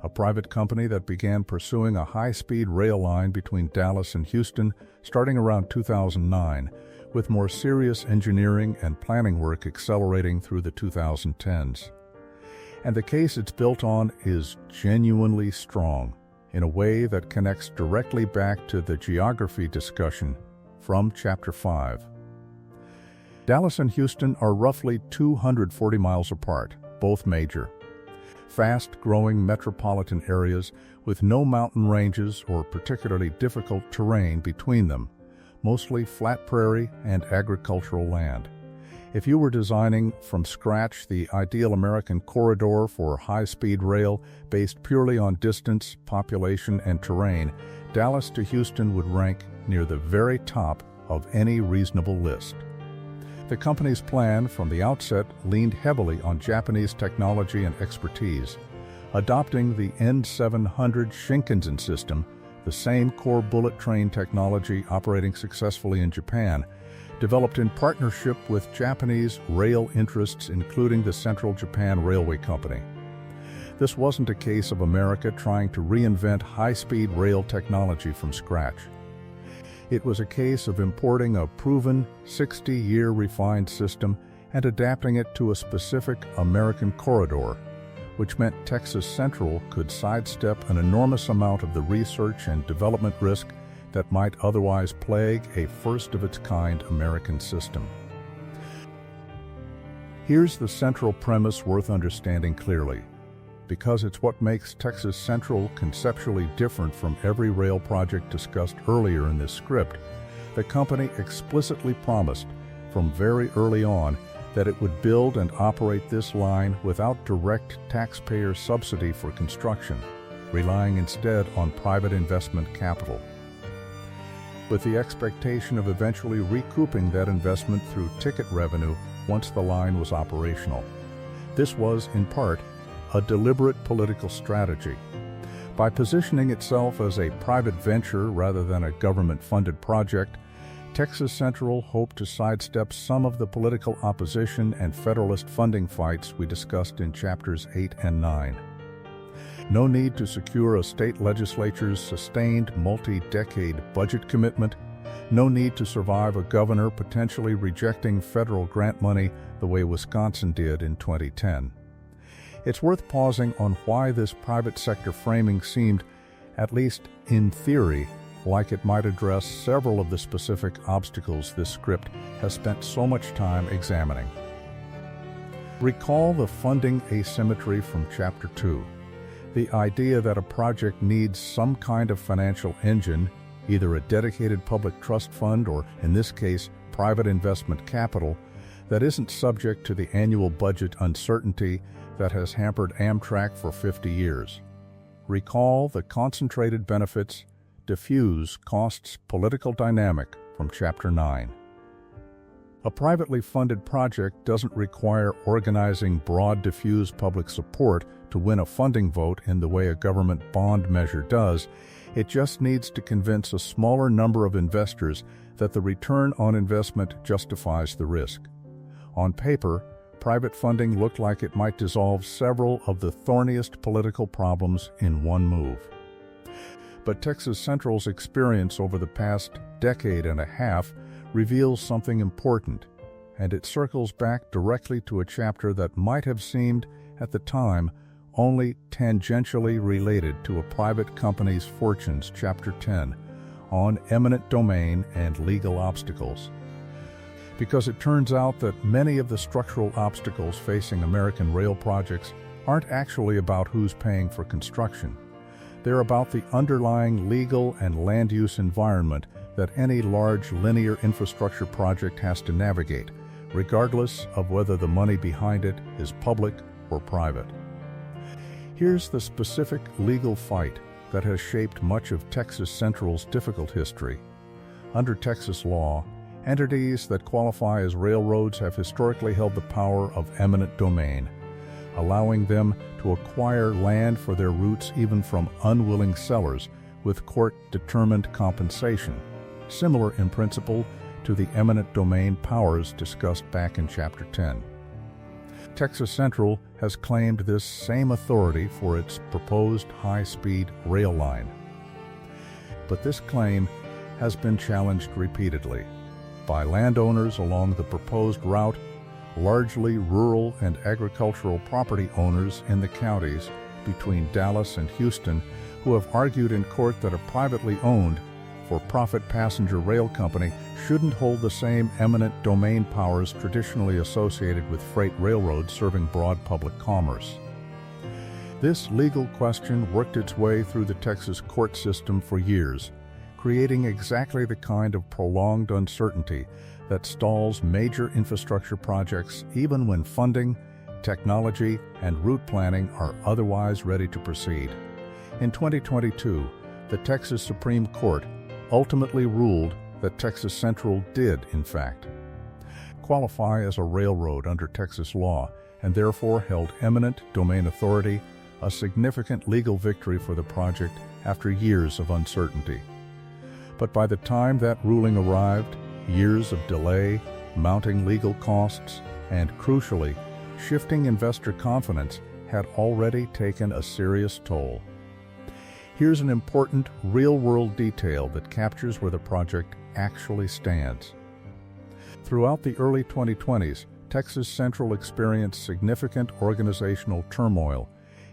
a private company that began pursuing a high-speed rail line between Dallas and Houston starting around 2009, with more serious engineering and planning work accelerating through the 2010s. And the case it's built on is genuinely strong, in a way that connects directly back to the geography discussion from Chapter 5. Dallas and Houston are roughly 240 miles apart, both major, fast-growing metropolitan areas with no mountain ranges or particularly difficult terrain between them, mostly flat prairie and agricultural land. If you were designing from scratch the ideal American corridor for high-speed rail based purely on distance, population, and terrain, Dallas to Houston would rank near the very top of any reasonable list. The company's plan from the outset leaned heavily on Japanese technology and expertise, adopting the N700 Shinkansen system, the same core bullet train technology operating successfully in Japan, developed in partnership with Japanese rail interests including the Central Japan Railway Company. This wasn't a case of America trying to reinvent high-speed rail technology from scratch. It was a case of importing a proven 60-year refined system and adapting it to a specific American corridor, which meant Texas Central could sidestep an enormous amount of the research and development risk that might otherwise plague a first-of-its-kind American system. Here's the central premise worth understanding clearly, because it's what makes Texas Central conceptually different from every rail project discussed earlier in this script. The company explicitly promised from very early on that it would build and operate this line without direct taxpayer subsidy for construction, relying instead on private investment capital, with the expectation of eventually recouping that investment through ticket revenue once the line was operational. This was, in part, a deliberate political strategy. By positioning itself as a private venture rather than a government-funded project, Texas Central hoped to sidestep some of the political opposition and federalist funding fights we discussed in Chapters 8 and 9. No need to secure a state legislature's sustained multi-decade budget commitment. No need to survive a governor potentially rejecting federal grant money the way Wisconsin did in 2010. It's worth pausing on why this private sector framing seemed, at least in theory, like it might address several of the specific obstacles this script has spent so much time examining. Recall the funding asymmetry from Chapter 2. The idea that a project needs some kind of financial engine, either a dedicated public trust fund or, in this case, private investment capital, that isn't subject to the annual budget uncertainty that has hampered Amtrak for 50 years. Recall the concentrated benefits, diffuse costs political dynamic from Chapter 9. A privately funded project doesn't require organizing broad diffuse public support to win a funding vote in the way a government bond measure does. It just needs to convince a smaller number of investors that the return on investment justifies the risk. On paper, private funding looked like it might dissolve several of the thorniest political problems in one move. But Texas Central's experience over the past decade and a half reveals something important, and it circles back directly to a chapter that might have seemed, at the time, only tangentially related to a private company's fortunes, Chapter 10, on eminent domain and legal obstacles. Because it turns out that many of the structural obstacles facing American rail projects aren't actually about who's paying for construction. They're about the underlying legal and land use environment that any large linear infrastructure project has to navigate, regardless of whether the money behind it is public or private. Here's the specific legal fight that has shaped much of Texas Central's difficult history. Under Texas law, entities that qualify as railroads have historically held the power of eminent domain, allowing them to acquire land for their routes even from unwilling sellers with court-determined compensation, similar in principle to the eminent domain powers discussed back in Chapter 10. Texas Central has claimed this same authority for its proposed high-speed rail line. But this claim has been challenged repeatedly by landowners along the proposed route, largely rural and agricultural property owners in the counties between Dallas and Houston, who have argued in court that a privately owned, for-profit passenger rail company shouldn't hold the same eminent domain powers traditionally associated with freight railroads serving broad public commerce. This legal question worked its way through the Texas court system for years, creating exactly the kind of prolonged uncertainty that stalls major infrastructure projects even when funding, technology, and route planning are otherwise ready to proceed. In 2022, the Texas Supreme Court ultimately ruled that Texas Central did, in fact, qualify as a railroad under Texas law and therefore held eminent domain authority, a significant legal victory for the project after years of uncertainty. But by the time that ruling arrived, years of delay, mounting legal costs, and crucially, shifting investor confidence had already taken a serious toll. Here's an important real-world detail that captures where the project actually stands. Throughout the early 2020s, Texas Central experienced significant organizational turmoil,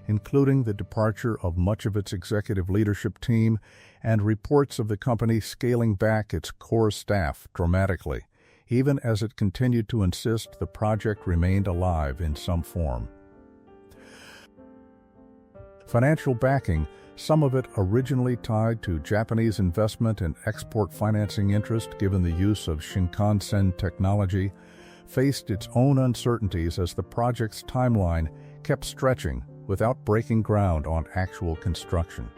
including the departure of much of its executive leadership team and reports of the company scaling back its core staff dramatically, even as it continued to insist the project remained alive in some form. Financial backing, some of it originally tied to Japanese investment and export financing interest given the use of Shinkansen technology, faced its own uncertainties as the project's timeline kept stretching without breaking ground on actual construction.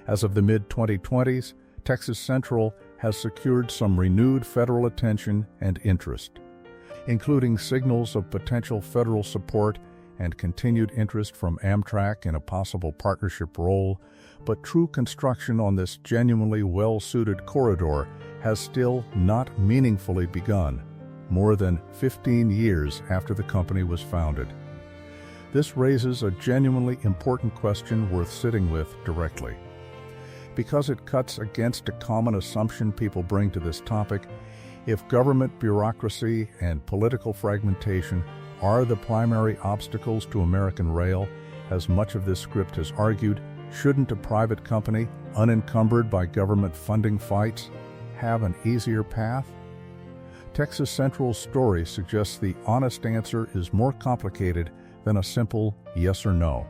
As of the mid-2020s, Texas Central has secured some renewed federal attention and interest, including signals of potential federal support and continued interest from Amtrak in a possible partnership role, but true construction on this genuinely well-suited corridor has still not meaningfully begun, more than 15 years after the company was founded. This raises a genuinely important question worth sitting with directly. Because it cuts against a common assumption people bring to this topic, if government bureaucracy and political fragmentation are the primary obstacles to American rail, as much of this script has argued, shouldn't a private company, unencumbered by government funding fights, have an easier path? Texas Central's story suggests the honest answer is more complicated than a simple yes or no.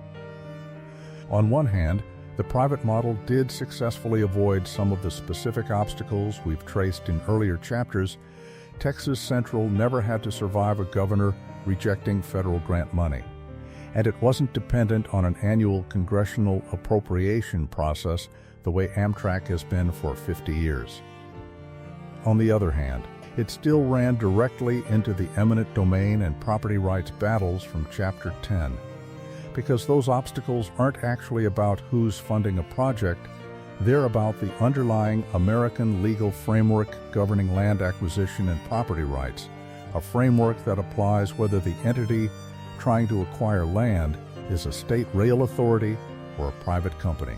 On one hand, the private model did successfully avoid some of the specific obstacles we've traced in earlier chapters. Texas Central never had to survive a governor rejecting federal grant money, and it wasn't dependent on an annual congressional appropriation process the way Amtrak has been for 50 years. On the other hand, it still ran directly into the eminent domain and property rights battles from Chapter 10, because those obstacles aren't actually about who's funding a project, they're about the underlying American legal framework governing land acquisition and property rights, a framework that applies whether the entity trying to acquire land is a state rail authority or a private company.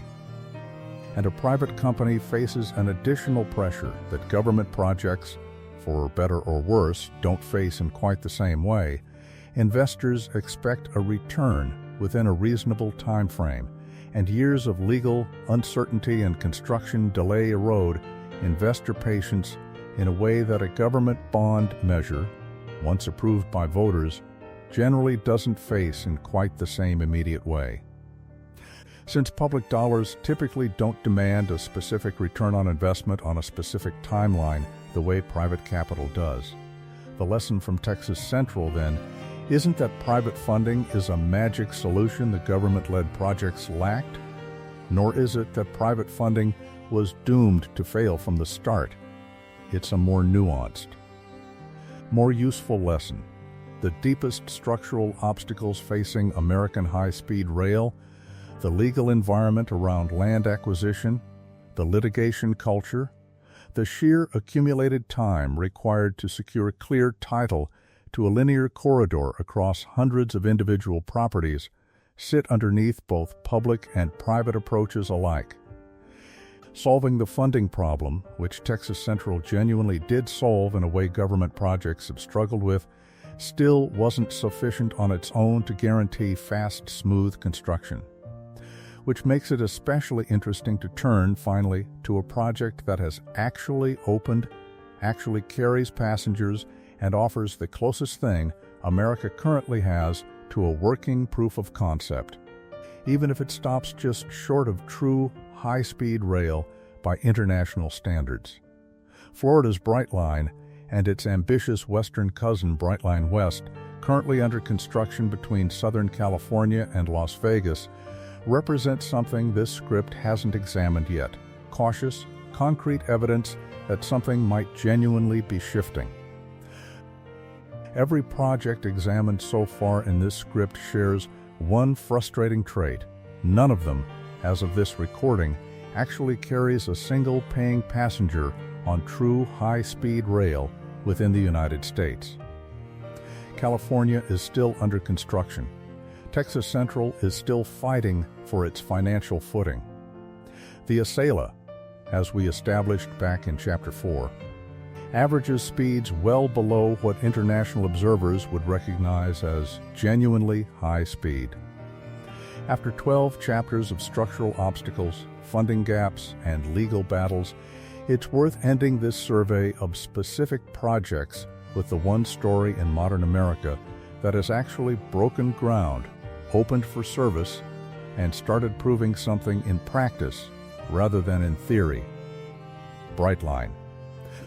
And a private company faces an additional pressure that government projects, for better or worse, don't face in quite the same way. Investors expect a return within a reasonable time frame, and years of legal uncertainty and construction delay erode investor patience in a way that a government bond measure, once approved by voters, generally doesn't face in quite the same immediate way. Since public dollars typically don't demand a specific return on investment on a specific timeline the way private capital does, the lesson from Texas Central, then, isn't that private funding is a magic solution the government-led projects lacked, nor is it that private funding was doomed to fail from the start. It's a more nuanced, more useful lesson. The deepest structural obstacles facing American high-speed rail, the legal environment around land acquisition, the litigation culture, the sheer accumulated time required to secure clear title to a linear corridor across hundreds of individual properties, sit underneath both public and private approaches alike. Solving the funding problem, which Texas Central genuinely did solve in a way government projects have struggled with, still wasn't sufficient on its own to guarantee fast, smooth construction. Which makes it especially interesting to turn, finally, to a project that has actually opened, actually carries passengers, and offers the closest thing America currently has to a working proof of concept, even if it stops just short of true high-speed rail by international standards. Florida's Brightline and its ambitious western cousin Brightline West, currently under construction between Southern California and Las Vegas, represent something this script hasn't examined yet: cautious, concrete evidence that something might genuinely be shifting. Every project examined so far in this script shares one frustrating trait. None of them, as of this recording, actually carries a single paying passenger on true high-speed rail within the United States. California is still under construction. Texas Central is still fighting for its financial footing. The ASAILA, as we established back in Chapter 4, averages speeds well below what international observers would recognize as genuinely high speed. After 12 chapters of structural obstacles, funding gaps, and legal battles, it's worth ending this survey of specific projects with the one story in modern America that has actually broken ground, opened for service, and started proving something in practice rather than in theory. Brightline.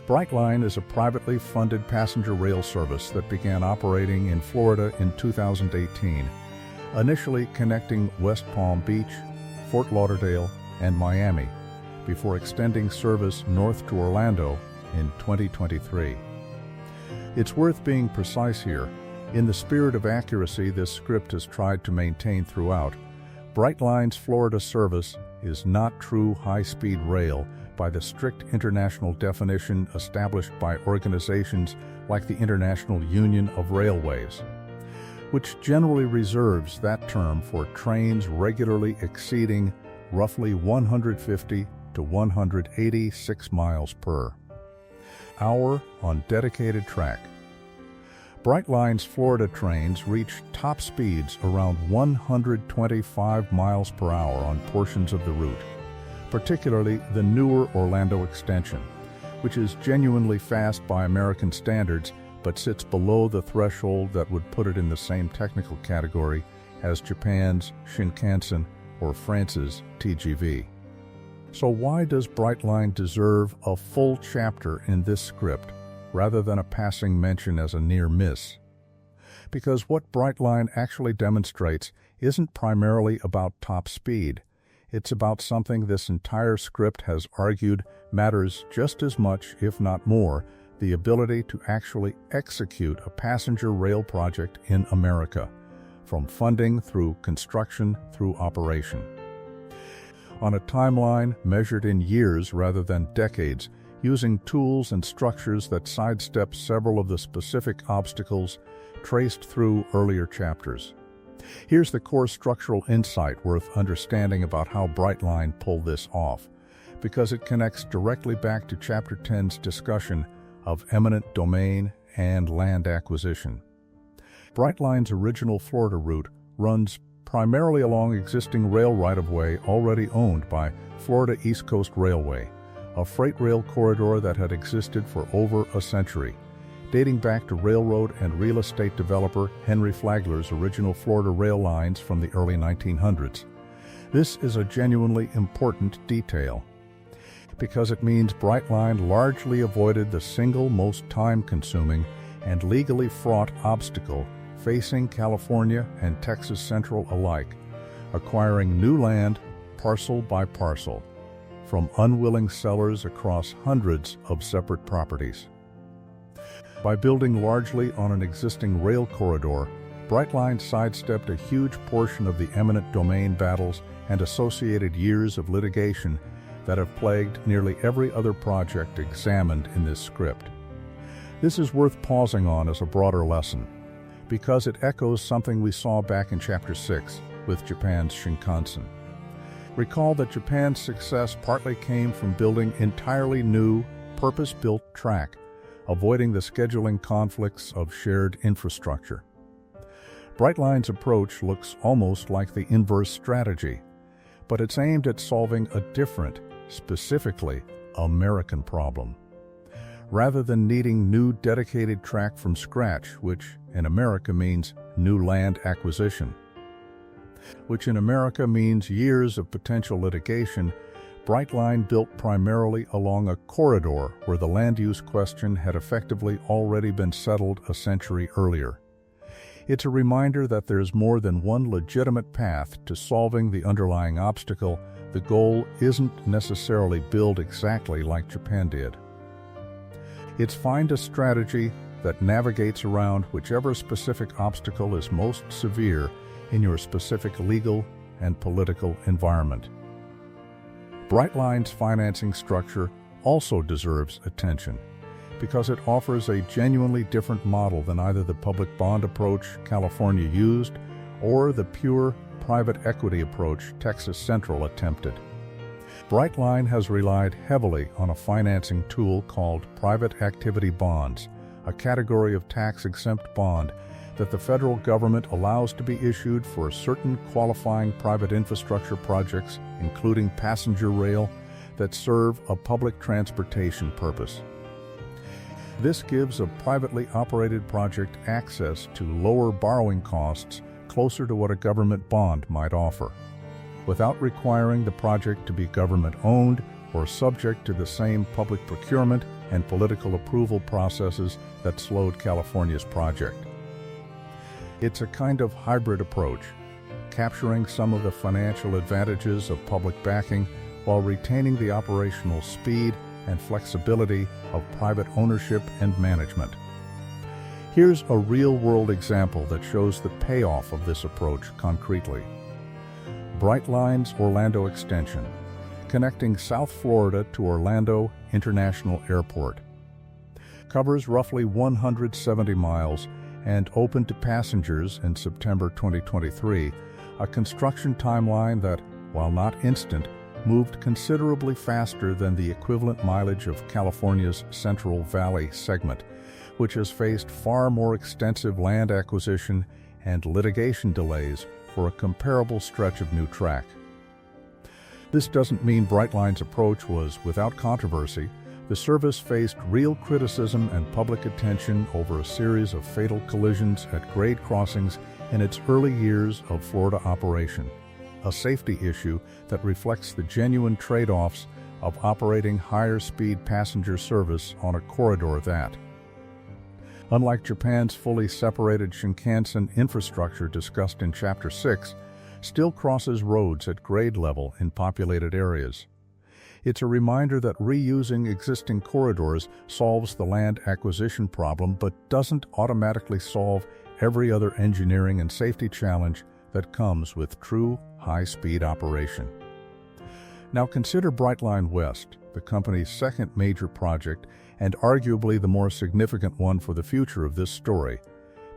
Brightline is a privately funded passenger rail service that began operating in Florida in 2018, initially connecting West Palm Beach, Fort Lauderdale, and Miami, before extending service north to Orlando in 2023. It's worth being precise here. In the spirit of accuracy this script has tried to maintain throughout, Brightline's Florida service is not true high-speed rail by the strict international definition established by organizations like the International Union of Railways. which generally reserves that term for trains regularly exceeding roughly 150 to 186 miles per hour on dedicated track. Brightline's Florida trains reach top speeds around 125 miles per hour on portions of the route, particularly the newer Orlando extension, which is genuinely fast by American standards but sits below the threshold that would put it in the same technical category as Japan's Shinkansen or France's TGV. So why does Brightline deserve a full chapter in this script rather than a passing mention as a near miss? Because what Brightline actually demonstrates isn't primarily about top speed. It's about something this entire script has argued matters just as much, if not more, the ability to actually execute a passenger rail project in America, from funding through construction through operation. On a timeline measured in years rather than decades, using tools and structures that sidestep several of the specific obstacles traced through earlier chapters. Here's the core structural insight worth understanding about how Brightline pulled this off, because it connects directly back to Chapter 10's discussion of eminent domain and land acquisition. Brightline's original Florida route runs primarily along existing rail right-of-way already owned by Florida East Coast Railway, a freight rail corridor that had existed for over a century, dating back to railroad and real estate developer Henry Flagler's original Florida rail lines from the early 1900s. This is a genuinely important detail, because it means Brightline largely avoided the single most time-consuming and legally fraught obstacle facing California and Texas Central alike, acquiring new land parcel by parcel from unwilling sellers across hundreds of separate properties. By building largely on an existing rail corridor, Brightline sidestepped a huge portion of the eminent domain battles and associated years of litigation that have plagued nearly every other project examined in this script. This is worth pausing on as a broader lesson, because it echoes something we saw back in Chapter 6 with Japan's Shinkansen. Recall that Japan's success partly came from building entirely new, purpose-built track, avoiding the scheduling conflicts of shared infrastructure. Brightline's approach looks almost like the inverse strategy, but it's aimed at solving a different, specifically American problem. Rather than needing new dedicated track from scratch, which in America means new land acquisition, which in America means years of potential litigation, Brightline built primarily along a corridor where the land use question had effectively already been settled a century earlier. It's a reminder that there's more than one legitimate path to solving the underlying obstacle. The goal isn't necessarily build exactly like Japan did. It's find a strategy that navigates around whichever specific obstacle is most severe in your specific legal and political environment. Brightline's financing structure also deserves attention, because it offers a genuinely different model than either the public bond approach California used or the pure private equity approach Texas Central attempted. Brightline has relied heavily on a financing tool called private activity bonds, a category of tax-exempt bond that the federal government allows to be issued for certain qualifying private infrastructure projects, including passenger rail, that serve a public transportation purpose. This gives a privately operated project access to lower borrowing costs closer to what a government bond might offer, without requiring the project to be government-owned or subject to the same public procurement and political approval processes that slowed California's project. It's a kind of hybrid approach, capturing some of the financial advantages of public backing while retaining the operational speed and flexibility of private ownership and management. Here's a real-world example that shows the payoff of this approach concretely. Brightline's Orlando extension, connecting South Florida to Orlando International Airport, covers roughly 170 miles and opened to passengers in September 2023, a construction timeline that, while not instant, moved considerably faster than the equivalent mileage of California's Central Valley segment, which has faced far more extensive land acquisition and litigation delays for a comparable stretch of new track. This doesn't mean Brightline's approach was without controversy. The service faced real criticism and public attention over a series of fatal collisions at grade crossings in its early years of Florida operation, a safety issue that reflects the genuine trade-offs of operating higher-speed passenger service on a corridor that, unlike Japan's fully separated Shinkansen infrastructure discussed in Chapter 6, still crosses roads at grade level in populated areas. It's a reminder that reusing existing corridors solves the land acquisition problem but doesn't automatically solve every other engineering and safety challenge that comes with true high-speed operation. Now consider Brightline West, the company's second major project and arguably the more significant one for the future of this story,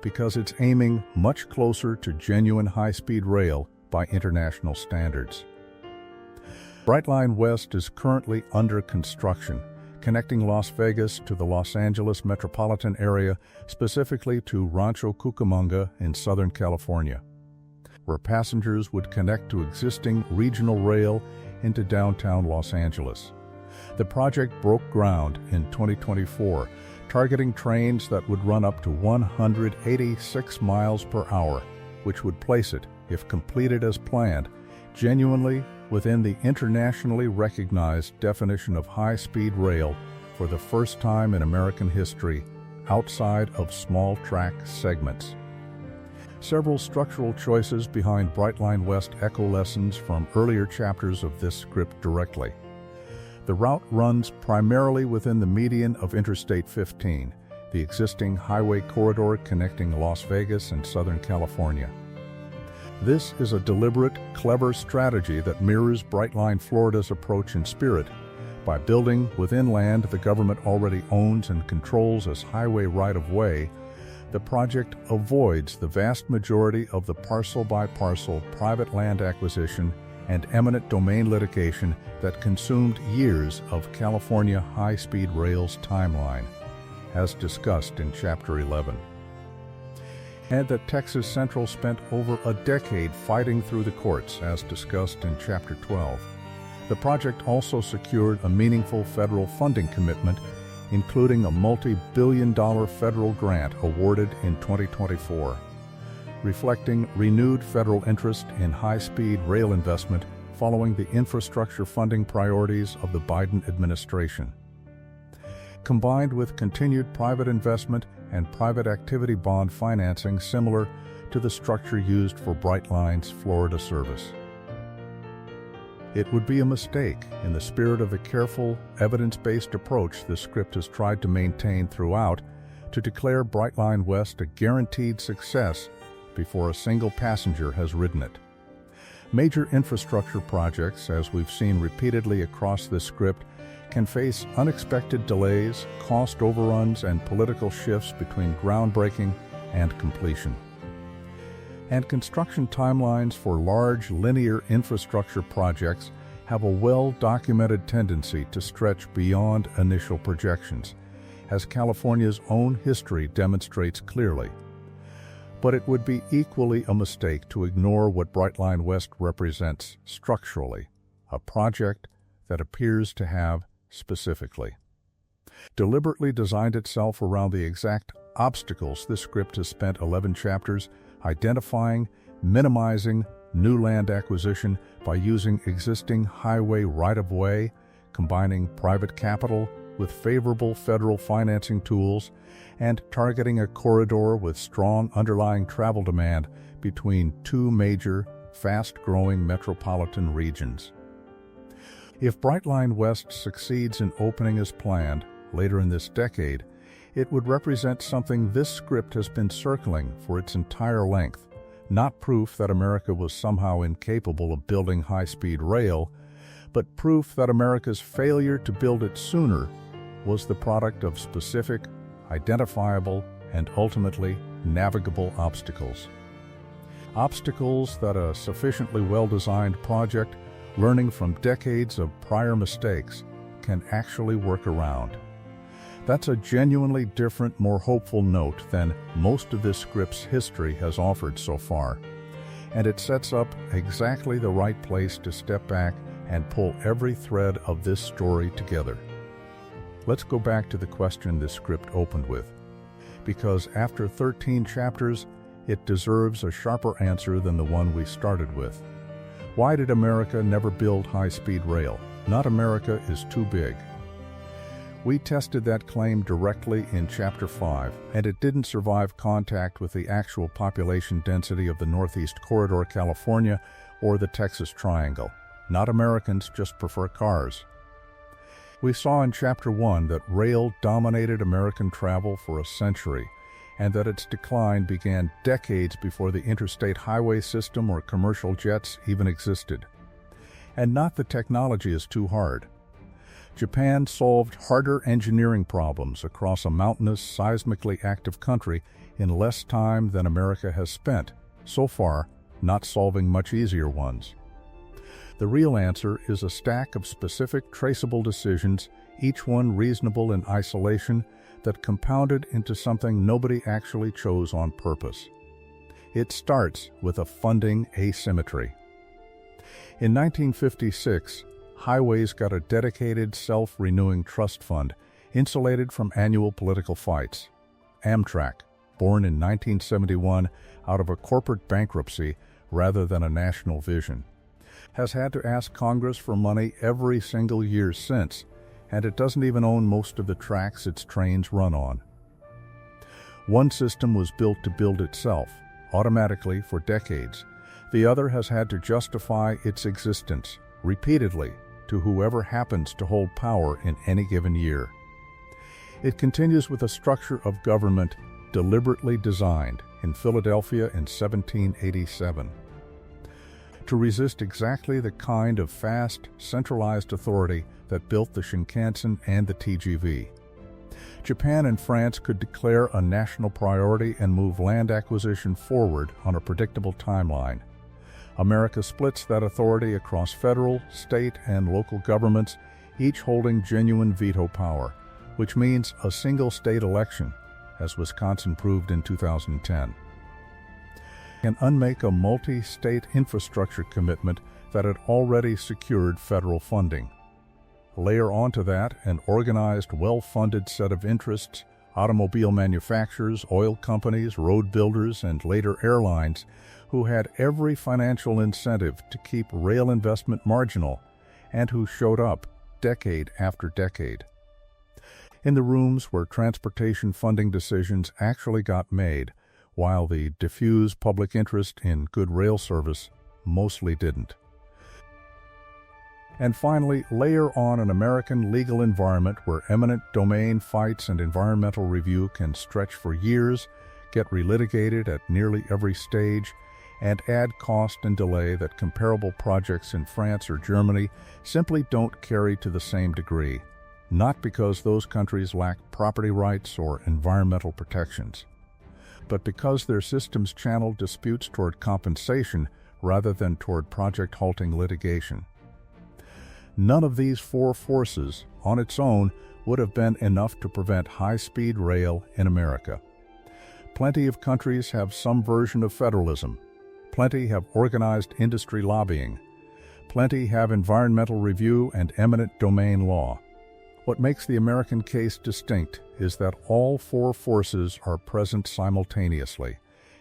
because it's aiming much closer to genuine high-speed rail by international standards. Brightline West is currently under construction, connecting Las Vegas to the Los Angeles metropolitan area, specifically to Rancho Cucamonga in Southern California, where passengers would connect to existing regional rail into downtown Los Angeles. The project broke ground in 2024, targeting trains that would run up to 186 miles per hour, which would place it, if completed as planned, genuinely within the internationally recognized definition of high-speed rail for the first time in American history, outside of small track segments. Several structural choices behind Brightline West echo lessons from earlier chapters of this script directly. The route runs primarily within the median of Interstate 15, the existing highway corridor connecting Las Vegas and Southern California. This is a deliberate, clever strategy that mirrors Brightline Florida's approach in spirit. By building within land the government already owns and controls as highway right-of-way, the project avoids the vast majority of the parcel-by-parcel private land acquisition and eminent domain litigation that consumed years of California high-speed rail's timeline, as discussed in Chapter 11. And that Texas Central spent over a decade fighting through the courts, as discussed in Chapter 12. The project also secured a meaningful federal funding commitment, including a multi-billion-dollar federal grant awarded in 2024, reflecting renewed federal interest in high-speed rail investment following the infrastructure funding priorities of the Biden administration. Combined with continued private investment and private activity bond financing similar to the structure used for Brightline's Florida service. It would be a mistake, in the spirit of the careful, evidence-based approach the script has tried to maintain throughout, to declare Brightline West a guaranteed success before a single passenger has ridden it. Major infrastructure projects, as we've seen repeatedly across this script, can face unexpected delays, cost overruns, and political shifts between groundbreaking and completion. And construction timelines for large linear infrastructure projects have a well-documented tendency to stretch beyond initial projections, as California's own history demonstrates clearly. But it would be equally a mistake to ignore what Brightline West represents structurally, a project that appears to have specifically deliberately designed itself around the exact obstacles this script has spent 11 chapters identifying, minimizing new land acquisition by using existing highway right-of-way, combining private capital with favorable federal financing tools, and targeting a corridor with strong underlying travel demand between two major, fast-growing metropolitan regions. If Brightline West succeeds in opening as planned later in this decade, it would represent something this script has been circling for its entire length, not proof that America was somehow incapable of building high-speed rail, but proof that America's failure to build it sooner was the product of specific, identifiable, and ultimately navigable obstacles. Obstacles that a sufficiently well-designed project, learning from decades of prior mistakes, can actually work around. That's a genuinely different, more hopeful note than most of this script's history has offered so far. And it sets up exactly the right place to step back and pull every thread of this story together. Let's go back to the question this script opened with, because after 13 chapters, it deserves a sharper answer than the one we started with. Why did America never build high-speed rail? Not America is too big. We tested that claim directly in Chapter 5, and it didn't survive contact with the actual population density of the Northeast Corridor, California, or the Texas Triangle. Not Americans just prefer cars. We saw in Chapter 1 that rail dominated American travel for a century, and that its decline began decades before the interstate highway system or commercial jets even existed. And not that technology is too hard. Japan solved harder engineering problems across a mountainous, seismically active country in less time than America has spent, so far not solving much easier ones. The real answer is a stack of specific, traceable decisions, each one reasonable in isolation, that compounded into something nobody actually chose on purpose. It starts with a funding asymmetry. In 1956, highways got a dedicated, self-renewing trust fund, insulated from annual political fights. Amtrak, born in 1971 out of a corporate bankruptcy rather than a national vision, has had to ask Congress for money every single year since, and it doesn't even own most of the tracks its trains run on. One system was built to build itself, automatically for decades. The other has had to justify its existence, repeatedly, to whoever happens to hold power in any given year. It continues with a structure of government deliberately designed in Philadelphia in 1787 to resist exactly the kind of fast, centralized authority that built the Shinkansen and the TGV. Japan and France could declare a national priority and move land acquisition forward on a predictable timeline. America splits that authority across federal, state, and local governments, each holding genuine veto power, which means a single state election, as Wisconsin proved in 2010. Can unmake a multi-state infrastructure commitment that had already secured federal funding. Layer onto that an organized, well-funded set of interests, automobile manufacturers, oil companies, road builders, and later airlines, who had every financial incentive to keep rail investment marginal, and who showed up decade after decade. In the rooms where transportation funding decisions actually got made, while the diffuse public interest in good rail service mostly didn't. And finally, layer on an American legal environment where eminent domain fights and environmental review can stretch for years, get relitigated at nearly every stage, and add cost and delay that comparable projects in France or Germany simply don't carry to the same degree, not because those countries lack property rights or environmental protections, but because their systems channel disputes toward compensation rather than toward project-halting litigation. None of these four forces, on its own, would have been enough to prevent high-speed rail in America. Plenty of countries have some version of federalism. Plenty have organized industry lobbying. Plenty have environmental review and eminent domain law. What makes the American case distinct is that all four forces are present simultaneously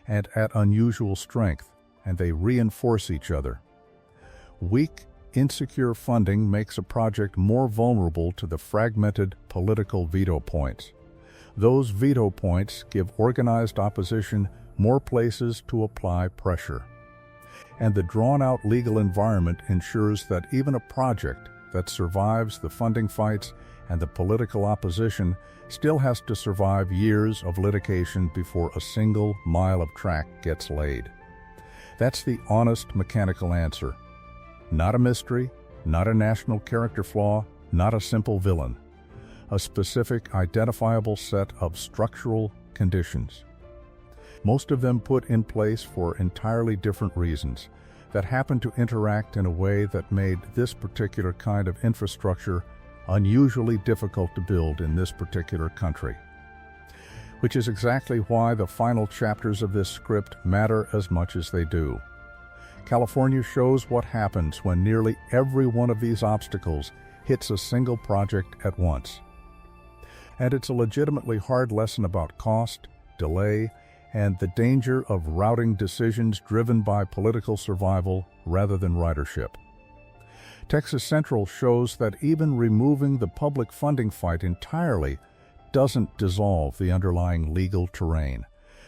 and at unusual strength, and they reinforce each other. Weak, insecure funding makes a project more vulnerable to the fragmented political veto points. Those veto points give organized opposition more places to apply pressure. And the drawn-out legal environment ensures that even a project that survives the funding fights and the political opposition still has to survive years of litigation before a single mile of track gets laid. That's the honest mechanical answer. Not a mystery, not a national character flaw, not a simple villain. A specific, identifiable set of structural, conditions. Most of them put in place for entirely different reasons that happened to interact in a way that made this particular kind of infrastructure unusually difficult to build in this particular country. Which is exactly why the final chapters of this script matter as much as they do. California shows what happens when nearly every one of these obstacles hits a single project at once. And it's a legitimately hard lesson about cost, delay, and the danger of routing decisions driven by political survival rather than ridership. Texas Central shows that even removing the public funding fight entirely doesn't dissolve the underlying legal terrain,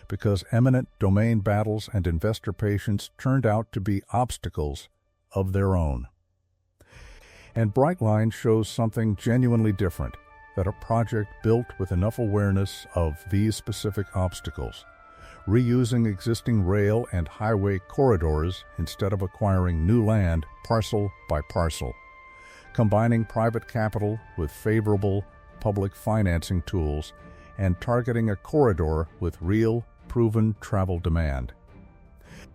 because eminent domain battles and investor patience turned out to be obstacles of their own. And Brightline shows something genuinely different, that a project built with enough awareness of these specific obstacles, reusing existing rail and highway corridors instead of acquiring new land parcel by parcel, combining private capital with favorable public financing tools, and targeting a corridor with real, proven travel demand,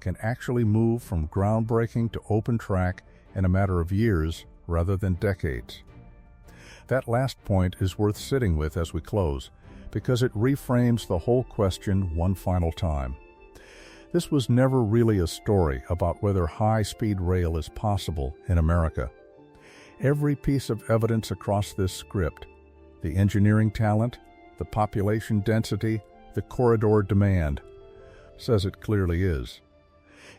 can actually move from groundbreaking to open track in a matter of years rather than decades. That last point is worth sitting with as we close, because it reframes the whole question one final time. This was never really a story about whether high-speed rail is possible in America. Every piece of evidence across this script, the engineering talent, the population density, the corridor demand, says it clearly is.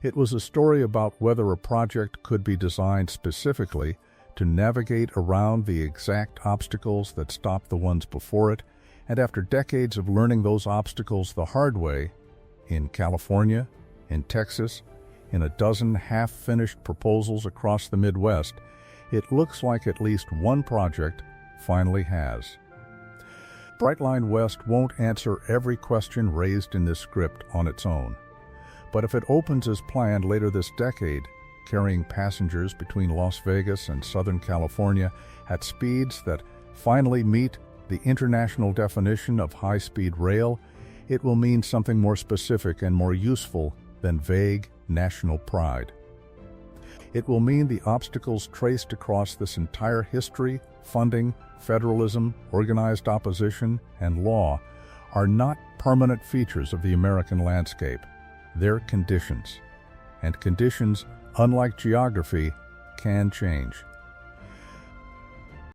It was a story about whether a project could be designed specifically to navigate around the exact obstacles that stopped the ones before it, and after decades of learning those obstacles the hard way, in California, in Texas, in a dozen half-finished proposals across the Midwest, it looks like at least one project finally has. Brightline West won't answer every question raised in this script on its own, but if it opens as planned later this decade, carrying passengers between Las Vegas and Southern California at speeds that finally meet the international definition of high-speed rail, it will mean something more specific and more useful than vague national pride. It will mean the obstacles traced across this entire history, funding, federalism, organized opposition, and law are not permanent features of the American landscape. They're conditions. And conditions, unlike geography, can change.